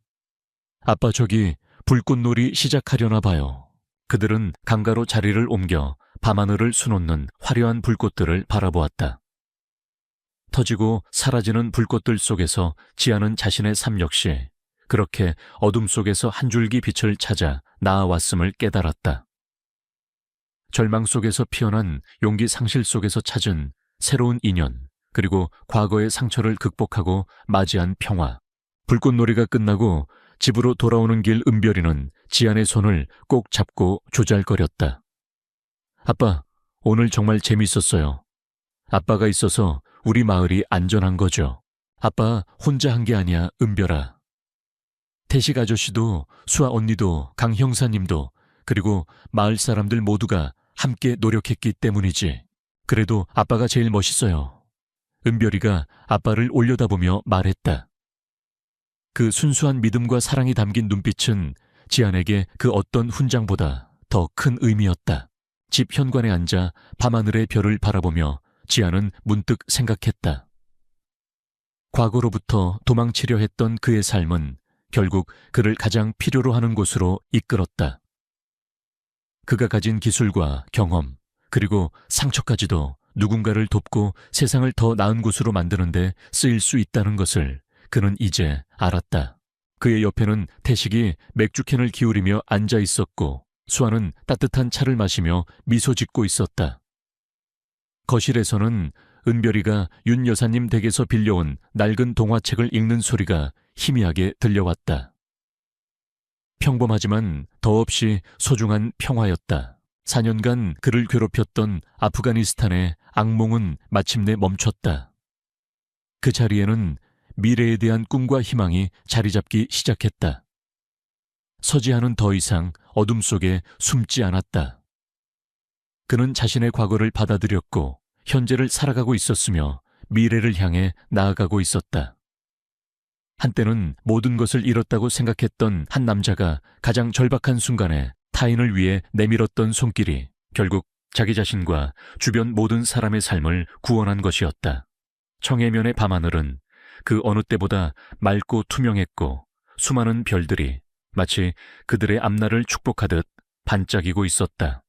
아빠 저기 불꽃놀이 시작하려나 봐요. 그들은 강가로 자리를 옮겨 밤하늘을 수놓는 화려한 불꽃들을 바라보았다. 터지고 사라지는 불꽃들 속에서 지아는 자신의 삶 역시 그렇게 어둠 속에서 한 줄기 빛을 찾아 나아왔음을 깨달았다. 절망 속에서 피어난 용기 상실 속에서 찾은 새로운 인연, 그리고 과거의 상처를 극복하고 맞이한 평화. 불꽃놀이가 끝나고 집으로 돌아오는 길 은별이는 지안의 손을 꼭 잡고 조잘거렸다. 아빠, 오늘 정말 재밌었어요. 아빠가 있어서 우리 마을이 안전한 거죠. 아빠 혼자 한 게 아니야, 은별아. 태식 아저씨도 수아 언니도 강 형사님도 그리고 마을 사람들 모두가 함께 노력했기 때문이지. 그래도 아빠가 제일 멋있어요. 은별이가 아빠를 올려다보며 말했다. 그 순수한 믿음과 사랑이 담긴 눈빛은 지안에게 그 어떤 훈장보다 더 큰 의미였다. 집 현관에 앉아 밤하늘의 별을 바라보며 지안은 문득 생각했다. 과거로부터 도망치려 했던 그의 삶은 결국 그를 가장 필요로 하는 곳으로 이끌었다. 그가 가진 기술과 경험, 그리고 상처까지도 누군가를 돕고 세상을 더 나은 곳으로 만드는데 쓰일 수 있다는 것을 그는 이제 알았다. 그의 옆에는 태식이 맥주캔을 기울이며 앉아 있었고 수아는 따뜻한 차를 마시며 미소 짓고 있었다. 거실에서는 은별이가 윤 여사님 댁에서 빌려온 낡은 동화책을 읽는 소리가 희미하게 들려왔다. 평범하지만 더없이 소중한 평화였다. 4년간 그를 괴롭혔던 아프가니스탄의 악몽은 마침내 멈췄다. 그 자리에는 미래에 대한 꿈과 희망이 자리 잡기 시작했다. 서지아는 더 이상 어둠 속에 숨지 않았다. 그는 자신의 과거를 받아들였고 현재를 살아가고 있었으며 미래를 향해 나아가고 있었다. 한때는 모든 것을 잃었다고 생각했던 한 남자가 가장 절박한 순간에 타인을 위해 내밀었던 손길이 결국 자기 자신과 주변 모든 사람의 삶을 구원한 것이었다. 청해면의 밤하늘은 그 어느 때보다 맑고 투명했고 수많은 별들이 마치 그들의 앞날을 축복하듯 반짝이고 있었다.